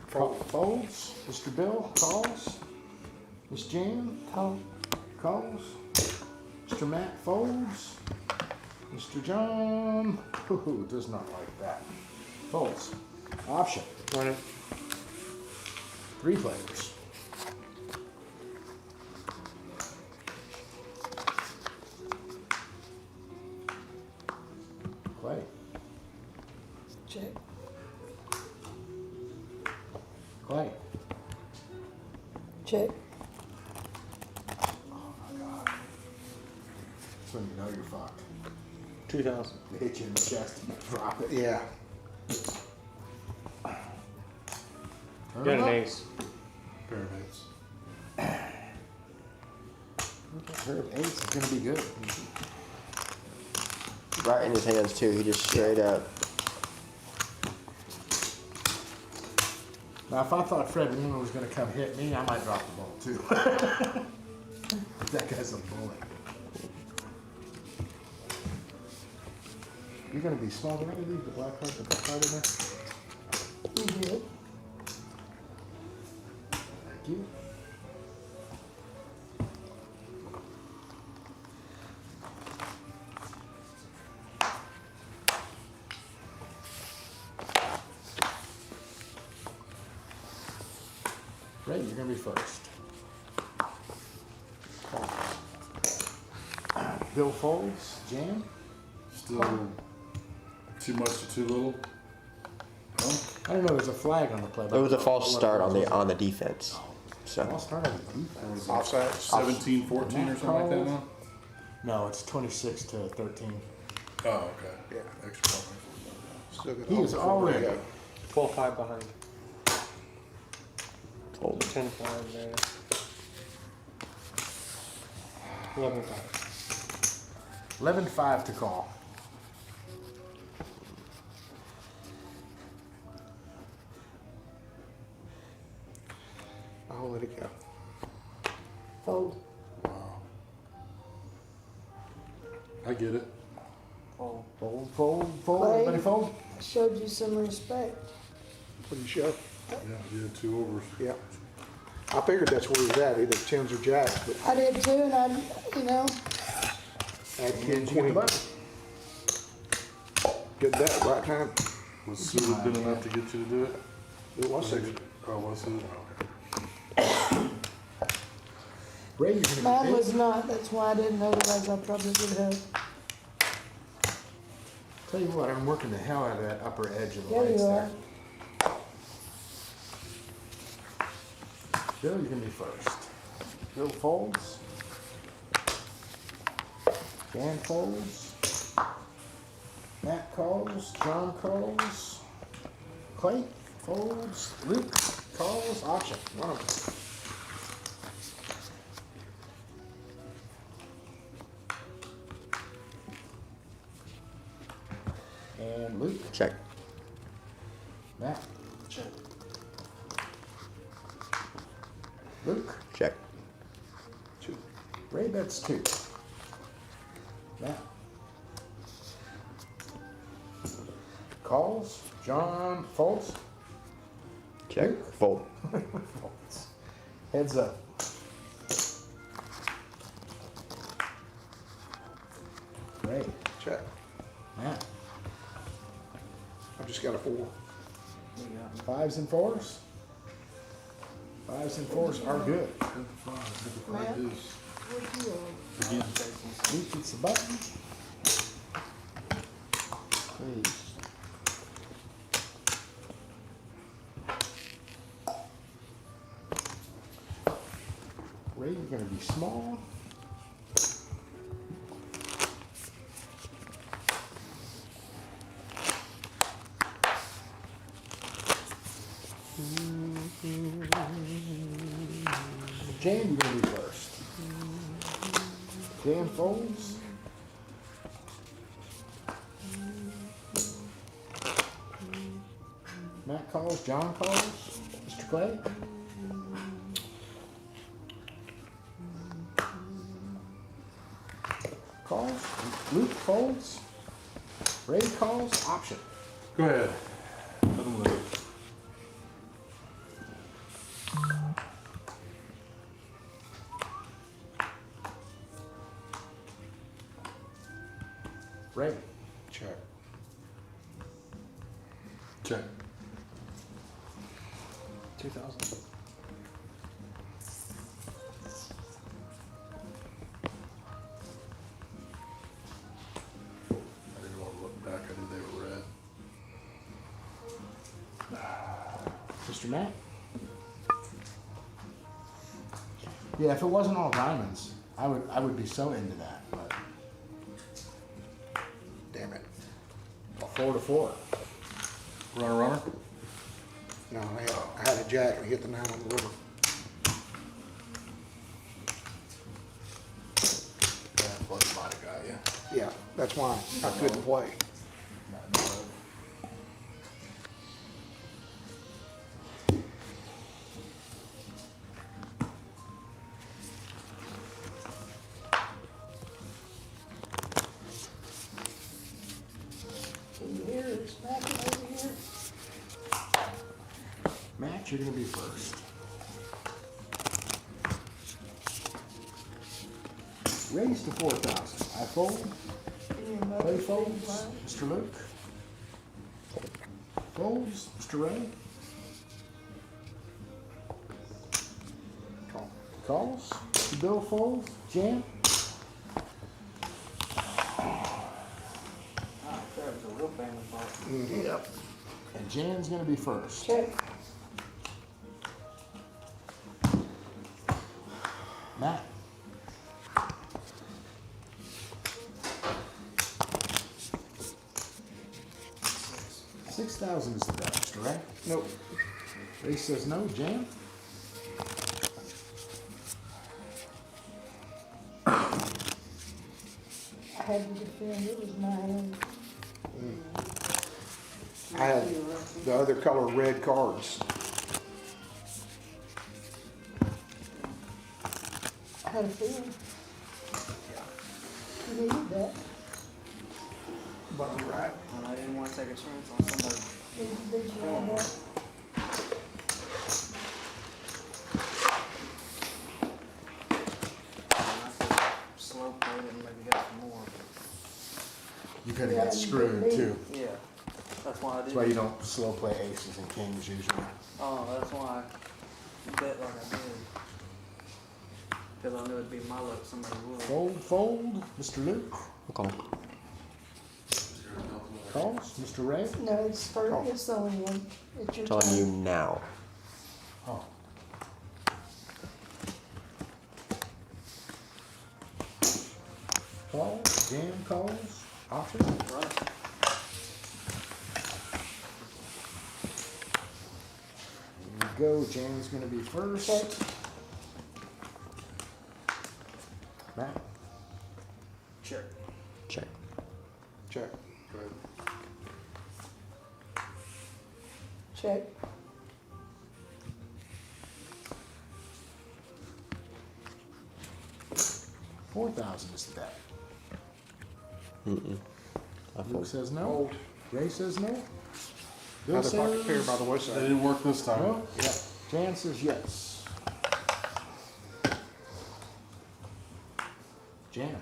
Folds. Mr. Bill calls. Miss Jan Call. calls. Mr. Matt folds. Mr. John does not like that. Folds. Option. Run it. 3 players. Clay. Check. Clay. Check. That's when you know you're fucked. 2,000. They hit you in the chest and you drop it. Yeah. Got an ace. Pair of eights. Pair of eights is gonna be good. Right in his hands too. He just straight up. Now, if I thought Fred Luna was gonna come hit me, I might drop the ball too. That guy's a bullet. You're gonna be small. Did I leave the black card, the black card in there? You did. Thank you. Ray, you're gonna be first. Bill folds, jam. Still too much to too little. No? I don't know. There's a flag on the play. It was a false start on the defense. So False start on the defense. Offside. 17, 14 or something like that now? No, it's 26 to 13. Oh, okay. Yeah. Extra point. Still got He all is before we already- go. 12-5 behind. fold. 10-5 there. 11-5. 11-5 to call. I'll let it go. Fold. I get it. Fold. Fold, fold, fold. Play. Everybody fold. Showed you some respect. What do you show? Yeah, you had 2 overs. Yeah. I figured that's where he was at, either tens or jacks, but I did too, and I, you know, add Kids, king, you get the queen. button. Did that right time. Was suited good enough to get you to do it? It was six. Oh, was it? Ray, you're gonna be mine big. was not. That's why I didn't. Otherwise, I probably would have. Tell you what, I'm working the hell out of that upper edge of the Yeah, lights you there. are. Bill, you're gonna be first. Bill folds. Dan folds. Matt calls. John calls. Clay folds. Luke calls. Auction. One of them. And Luke. Check. Matt. Check. Luke. Check. Two. Ray bets 2. Matt. Calls. John folds. Check. Fold. Folds. Heads up. Ray. Check. Matt. I just got a 4. You got 5s and 4s. 5s and 4s are good. Matt? Is What'd you roll? again. Luke hits the button. Please. Ray, you're gonna be small. Jan, you're gonna be first. Jan folds. Matt calls, John calls, Mr. Clay. Calls, Luke folds, Ray calls, option. Go ahead. Let them live. Ray. Check. Check. 2000. I didn't want to look back. I knew they were red. Mr. Matt? Yeah, if it wasn't all diamonds, I would be so into that, but Damn it. 4 to 4. Runner. No, I had a jack and hit the 9 on the river. Yeah, flush might have got you. Yeah, that's why I couldn't play. Can you hear it smacking over here? Matt, you're gonna be first. Raise to 4,000. I fold. In your mother. Ray folds. Mr. Luke. Folds. Mr. Ray. Call. Calls. Mr. Bill folds. Jam. Ah, that was a real family fault. Yep. And Jan's gonna be first. Check. Matt. $6,000 is the bet, Mr. Ray. Nope. Ray says no. Jam. I had to defend, it was my hand. I had the other color red cards. I had a feeling. You needed that. But I'm right. And I didn't want to take a chance on somebody. Did you know that? And I said, slow play and maybe got some more. You could have Yeah, got you screwed could be. too. Yeah, that's why I did. That's why you don't slow play aces and kings usually. Oh, that's why I bet like I did. Because I knew it'd be my luck, somebody would. Fold. Mr. Luke. Okay. Calls. Mr. Ray. No, it's for, it's the only one. It's your Telling you turn. now. Oh. Calls. Jam calls. Option. Right. Here we go. Jam's gonna be first. Check. Matt. Check. Check. Check. Check. $4,000 is the bet. I Luke fold. says no. Fold. Ray says no. Bill Other pocket pair says by the That wayside. didn't work this time. no. Yeah. Jan says yes. Jan.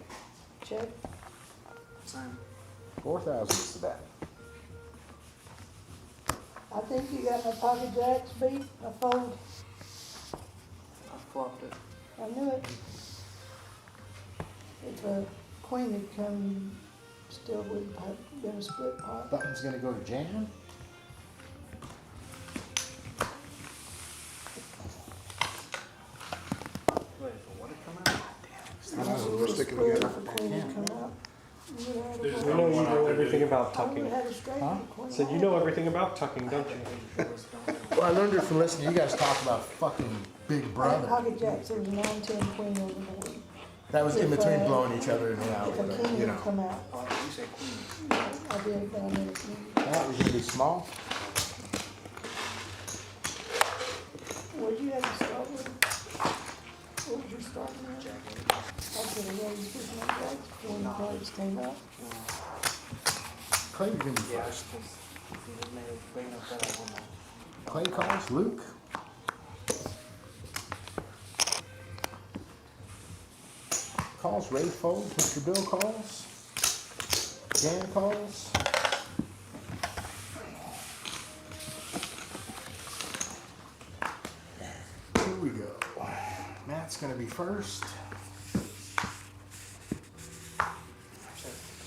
Check. Same. 4,000 is the bet. I think you got my pocket jacks beat. I fold. I flopped it. I knew it. If a queen had come, you still would have been a split pot. Button's gonna go to Jan. Wait, for what to come out? I know, we're sticking Split together. if a queen had come out. You would have had a There's vote. We know you know everything about I would tucking. have had a straight Huh? if a queen Said you had. know everything about tucking, don't you? Well, I learned it from listening. You guys talk about fucking Big I had Brother. pocket jacks, there was a 9-10 queen over the board. That was in If, between uh, blowing each other in the If alley. a But, king you had know, come out, Oh, you said queen. I did, but I never king. that was gonna be small. What'd you have to start with? What was your starting at? I could have raised with my jacks before the cards came out. Clay, you're gonna be Yeah, first. because if you just made it big enough that I wouldn't have. Clay calls. Luke. Calls. Ray folds. Mr. Bill calls. Jan calls. Here we go. Matt's gonna be first.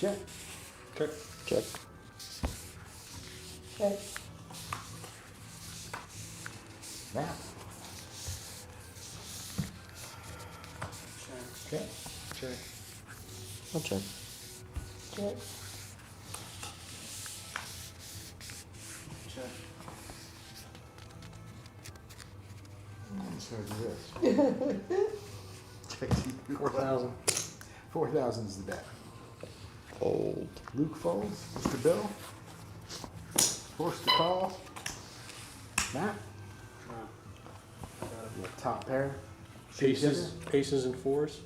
Check. Check. Check. Check. Matt. Check. Check. I'll check. Check. Check. gonna do this. 4,000. 4,000 is the bet. Fold. Luke folds. Mr. Bill. Forced to call. Matt. Your top pair. Aces and fours.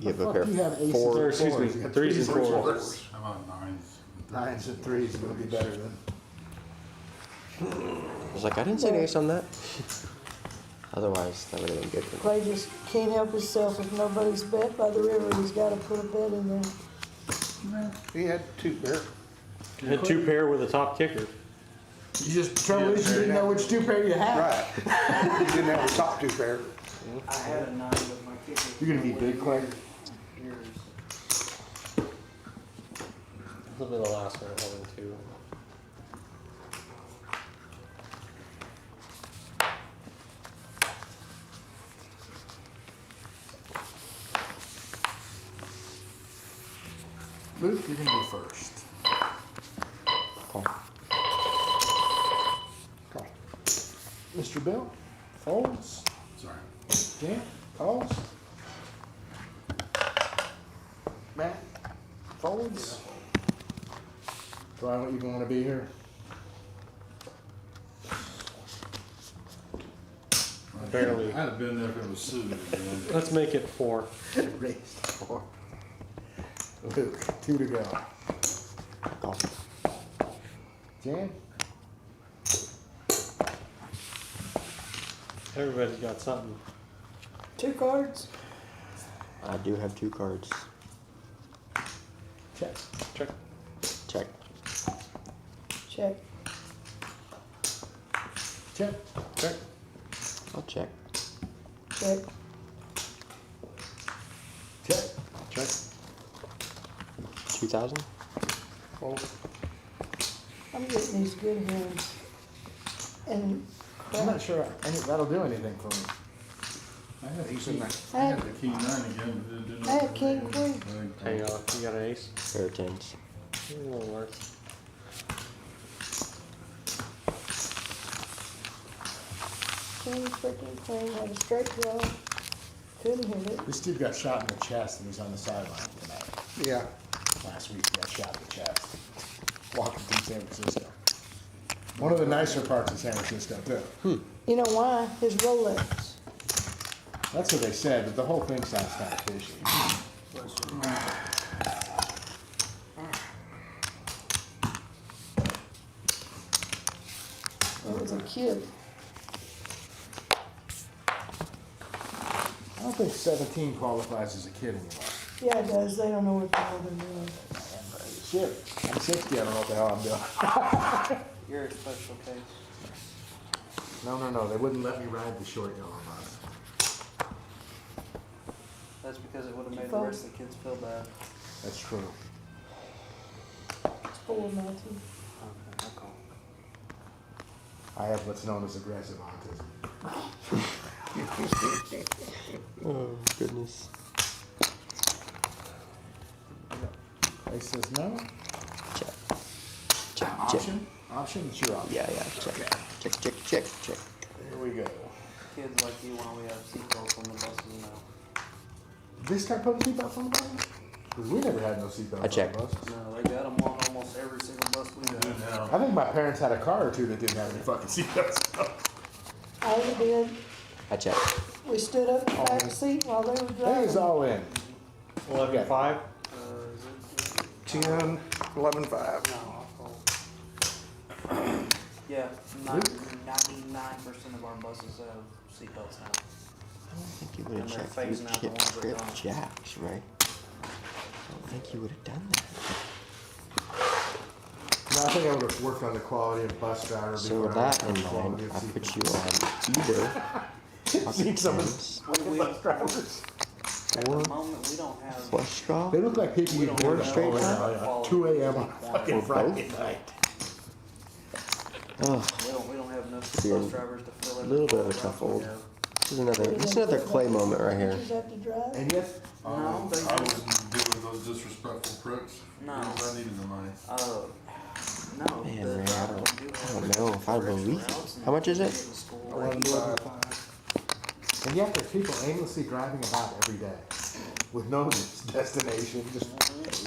You have a Fuck, pair you have of aces fours. Or and excuse me, fours. You have threes and fours. How about nines? Nines and threes will be better than. I was like, I didn't see an ace on that. Otherwise, that would have been good for me. Clay just can't help himself. If nobody's bet by the river, he's gotta put a bet in there. He had two pair. Had two pair with a top kicker. You just trouble is you didn't know which two pair you had. Right. He didn't have the top two pair. I had a 9 with my kicker. You're gonna be big, Clay. Yours. This will be the last one, 1 and 2. Luke, you're gonna be first. Call. Call. Mr. Bill folds. Sorry. Dan calls. Matt folds. Do I don't even want to be here? Barely. I'd have been there if it was suited. Man. Let's make it 4. Raised 4. Luke, 2 to go. Call. Jan? Everybody's got something. 2 cards. I do have 2 cards. Check. Check. Check. Check. Check. Check. I'll check. Check. Check. Check. 2,000. Fold. I'm getting these good hands. And I'm not crap. sure that'll do anything for me. I had He's the in key. there. I had the key 9 again, but it didn't. I had king, queen. Hang on. You got an ace? Pair of 10s. A little worse. King, freaking queen, had a straight draw. Couldn't hit it. This dude got shot in the chest and he's on the sideline tonight. Yeah. Last week he got shot in the chest. Walking through San Francisco. One of the nicer parts of San Francisco too. You know why? His Rolex. That's what they said, but the whole thing sounds kind of fishy. It was a kid. I don't think 17 qualifies as a kid anymore. Yeah, it does. They don't know what the hell they're doing. Shit, I'm 60, I don't know what the hell I'm doing. You're a special case. No, they wouldn't let me ride the short yellow bus. That's because it would have made the rest of the kids feel bad. That's true. It's full of Matthew. Okay, I'll call. I have what's known as aggressive autism. Oh, goodness. He says no. Check. Check. Check. Option? Option? It's your option. Yeah, yeah. Check. Check. Check. Check. Check. Here we go. Kids like you want we have seatbelts on the buses now. Did they start putting seatbelts on the bus? Because we never had no seatbelts I checked. on the buses. No, they got them on almost every single bus we Good have. now. I think my parents had a car or two that didn't have any fucking seatbelts. All we did, I checked. we stood up in the back seat while they were That driving. is all in. 11-5. Is it? 10, 11, 5. No, I'll call. Yeah, 99% of our buses have seatbelts now. I don't think you would And have they're checked. phasing You out the ones that trip don't. jacks, right? I don't think you would have done that. No, I think I would have worked on the quality of bus driver So before with I that worked on in the quality mind, of I put you seatbelts. on either Seen some of Times We, bus drivers. at the or moment, we don't have. flush draw. They look like people We you don't work have straight no time. quality 2 a.m. on quantity. fucking Or Friday both. night. Oh, We don't have enough See, bus drivers to fill a every little bit of a route tough we old. have. this is another clay moment right here. Teachers have to drive. And yet, No, I they wouldn't deal with those disrespectful pricks. No. I needed the money. No. Man, the Ray, I route don't we do have know if I rich believe routes it. and How much is it? getting to school. 11, 5. And yet there's people aimlessly driving about every day with no destination, just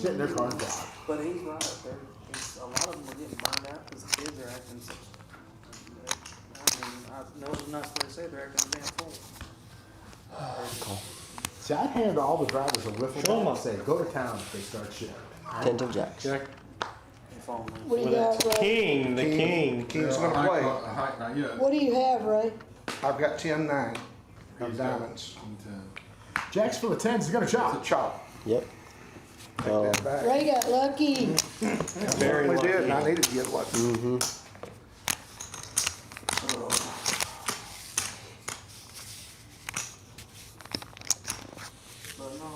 getting their cars out. But he's right. A lot of them are getting burned out because the kids are acting. I know I'm not supposed to say they're acting damn fool. See, I'd hand all the drivers a wiffle ball and say, go to town if they start shit. 10 of jacks. Jack. If only. What do you got, Ray? King, the king. King's gonna play. Not yet. What do you have, Ray? I've got 10-9 He's of got diamonds. 10. Jack's full of tens, he's gonna It's a chop. chop. Yep. Take Oh. that back. Ray got lucky. Very We lucky. did, and I needed to get lucky. Mm-hmm. But no.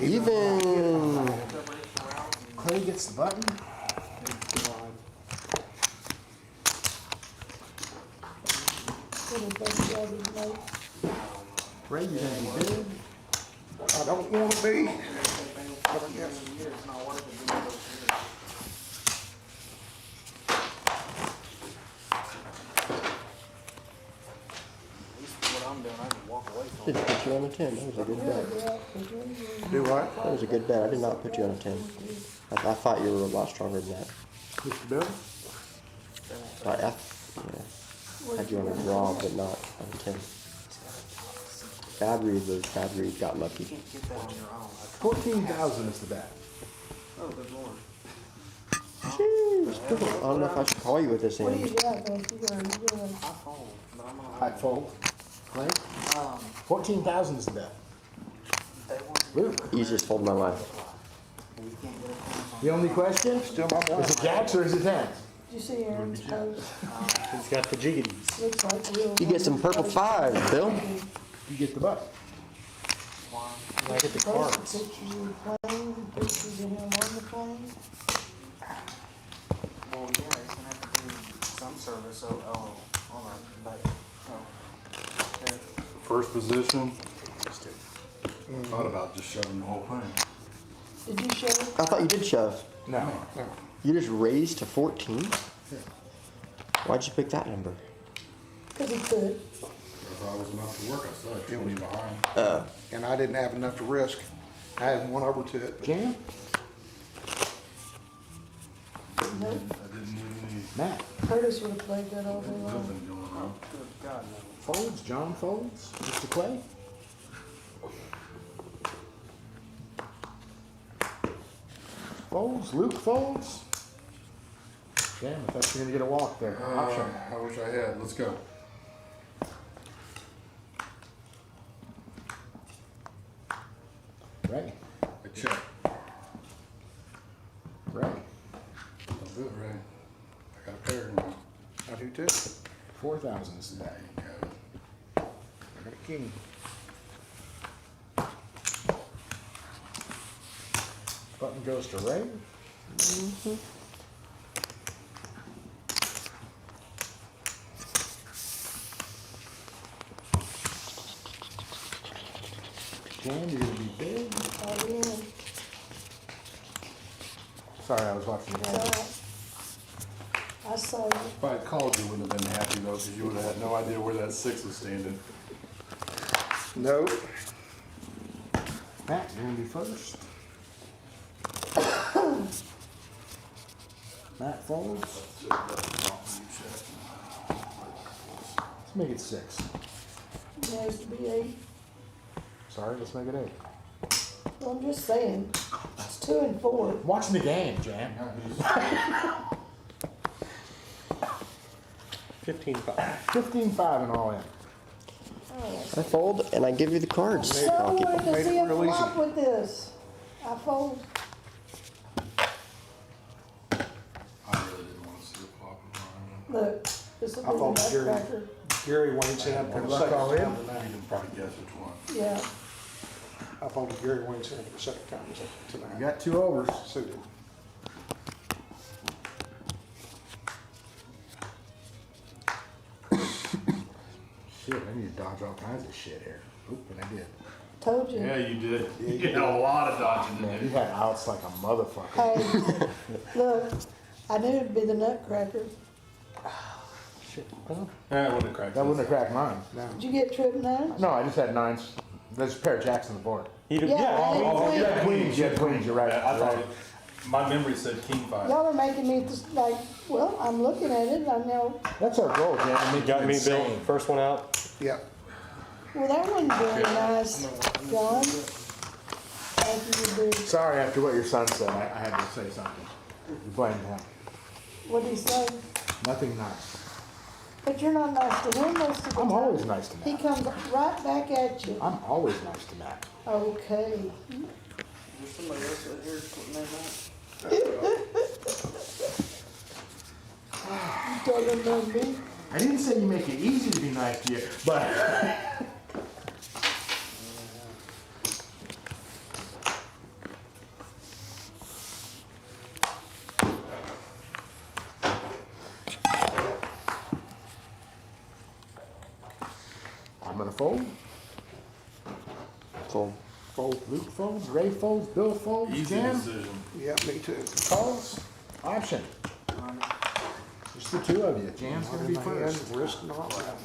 Even. Clay gets the button. What a bunch of others make. Ray, you're gonna be big. I don't want to be. It's not worth it doing those years. At least what I'm doing, I can walk away from Didn't it. put you on a 10. That was a good bet. Do what? That was a good bet. I did not put you on a 10. I thought you were a lot stronger than that. Mr. Bill? I had you on a draw, but not on a 10. Bad read was bad read. Got lucky. You can't get that on your own. 14,000 is the bet. Oh, good lord. Jeez, I don't know if I should call you with this What do you hand. got, Ray? You gonna, I fold, but I'm gonna. I fold. Clay? 14,000 is the bet. They want Luke? Easiest fold of my life. you can't get a The only question? Still my blind. Is it jacks or is it tens? did you see Aaron's post? He's got the jiggities. Looks like real. You get some purple 5s, Bill. You get the button. I get the Post cards. pictures of the plane, pictures of him on the plane. Well, yeah, he's gonna have to do some service, on a, like, okay. First position. Thought about just shoving the whole thing. Did you show it? I thought you did shove. No. You just raised to 14? Why'd you pick that number? Because he could. I thought it was enough to work. I still had 20 behind. And I didn't have enough to risk. I had one over to it. Jam? I didn't need Matt? Curtis would have played that all day any long. nothing going on. Good God, no. Folds? John folds? Mr. Clay? Folds? Luke folds? Damn, I thought you were gonna get a walk there. Option. I wish I had. Let's go. Ray? I check. Ray? Don't do it, Ray. I got a pair now. I do too. 4,000 is the bet. Got it. I got a king. Button goes to Ray. Jan, you're gonna be big. Oh, yeah. Sorry, I was watching the It's game. all right. I saw you. If I had called, you wouldn't have been happy though, because you would have had no idea where that 6 was standing. Nope. Matt, you're gonna be first. Matt folds. Let's make it 6. It has to be 8. Sorry, let's make it 8. Well, I'm just saying. It's 2 and 4. I'm watching the game, Jan. 15-5. 15-5 and all in. Oh, I fold and I give you the cards. so I'll keep good them. to see a real easy. flop with this. I fold. I really didn't want to see a flop in mine. Look, this will I be fold the Jerry. nutcracker. Gary Wayne's hand for the Luck all second in? time You tonight. can probably guess which one. Yeah. I folded Gary Wayne's hand for the second time tonight. You got 2 overs. Suited. Shit, I need to dodge all kinds of shit here. Oop, and I did. Told you. Yeah, you did. You had a lot of dodging to Man, you do. had outs like a motherfucker. Hey, look, I knew it'd be the nutcracker. shit. Well, That wouldn't have cracked. that wouldn't have cracked mine. No. Did you get trip nines? No, I just had nines. There's a pair of jacks on the board. He did, Yeah, yeah. I had Oh, queen. You had queens, you had queens, you're right. I thought Right. my memory said king 5. Y'all are making me just like, well, I'm looking at it, I know, That's our goal, Jan, to You make got it me, Bill. insane. First one out. Yep. well, that wasn't very nice, John. Thank you, you did. Sorry, after what your son said, I had to say something. You blame him. What'd he say? Nothing nice. But you're not nice to him most of the time. I'm always nice to He Matt. comes right back at you. I'm always nice to Matt. Okay. There's somebody else out here putting that on. You talking about me? I didn't say you make it easy to be nice to you, but I'm gonna fold. Fold. Fold. Luke folds. Ray folds. Bill folds. Easy Jan decision. Yep, me too. calls. Option. Just the two of you. Jan's gonna be Not in my hand, first. wrist not round.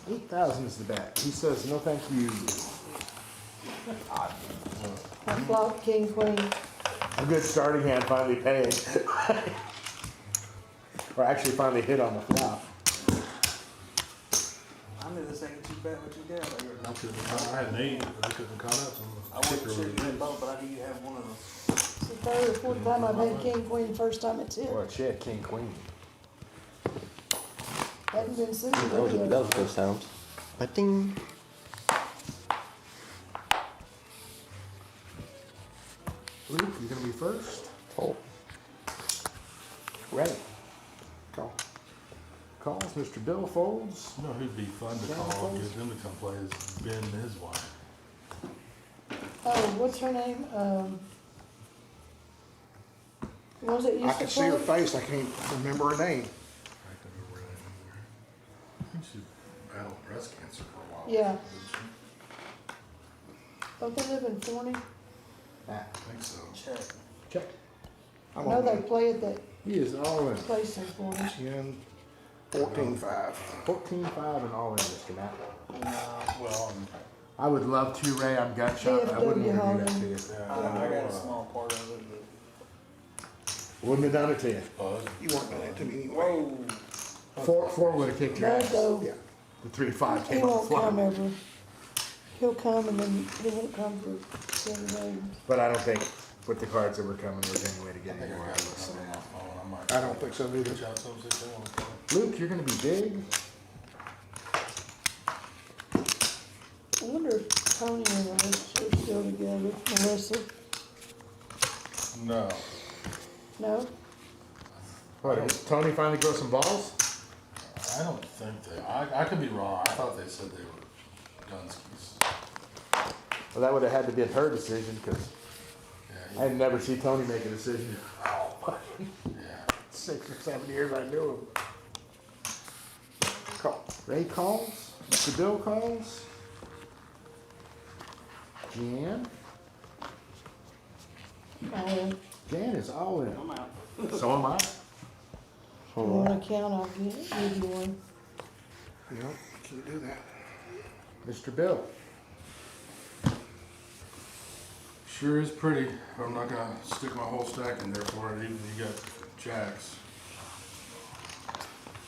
8,000 is the bet. He says no, thank you. I flopped king, queen. A good starting hand finally paid. Or actually finally hit on the flop. I knew this ain't too bad what you did. I had an 8, but I couldn't caught up. So I wasn't sure you had both, but I knew you had one of those. It's the third or fourth time I've had king, queen, first time it's hit. Boy, she had king, queen. Hadn't been seen That was yet. good sounds. But ding. Luke, you're gonna be first. Fold. Ready. Call. Calls. Mr. Bill folds. You know who'd be fun to call and get them to come play is Ben and his wife. Oh, what's her name? Was it I used can to see her play? face, I can't remember her name. I think she battled breast cancer for a while. Yeah. didn't she? Don't they live in Forney? Ah, I think so. Check. check. I I'm know on they play at that He is all in. place in Forney. 10, 14-5. 14-5 and all in, Mr. Matt. Well, I would love to, Ray. I'm gut shot. I wouldn't VFW want to do that to Holden. you. yeah, I got a small part of it, Wouldn't have done it to you. You weren't doing it to me but. anyway. Whoa. Four would have kicked your No, ass. though, Yeah. The 3-5 he came on the won't come flop. ever. He'll come and then he won't come for 7 days. But I don't think with the cards that were coming, there was any way to get I think any I more got out it of on this. my phone. I might I don't think so either. reach out to them, see if they want to play. Luke, you're gonna be big. I wonder if Tony and Melissa are still together. Melissa? No. No? What, did Tony finally grow some balls? I don't think they. I could be wrong. I thought they said they were Dunskies. Well, that would have had to be her decision, because Yeah. I had never seen Tony make a decision. Yeah. 6 or 7 years I knew him. Call. Ray calls. Mr. Bill calls. Jan. Jan is all in. I'm out. So am I. You want to count, I'll give you one. You know, can't do that. Mr. Bill. Sure is pretty. But I'm not gonna stick my whole stack in there for it. Even if you got jacks.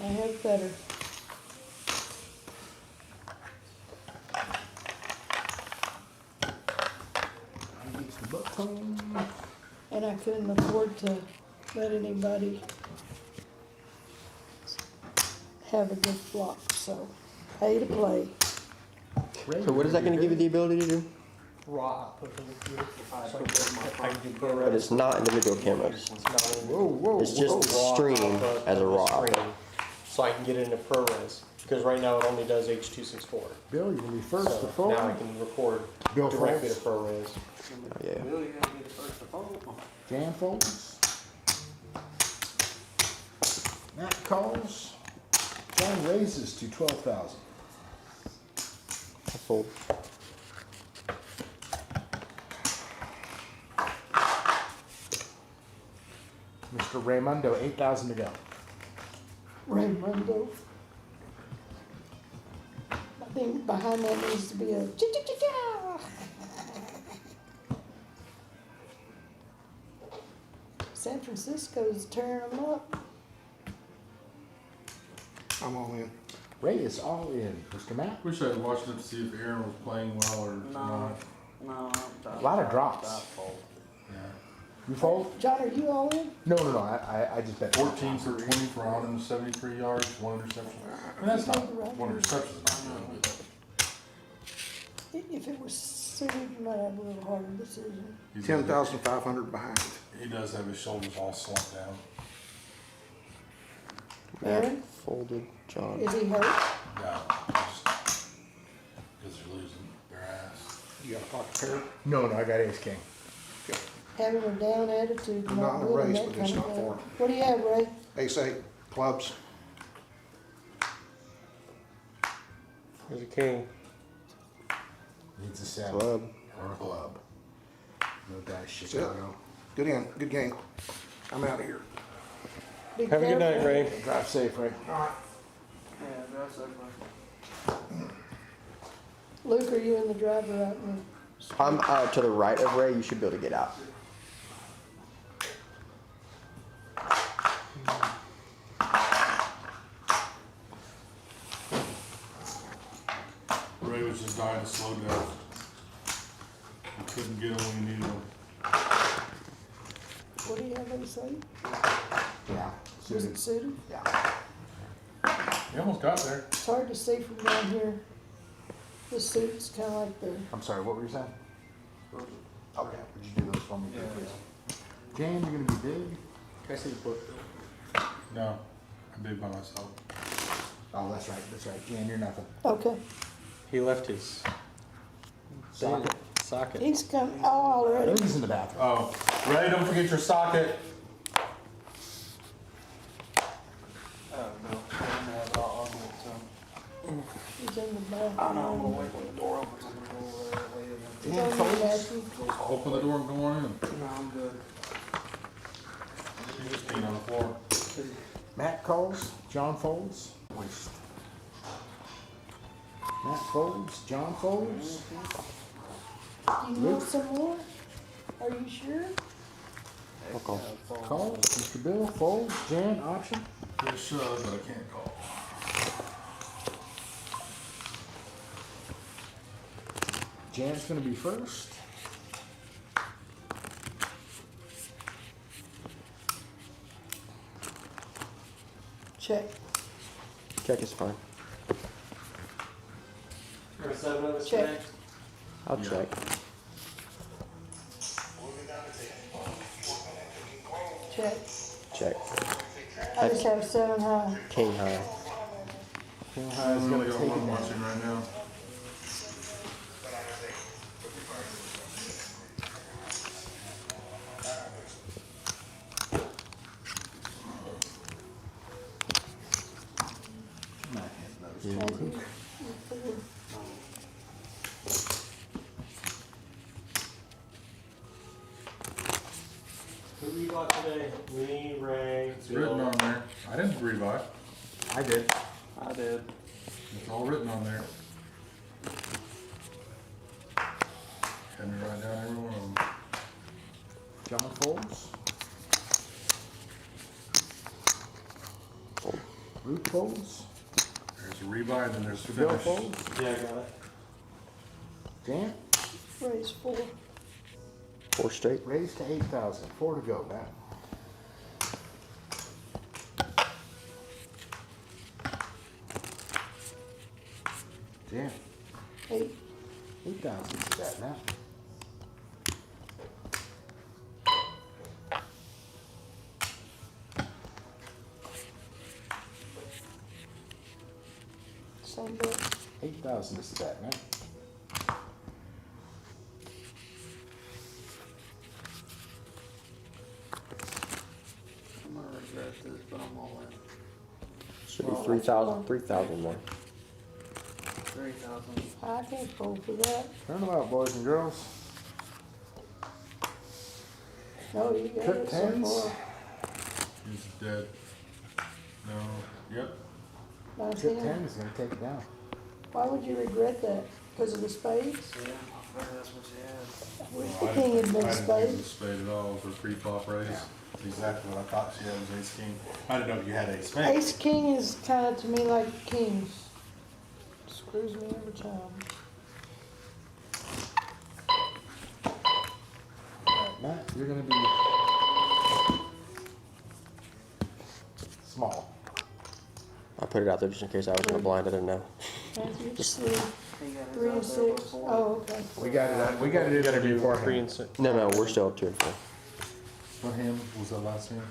I have better. Beats the button. And I couldn't afford to let anybody have a good flop, so pay to play. Ray, So what is that going to give you the ability to do? Raw. So I can do But ProRes. it's not individual cameras. It's not in- Whoa, whoa, It's just whoa. stream as a raw stream. output. So I can get it into ProRes, because right now it only does H.264. Bill, you're gonna be first to So fold. now I can record Bill directly to folds. ProRes. Yeah. Bill, you gotta be the first to fold. Jan folds. Matt calls. John raises to 12,000. I fold. for Raymundo, 8,000 to go. Raymundo. I think behind that needs to be a cha-cha-cha-cha. San Francisco's tearing them up. I'm all in. Ray is all in. Mr. Matt? Wish I had watched it to see if Aaron was playing well or No, not. no. A lot of drops. I fold. Yeah. You fold? John, are you all in? No. I just bet 14 for 20 for 173 yards, one interception. I mean, that's not one interception. Is not good, but If it was suited, you might have a little harder decision. he's- 10,500 behind. He does have his shoulders all slumped down. Aaron, Folded, John. is he hurt? Yeah, just because they're losing their ass. You got a pocket pair? No, I got ace king. Having a down attitude, I'm not not in a good in race, that but kind it's of not game. for him. What do you have, Ray? Ace 8, clubs. There's a king. Needs a 7. Club. Or a club. No dice, That's it. Chicago. Good game. I'm out of here. Be Have a good night, careful. Ray. Drive safe, Ray. Yeah, that's okay. Luke, are you in the driver right now? I'm to the right of Ray. You should be able to get out. Ray was just dying a slow death. You couldn't get him when you needed him. What do you have, ace eight? Yeah. Was it suited? Yeah. He almost got there. It's hard to see from down here. The suit's kind of like the, I'm sorry, what were you saying? Okay, would you do those for me, please? Jan, you're gonna be big? Can I see the book? No, I'm big by myself. Oh, that's right. Jan, you're nothing. okay. He left his Socket. socket. He's coming, oh, I already. think he's in the bathroom. Oh, Ray, don't forget your socket. Oh, no. I'll get some. He's in the I know, I'm gonna bathroom. wait when the door opens. I'm gonna go over there later. He's on the bathroom. Open the door and go on in. No, I'm good. You just peed on the floor. Matt calls, John folds. Waste. Matt folds, John folds. You want some more? Are you sure? I'll call. Calls, Mr. Bill folds, Jan option. I should, but I can't call. Jan's gonna be first. Check. Check is fine. There are 7 of us Check. today. I'll Yeah. check. Check. Check. I just have 7 high. King high. King high is I gonna got take one it watching down. right now. Thank you. Who we got today? Me, Ray, It's written on there. I didn't revive. I did. I did. It's all written on there. Had me write down every one of them. John folds. Luke folds. There's a revive and there's Bill finish. folds. Yeah, I got it. Jan, Raise 4. 4 straight. raise to 8,000. 4 to go, Matt. Jan, 8. 8,000 is that, Matt. Same bit. 8,000 is that, Matt. I'm gonna regret this, but I'm all in. Should be 3,000. 3,000 more. 3,000. I can't fold for that. Turn them out, boys and girls. No, you got Trip it so tens. far. He's dead. No. Yep. Nice Chip hand. 10 is gonna take it down. Why would you regret that? Because of the spades? Yeah, I figured that's what you had. Wish No, the I king had didn't been think it was spades. a spade at all for pre-flop raise. That's exactly what I thought she had was ace king. I didn't know if you had ace spade. Ace king is kind of to me like kings. Screws me every time. Alright, Matt, you're gonna be small. I put it out there just in case I was gonna blind. I didn't know. Matthew, Just- three, He got his 3 and out there 6. before. Oh, okay. We got it in there before 3 him. and 6. No, we're still up 2 and 4. What hand was that last hand?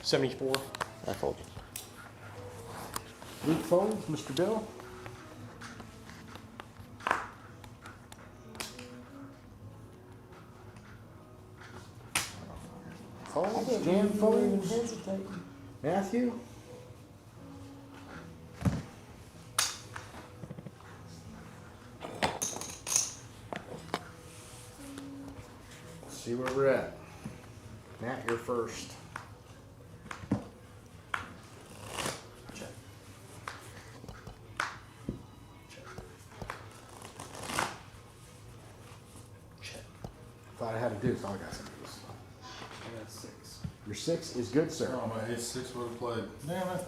74. I fold. Luke folds, Mr. Bill. I Folds, didn't Jan even know you were even folds. hesitating. Matthew? Let's see where we're at. Matt, you're first. Thought I had to do this. All I got some of these. I got 6. Your 6 is good, sir. Oh, my ace six would have played. Damn it.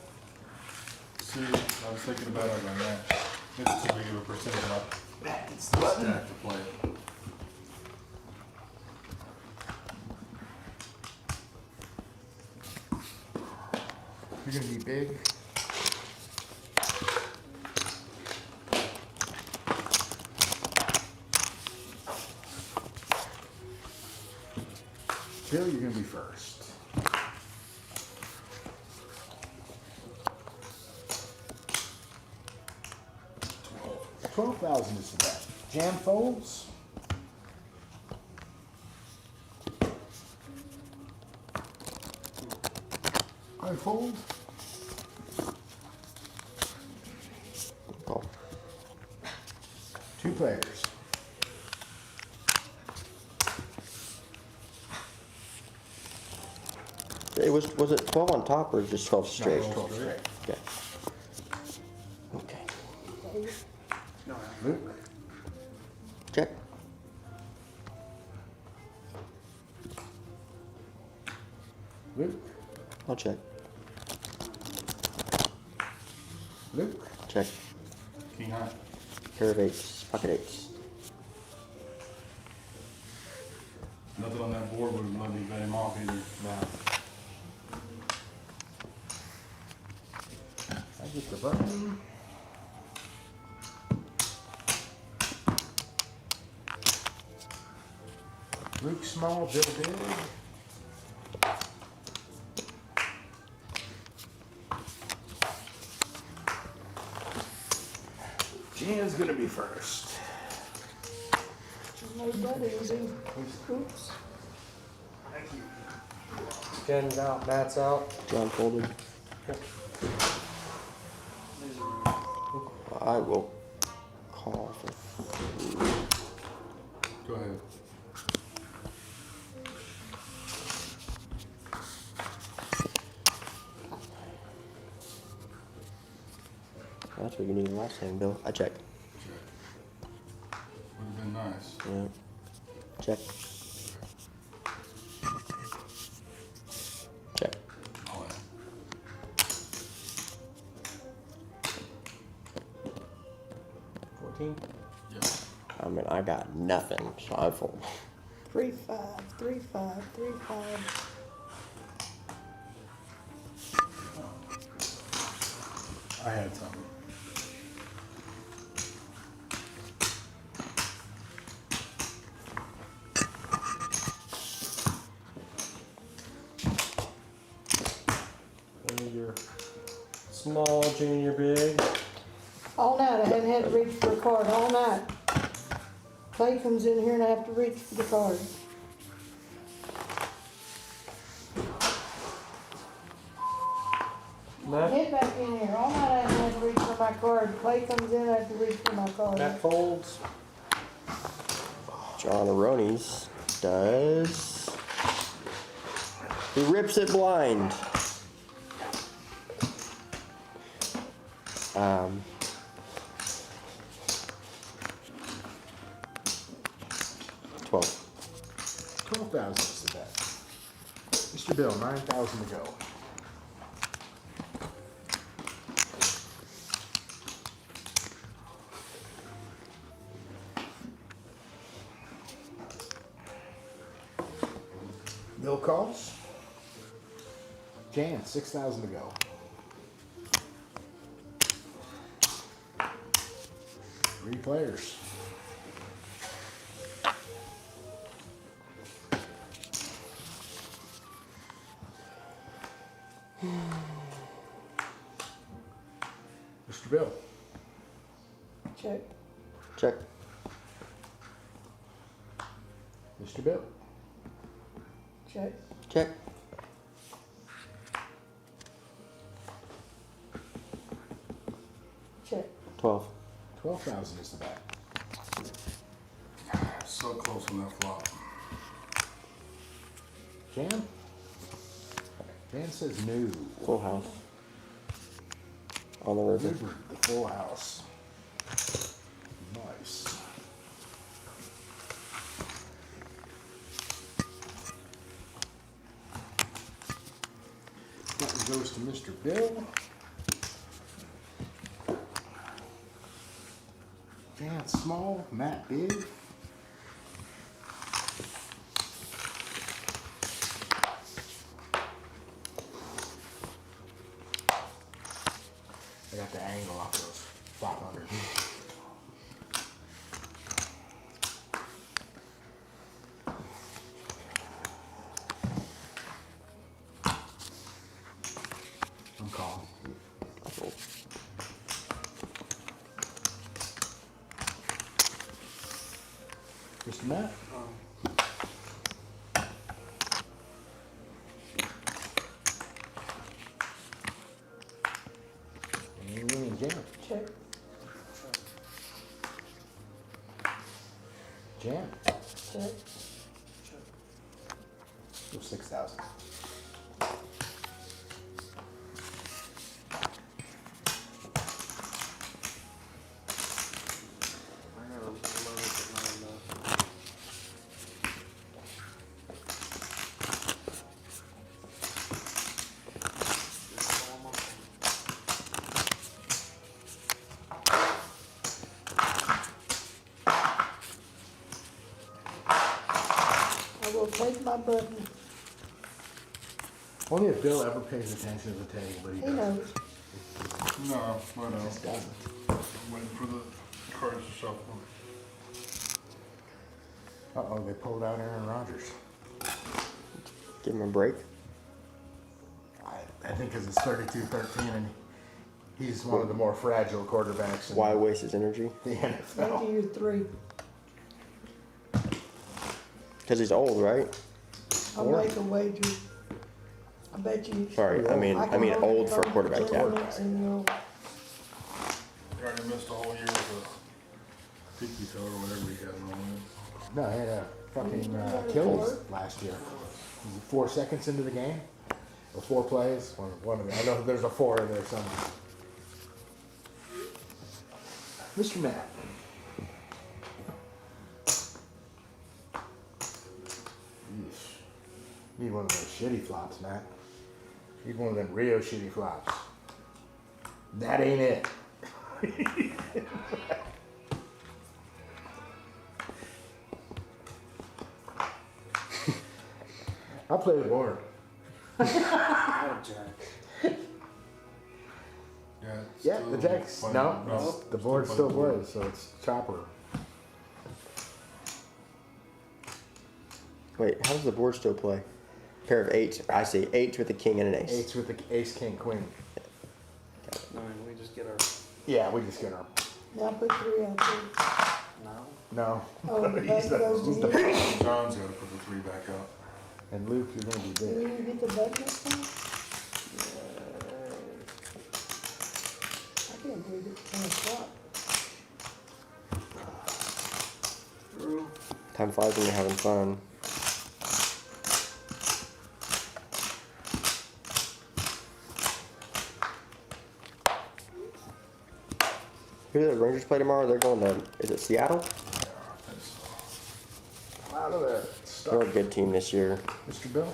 See, I was thinking about it on that. It's too big of a percentage of my stack to play. You're gonna be big. Bill, you're gonna be first. $12,000 is the bet. Jan folds. I fold. Call. 2 players. It was it 12 on top or just 12 straight? 12 straight. Okay. Okay. No, Luke. Check. Luke. I'll check. Luke. Check. King high. Pair of 8s. Pocket 8s. Nothing on that board would have let me bet him off either. Now. I get the button. Luke small, Bill big. Jan's gonna be first. Made that easy. Oops. Jen's out, Matt's out. John folded. I will call for. Go ahead. That's what you needed last time, Bill. I check. Check. Would have been nice. Yeah. Check. Check. All that. 14. Yep. I mean, I got nothing, so I fold. 3, 5, 3, 5, 3, 5. I had something. Junior small, junior big. All night I hadn't had to reach for a card, all night. Clay comes in here and I have to reach for the card. Matt, Get back in here, all night I haven't had to reach for my card. Clay comes in, I have to reach for my card. Matt folds. John Aronis does He rips it blind. 12. 12,000 is the bet. Mr. Bill, 9,000 to go. Bill calls. Jan, 6,000 to go. Three players. Mr. Bill. Check. Check. Mr. Bill. Check. Check. Check. 12. 12,000 is the bet. So close on that flop. Jan? Jan says no. Full house. On the river. The full house. Nice. That one goes to Mr. Bill. Jan small, Matt big. I got the angle off those 500. I'm calling. Mr. Matt? And Jan. Check. Jan. Check. Go 6,000. I got a low at 9 enough. I will take my button. Only if Bill ever pays attention to the table, but he He doesn't. knows. No, I know. Just doesn't. I'm waiting for the cards to shuffle. Uh-oh, they pulled out Aaron Rodgers. Give him a break. I think because it's 32-13 and he's one of the more fragile quarterbacks in Why waste his energy? the Thank NFL. you, 3. Because he's old, right? I'll make a wager. I bet you. Sorry, I mean can hold old it for a on quarterback, 10 yeah. minutes and you'll- You already missed a whole year of a pinky toe or whatever he had wrong. No, he had a fucking Achilles last year. Was it 4 seconds into the game? Or 4 plays? One of them. I know there's a 4 in there somewhere. Mr. Matt. Yeesh. Need one of those shitty flops, Matt. Need one of them real shitty flops. That ain't it. I'll play the board. I got a jack. Yeah, it's Yeah, still the Jacks. playing- No, the board still playing the board. plays, so it's chopper. Wait, how does the board still play? Pair of 8s. I see 8s with a king and an ace. 8s with the ace, king, queen. I mean, we just get our, Yeah, we just get our. Now put 3 out there. no. No. Oh, the He's button goes to you. John's gotta put the 3 back up. And Luke, you're gonna be Do big. you get the button this time? I can't believe it's 10 o'clock. True. Time flies when you're having fun. Who do the Rangers play tomorrow? They're going to, is it Seattle? Out of there. They're a good team this year. Mr. Bill?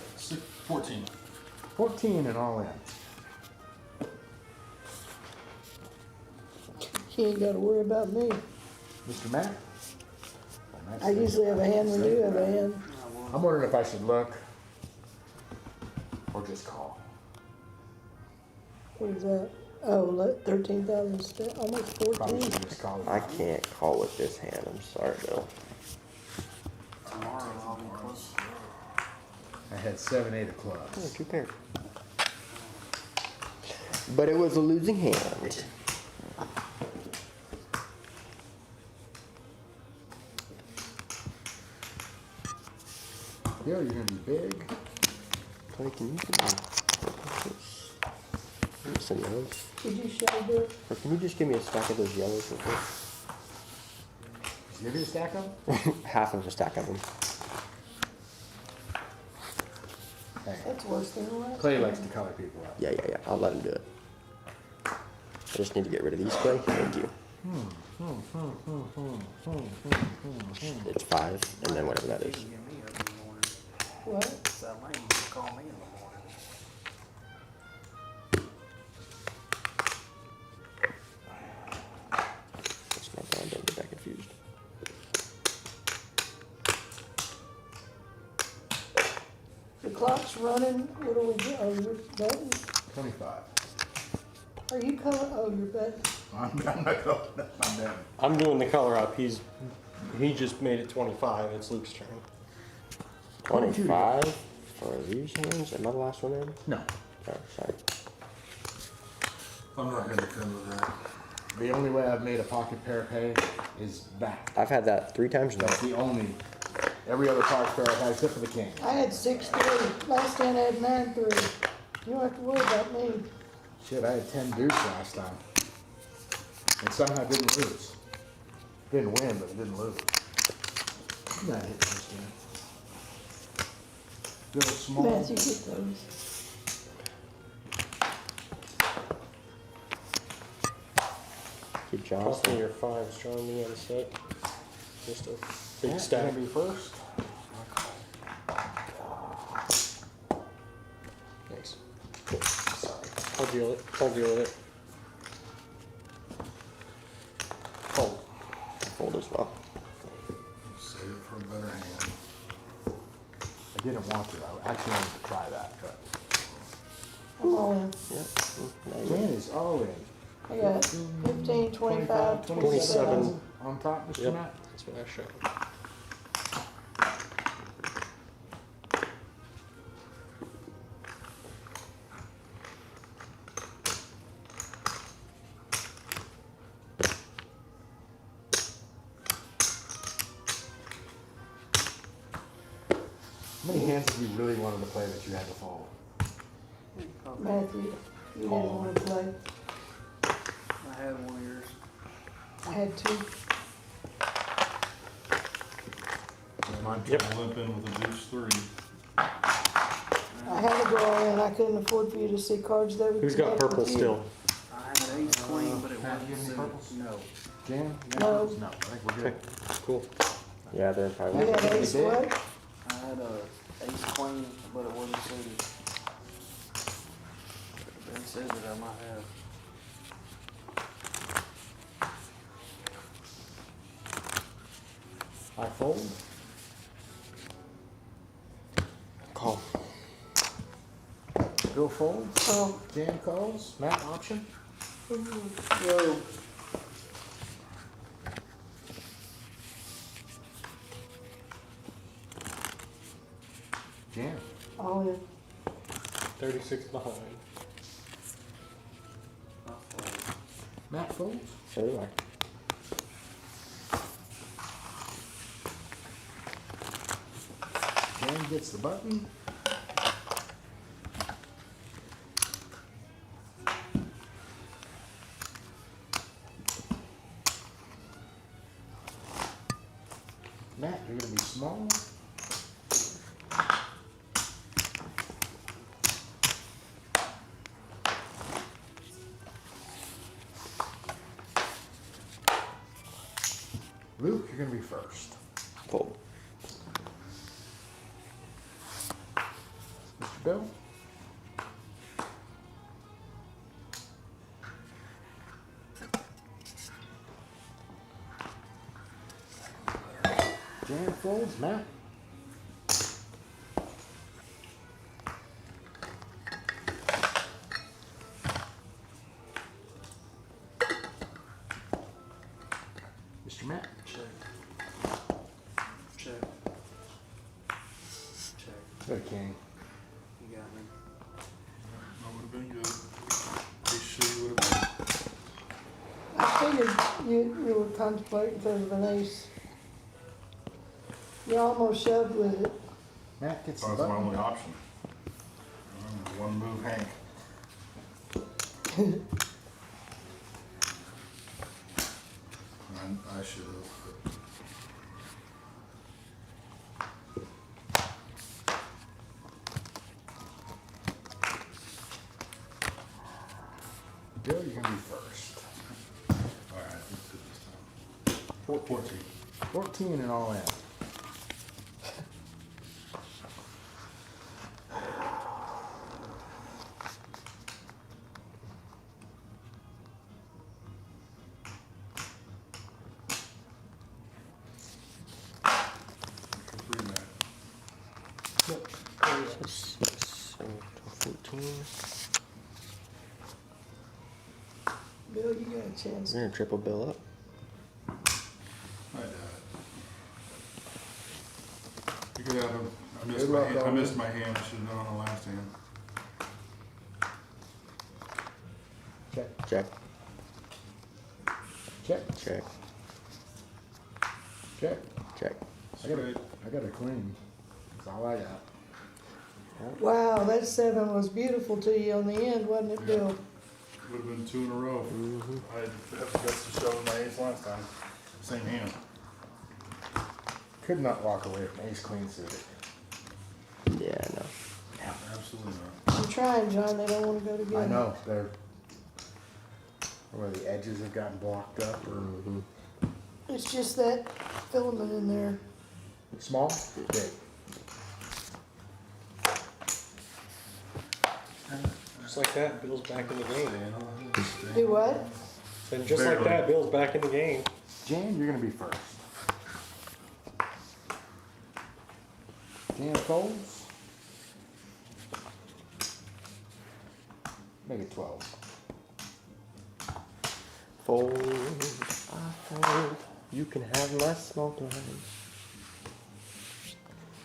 14. 14 and all in. He ain't gotta worry about me. Mr. Matt? I usually have a hand when you have a hand. I'm wondering if I should look or just call. What is that? Oh, look, 13,000, almost Probably 14. should just call. I can't call with this hand. I'm sorry, Bill. Tomorrow I'll be close. I had 7-8 of Oh, clubs. 2 pair. But it was a losing hand. Bill, you're gonna be big. Clay, can you give me some those? Did you show Bill? Or can you just give me a stack of those yellows real quick? Give you a stack of them? Half of a stack of them. Hey, That's worse than the last. Clay likes to color people up. Yeah. I'll let him do it. I just need to get rid of these, Clay. Thank you. It's 5, and then whatever that is. Get me up in the morning. What? So I might just call me in the morning. That's not bad. Don't get that confused. The clock's running. What do we do? Oh, you're betting? 25. Are you color? Oh, you're betting. I'm not going. I'm down. I'm doing the color up. He just made it 25. It's Luke's turn. 25 for these hands. Am I the last one in? No. Oh, sorry. I'm not gonna come with that. The only way I've made a pocket pair pay is back. I've had that 3 times now. That's the only. Every other pocket pair I've had except for the king. I had 6-3. Last hand I had 9-3. You don't have to worry about me. Shit, I had 10 deuce last time. And somehow didn't lose. Didn't win, but didn't lose. I'm not hitting this game. Bill Small. Matthew, get those. Keep Cost Johnson. me your 5s, John. Me on the set. Just a big Yeah, stack. gonna be first. Thanks. I'll deal it. I'll deal with it. Fold. Fold as well. Save it for a better hand. I didn't want to. I actually wanted to try that, but. I'm all in. Yeah. Now you Jan is all in. I got 15, 25, 27. On top, Mr. Yep. Matt. That's what I showed. How many hands did you really wanted to play that you had to fold? Matthew, you didn't want to play. I had one of yours. I had 2. Mine Yep. limping with a deuce 3. I had to go all in. I couldn't afford for you to see cards that would Who's got connect with purple you. still? I had an ace queen, but it Pat, you have any wasn't suited. purples? No. Jan? No. No, I think we're good. Cool. Yeah, they're You probably. had ace did? what? I had a ace queen, but it wasn't suited. Ben said that I might have. I fold. Call. Bill folds. Oh, Jan calls. Matt option. yo. Jan. All in. 36 behind. Matt folds. So do I. Jan gets the button. Matt, you're gonna be small. Luke, you're gonna be first. Fold. Mr. Bill? Jam folds, Matt? Mr. Matt? Check. Check. Check. Good king. You got me. That would have been good. Pretty shitty would have been. I figured you were contemplating because of an ace. You almost shoved with it. Matt gets So the that's my button. only option. One move Hank. I should have. Bill, you're gonna be first. Alright, let's do this time. 14. 14 and all in. Three man. So 6, 14. Bill, you got a chance. We're gonna triple Bill up. I doubt it. You could have him. Good luck, I Alvin. missed my hand. I should have done on the last hand. Check, Check. check, Check. check. Check. I got a queen. That's all I got. Wow, that 7 was beautiful to you on the end, wasn't it, Bill? Would have been 2 in a row. I had the best to show with my ace last time. Same hand. Could not walk away from ace queen suited. Yeah, no. Absolutely not. I'm trying, John, they don't want to go together. I know, they're where the edges have gotten blocked up or It's just that filament in there. small, big. Just like that, Bill's back in the game. Do what? And just like Barely. that, Bill's back in the game. Jan, you're gonna be first. Jan folds. Make it 12. Fold. I fold. You can have my small blind.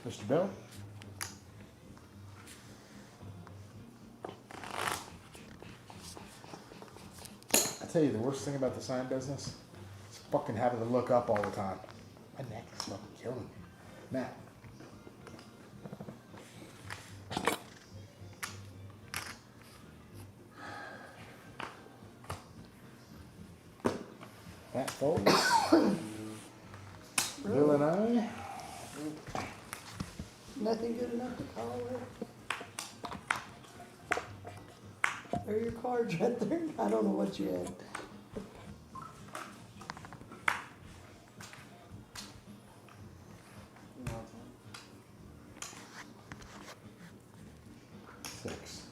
Mr. Bill? I tell you, the worst thing about the sign business is fucking having to look up all the time. My neck is fucking killing me. Matt. Matt folds. Bill and I. Nothing good enough to call it? There are your cards right there. I don't know what you had. Six.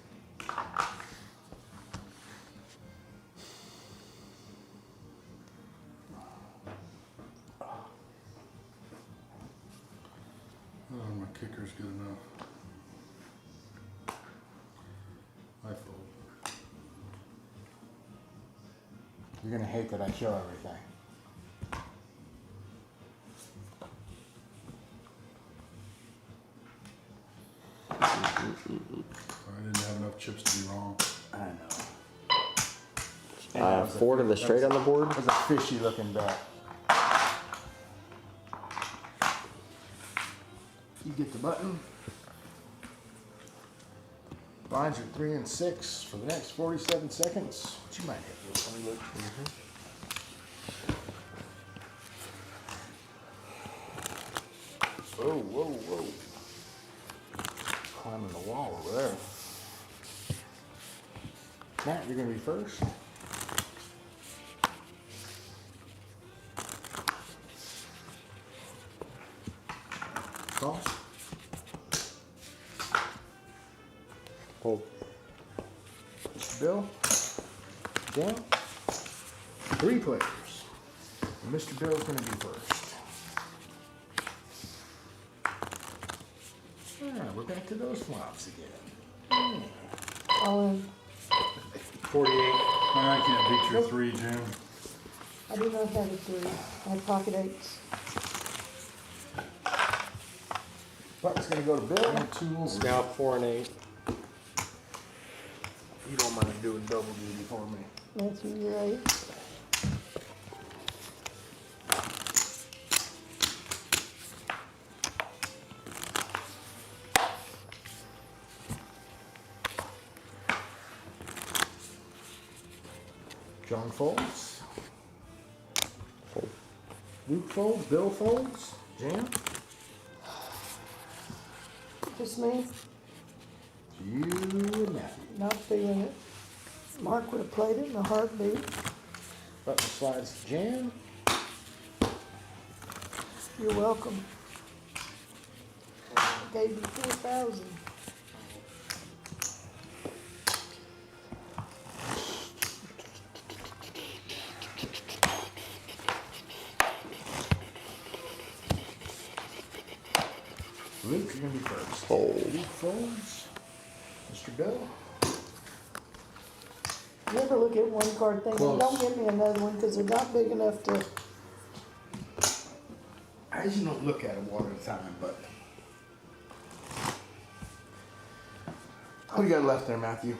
Oh, my kicker's good enough. I fold. You're gonna hate that I kill everything. I didn't have enough chips to be wrong. I know. And that was a 4 to the fi- straight on the board. That was a fishy looking bet. You get the button. Blinds are 3 and 6 for the next 47 seconds. What you might hit this one, Luke? Whoa, whoa, whoa. Climbing the wall over there. Matt, you're gonna be first. Call. Fold. Bill. Down. 3 players. And Mr. Bill's gonna be first. We're back to those flops again. All in. 48. I can't beat your 3, Jim. I do not have a 3. I have pocket 8s. Buck's gonna go to Bill. It's now 4 and 8. You don't mind doing double duty for me. Matthew, you're 8. John folds. Fold. Luke folds. Bill folds. Jam. Just me, You and Matthew. not feeling it. Mark would have played it in a heartbeat. Button slides to jam. You're welcome. Gave you 4,000. Luke, you're gonna be first. Fold. Luke folds. Mr. Bill. You ever look at one card thinking, Close. don't give me another one because they're not big enough to. I usually don't look at them one at a time, but. What do you got left there, Matthew?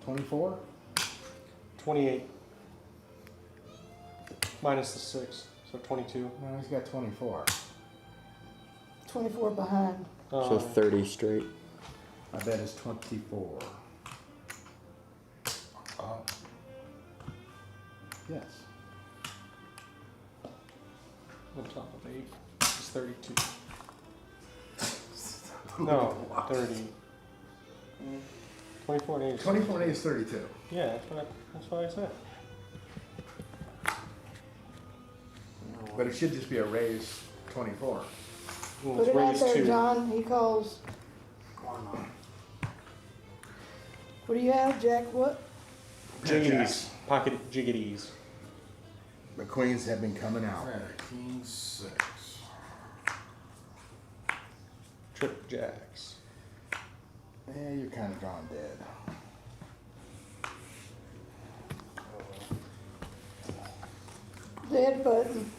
24? 28. Minus the 6, so 22. No, he's got 24. 24 behind. So 30 straight. I bet it's 24. Yes. On top of 8 is 32. No, 30. 24 and 8 is 24 and 8 is 32. Yeah, that's what I said. But it should just be a raise 24. Well, Put it's it out raised there, 2. John. He calls. What do you have, Jack? What? Jiggities. Pocket jiggities. The queens have been coming out. Alright, King 6. Trip jacks. Yeah, you're kind of drawn dead. Dead button.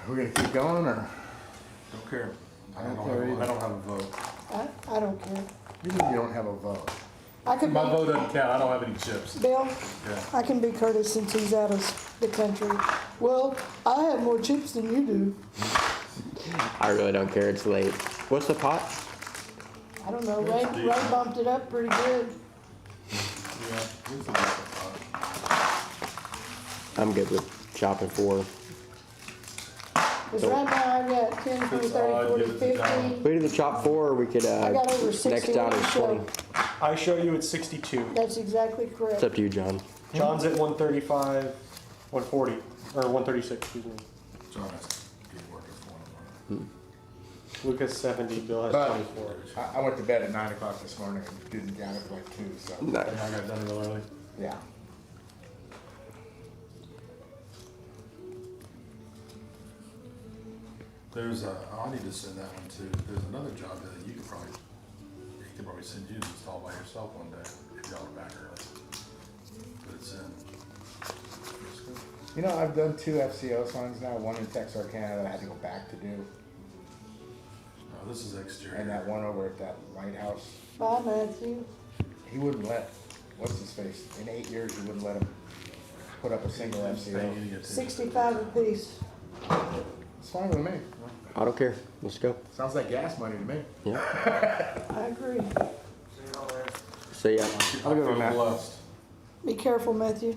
We're gonna keep going, or Don't care. I don't, care have, I don't have a vote. I don't care. you mean you don't have a vote? I can My be, vote doesn't count. I don't have any chips. Bill, Yeah. I can be Curtis since he's out of the country. Well, I have more chips than you do. I really don't care. It's late. What's the pot? I don't know. Ray bumped it up pretty good. Yeah. It's a decent vote. I'm good with chopping 4. Because right now I've got 10, 20, 30, 40, Give it to John. 50. We do the chop 4, or we could, I got over 60 next down on is the show. 20. I show you at 62. That's exactly It's correct. up to you, John. John's at 135, 140, or 136, excuse me. John has to be working for one. Lucas 70, Bill has But- 24. I went to bed at 9 o'clock this morning and didn't get it till like 2, so No. And I got done real early. yeah. There's a, I need to send that one too. There's another job that you could probably send you to install by yourself one day if y'all are back early. But it's in. You know, I've done 2 FCO signs now, one in Texarkana that I had to go back to do, No, this is exterior. and that one over at that lighthouse. Bye, Matthew. He wouldn't let, what's his face, in 8 years, he wouldn't let him put up a single FCO. 65 apiece. It's fine with me. I don't care. Let's go. Sounds like gas money to me. Yeah. I agree. See ya. I'll go with I feel Matt. blessed. Be careful, Matthew.